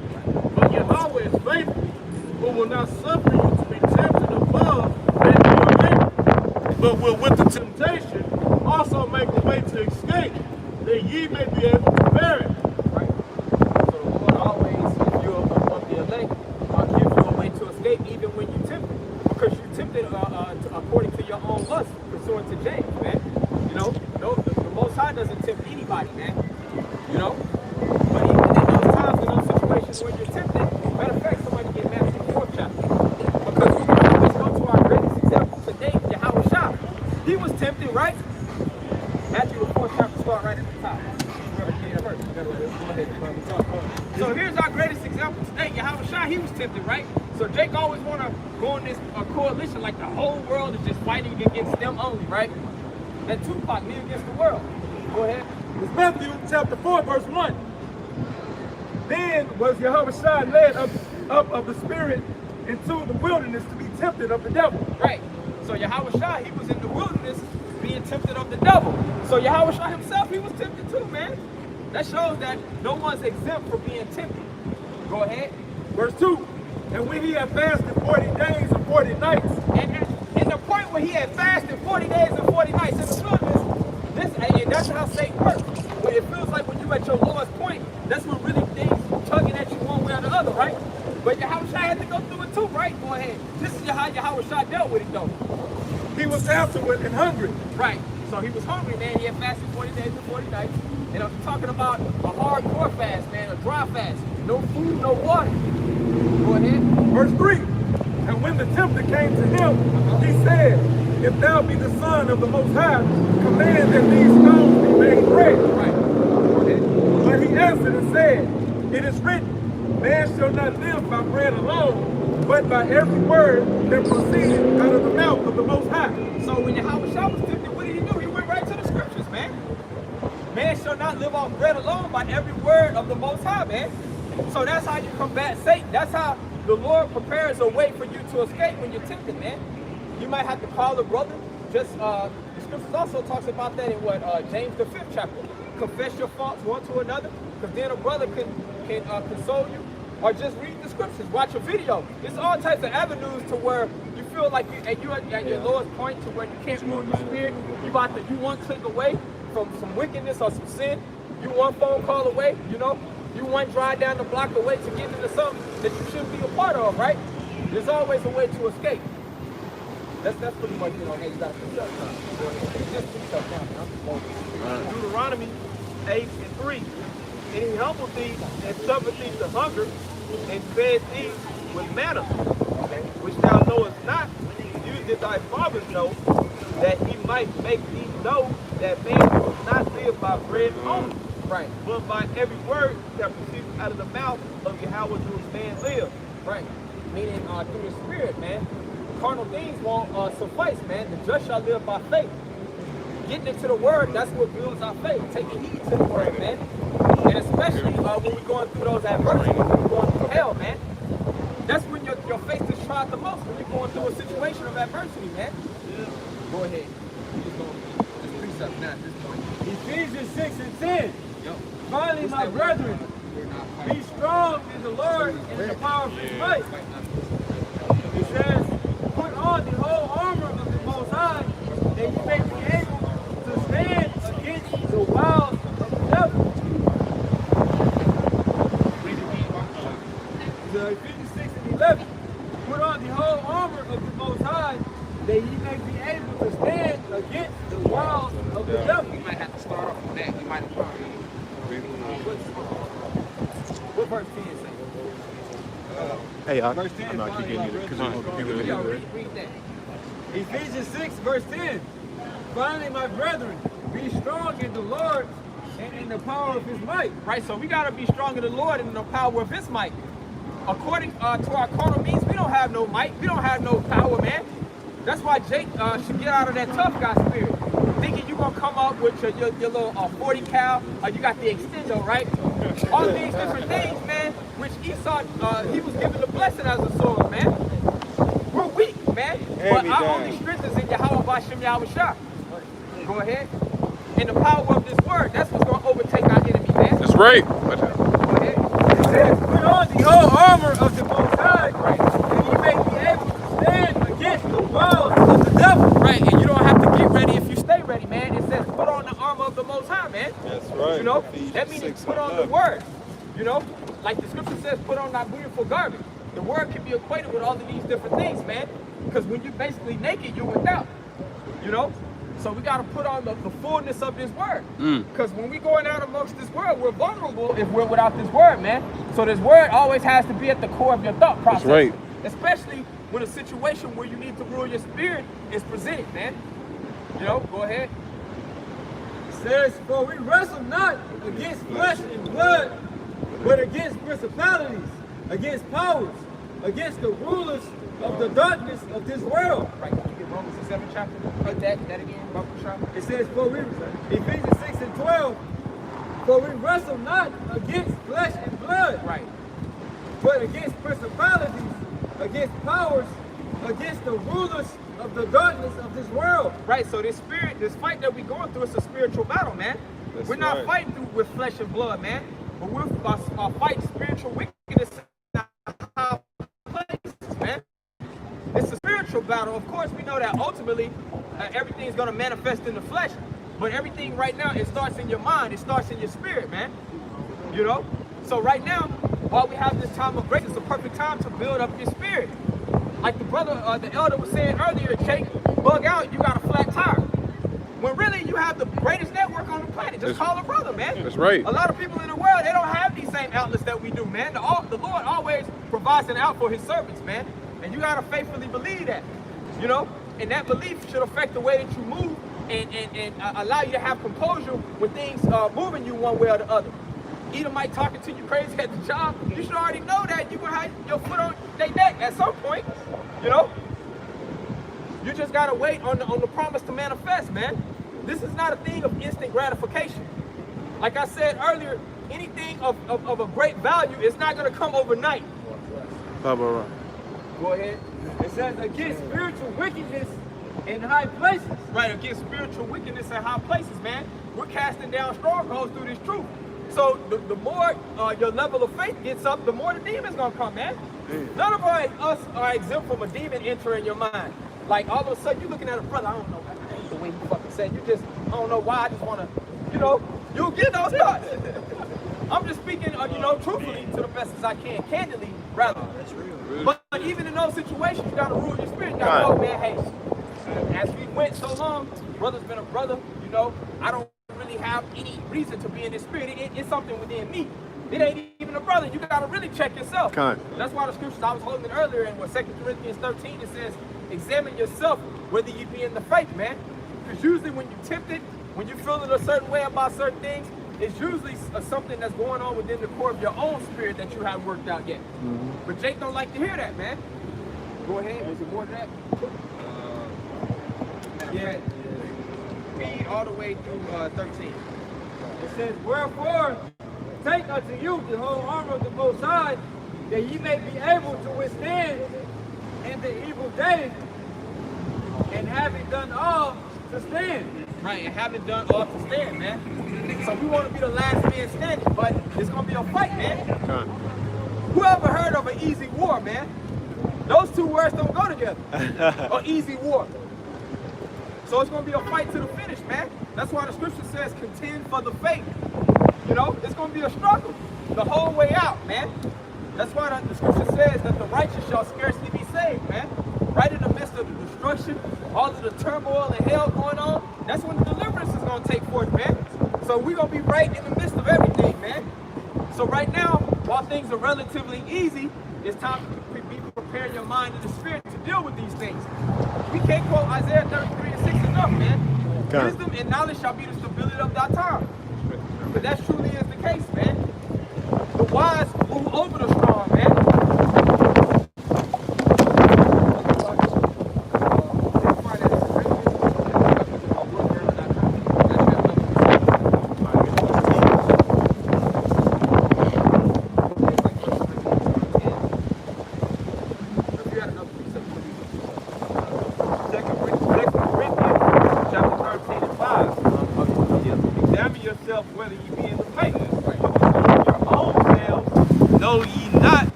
But Yahweh is faithful, who will not suffer you to be tempted above that you are able, but will with the temptation also make a way to escape, that ye may be able to bear it. Right. So the Lord always, if you're of the elect, pursuant to James, man. You know, the Most High doesn't tempt anybody, man. You know? But even in those times, in those situations where you're tempted, matter of fact, somebody get Matthew 4th chapter. Because we can always go to our greatest example today, Yahweh Shah. He was tempted, right? Matthew the 4th chapter, start right at the top. So here's our greatest example today. Yahweh Shah, he was tempted, right? So Jake always want to go on this coalition like the whole world is just fighting against them only, right? And Tupac, me against the world. Go ahead. It's Matthew chapter 4, verse 1. Then was Yahweh Shah led up of the Spirit into the wilderness to be tempted of the devil. Right. So Yahweh Shah, he was in the wilderness being tempted of the devil. So Yahweh Shah himself, he was tempted too, man. That shows that no one's exempt from being tempted. Go ahead. Verse 2. And when he had fasted 40 days and 40 nights. And in the point where he had fasted 40 days and 40 nights in the wilderness, and that's how Satan works. When it feels like when you're at your lowest point, that's when really things tugging at you one way or the other, right? But Yahweh Shah had to go through it too, right? Go ahead. This is how Yahweh Shah dealt with it, though. He was afterward and hungry. Right. So he was hungry, man. He had fasted 40 days and 40 nights. And I'm talking about a hardcore fast, man, a dry fast. No food, no water. Go ahead. Verse 3. And when the tempter came to him, he said, if thou be the Son of the Most High, command that these stones be made bread. Right. Go ahead. But he answered and said, it is written, man shall not live by bread alone, but by every word that proceeded out of the mouth of the Most High. So when Yahweh Shah was tempted, what did he do? He went right to the scriptures, man. Man shall not live on bread alone, by every word of the Most High, man. So that's how you combat Satan. That's how the Lord prepares a way for you to escape when you're tempted, man. You might have to call a brother. Just the scriptures also talks about that in what James the 5th chapter. Confess your faults one to another, because then a brother can console you. Or just read the scriptures, watch a video. It's all types of avenues to where you feel like you're at your lowest point to where you can't move your spirit. You one click away from some wickedness or some sin. You one phone call away, you know. You one drive down the block away to get into something that you shouldn't be a part of, right? There's always a way to escape. That's pretty much it on that. Just keep yourself down. Deuteronomy 8:3. And he humbled thee and suffered thee to hunger and fed thee with manna, which thou knowest not, you did thy fathers know, that he might make thee know that man will not live by bread only, Right. but by every word that proceeds out of the mouth of Yahweh do his man live. Right. Meaning through the spirit, man. Carnal things won't suffice, man. The just shall live by faith. Getting into the word, that's what builds our faith. Taking heed to the word, man. And especially when we're going through those adversities, when we're going through hell, man. That's when your faith is tried the most, when you're going through a situation of adversity, man. Go ahead. Just precept now at this point. Ephesians 6 and 10. Yo. Finally, my brethren, be strong in the Lord and in the power of his might. It says, put on the whole armor of the Most High, that you may be able to stand against the wiles of the devil. So Ephesians 6 and 11. Put on the whole armor of the Most High, that ye may be able to stand against the wiles of the devil. You might have to start off with that. You might have to What verse 10 say? Hey, I'm Verse 10, not keep getting it because I'm confused. Yo, read that. Ephesians 6, verse 10. Finally, my brethren, be strong in the Lord and in the power of his might. Right, so we got to be strong in the Lord and in the power of his might. According to our carnal means, we don't have no might. We don't have no power, man. That's why Jake should get out of that tough guy spirit. Thinking you're going to come up with your little 40 cal, you got the extendo, right? All these different things, man, which Esau, he was given the blessing as a sword, man. We're weak, man. But our only strength is in Yahweh Bashem Yahweh Shah. Go ahead. And the power of this word, that's what's going to overtake our enemy, man. That's right. Go ahead. It says, put on the whole armor of the Most High, and you may be able to stand against the wiles of the devil. Right, and you don't have to get ready if you stay ready, man. It says put on the armor of the Most High, man. That's right. You know, that means you put on the word. You know, like the scripture says, put on that beautiful garment. The word can be equated with all of these different things, man. Because when you're basically naked, you're without. You know, So we got to put on the fullness of this word. Because when we going out amongst this world, we're vulnerable if we're without this word, man. So this word always has to be at the core of your thought process. That's right. Especially when a situation where you need to rule your spirit is presented, man. You know, go ahead. It says, for we wrestle not against flesh and blood, but against principalities, against powers, against the rulers of the darkness of this world. Right, can you get Romans the 7th chapter? Put that again, Romans chapter. It says, for we, Ephesians 6 and 12, for we wrestle not against flesh and blood, Right. but against principalities, against powers, against the rulers of the darkness of this world. Right, so this fight that we're going through, it's a spiritual battle, man. We're not fighting through with flesh and blood, man. But we're fighting spiritual wickedness in high places, man. It's a spiritual battle. Of course, we know that ultimately everything is going to manifest in the flesh. But everything right now, it starts in your mind. It starts in your spirit, man. You know? So right now, while we have this time of grace, it's a perfect time to build up your spirit. Like the brother, the elder was saying earlier, Jake, bug out, you got a flat tire. When really you have the greatest network on the planet. Just call a brother, man. That's right. A lot of people in the world, they don't have these same outlets that we do, man. The Lord always provides an out for his servants, man. And you gotta faithfully believe that, you know? And that belief should affect the way that you move and allow you to have composure when things are moving you one way or the other. Edomite talking to you crazy at the job, you should already know that you're gonna have your foot on their neck at some point, you know? You just gotta wait on the promise to manifest, man. This is not a thing of instant gratification. Like I said earlier, anything of a great value is not gonna come overnight. Go ahead. It says against spiritual wickedness in high places. Right, against spiritual wickedness in high places, man. We're casting down strongholds through this truth. So the more your level of faith gets up, the more the demon's gonna come, man. None of us are exempt from a demon entering your mind. Like all of a sudden you're looking at a brother, I don't know, I hate the way you fucking said. You just, I don't know why, I just wanna, you know, you'll get those thoughts. I'm just speaking, you know, truthfully to the best as I can, candidly, rather. That's real. But even in those situations, you gotta rule your spirit. You gotta know, man, hey, as we went so long, brother's been a brother, you know, I don't really have any reason to be in this spirit. It's something within me. It ain't even a brother. You gotta really check yourself. That's why the scriptures I was holding earlier in 2 Corinthians 13, it says, examine yourself whether you be in the faith, man. Because usually when you're tempted, when you're feeling a certain way about certain things, it's usually something that's going on within the core of your own spirit that you haven't worked out yet. But Jake don't like to hear that, man. Go ahead. Is it more than that? Yeah. Read all the way through 13. It says, wherefore, take unto you the whole armor of the Most High, that ye may be able to withstand in the evil day, and having done all, to stand. Right, and having done all to stand, man. So we want to be the last man standing, but it's going to be a fight, man. Who ever heard of an easy war, man? Those two words don't go together. An easy war. So it's going to be a fight to the finish, man. That's why the scripture says contend for the faith. You know, it's going to be a struggle the whole way out, man. That's why the scripture says that the righteous shall scarcely be saved, man. Right in the midst of the destruction, all of the turmoil and hell going on, that's when the deliverance is going to take forth, man. So we're going to be right in the midst of everything, man. So right now, while things are relatively easy, it's time to be preparing your mind and the spirit to deal with these things. We can't quote Isaiah 33 and 6 enough, man. Wisdom and knowledge shall be the stability of thy time. But that truly is the case, man. The wise move over the strong, man.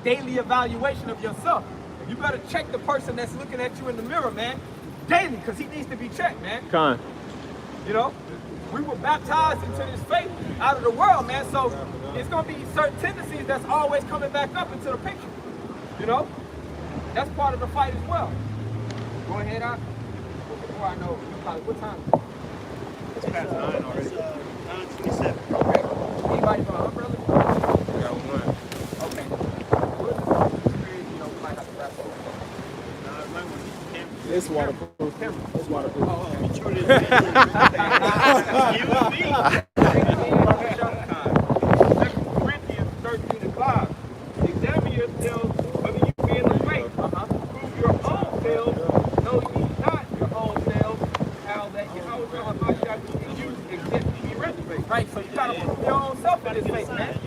Daily evaluation of yourself. You better check the person that's looking at you in the mirror, man, daily, because he needs to be checked, man. You know? we were baptized into this faith out of the world, man. So it's going to be certain tendencies that's always coming back up into the picture. You know? That's part of the fight as well. Go ahead, out. Before I know, what time? It's past 9 already. 9:27. Okay. Anybody from umbrella? Got one. Okay. You know, we might have to wrap up. It's waterproof. It's waterproof. Corinthians 13:5. Examine yourselves whether you be in the faith. Prove your own selves. Know ye not your own selves. How that you except ye be reprobate. Right, so you gotta prove your own self in this faith, man.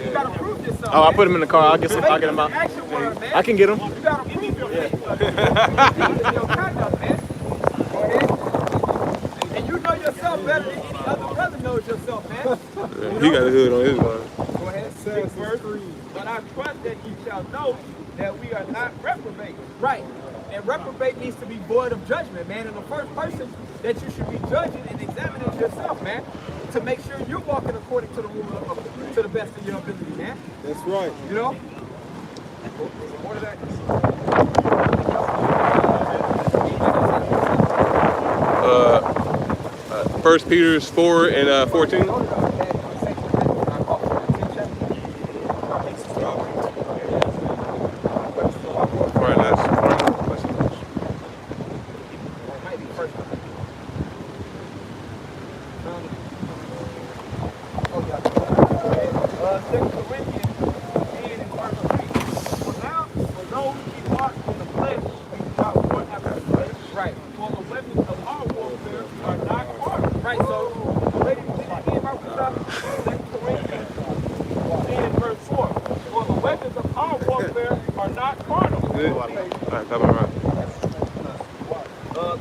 You gotta prove yourself. Oh, I'll man. put him in the car. I'll get him out. Action word, man. I can get him. You gotta prove your faith. Your conduct, man. Go ahead. And you know yourself better than any other brother knows yourself, man. He got a hood on his one. Go ahead. 6 verse 3. But I trust that ye shall know that we are not reprobate. Right. And reprobate needs to be void of judgment, man. And the first person that you should be judging and examining is yourself, man, to make sure you're walking according to the rule to the best of your ability, man. That's right. You know? What is that? 1 Peter 4 and 14.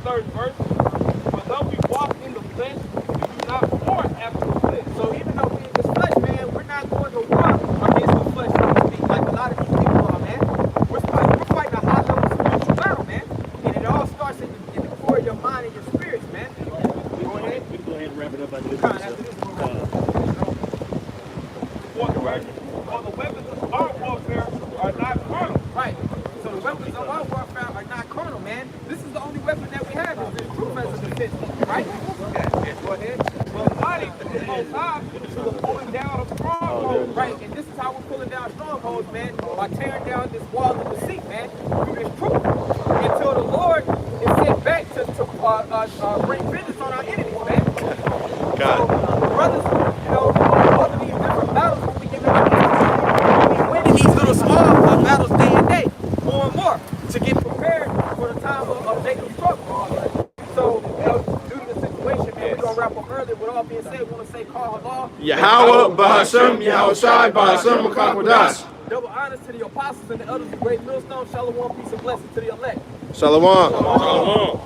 Third verse. For though we walk in the flesh, we do not war after the flesh. So even though we're in this flesh, man, we're not going to war against the flesh, so to speak, like a lot of these people are, man. We're fighting a high level spiritual battle, man. And it all starts in the core of your mind and your spirits, man. Go ahead. We can go ahead and wrap it up after this. After this, we'll wrap it up. For the weapons of our warfare are not carnal. Right. So the weapons of our warfare are not carnal, man. This is the only weapon that we have is this truth as a defense, right? Okay. Go ahead. But mighty to the Most High to the pulling down of strongholds. Right, and this is how we're pulling down strongholds, man, by tearing down this wall of deceit, man, through this truth, until the Lord is sent back to bring vengeance on our enemies, man. So, brothers, you know, all of these different battles when we get we winning these little small battles day and day, more and more, to get prepared for the time of Jacob's struggle. So, you know, due to the situation, man, we're going to wrap up early. With all being said, we want to say, call Allah. Yahweh, Bahashem, Yahushai, Bahashem, Makakwadash. Double honors to the apostles and the others of Great Millstone. Shalom, peace and blessing to the elect. Shalom. Shalom.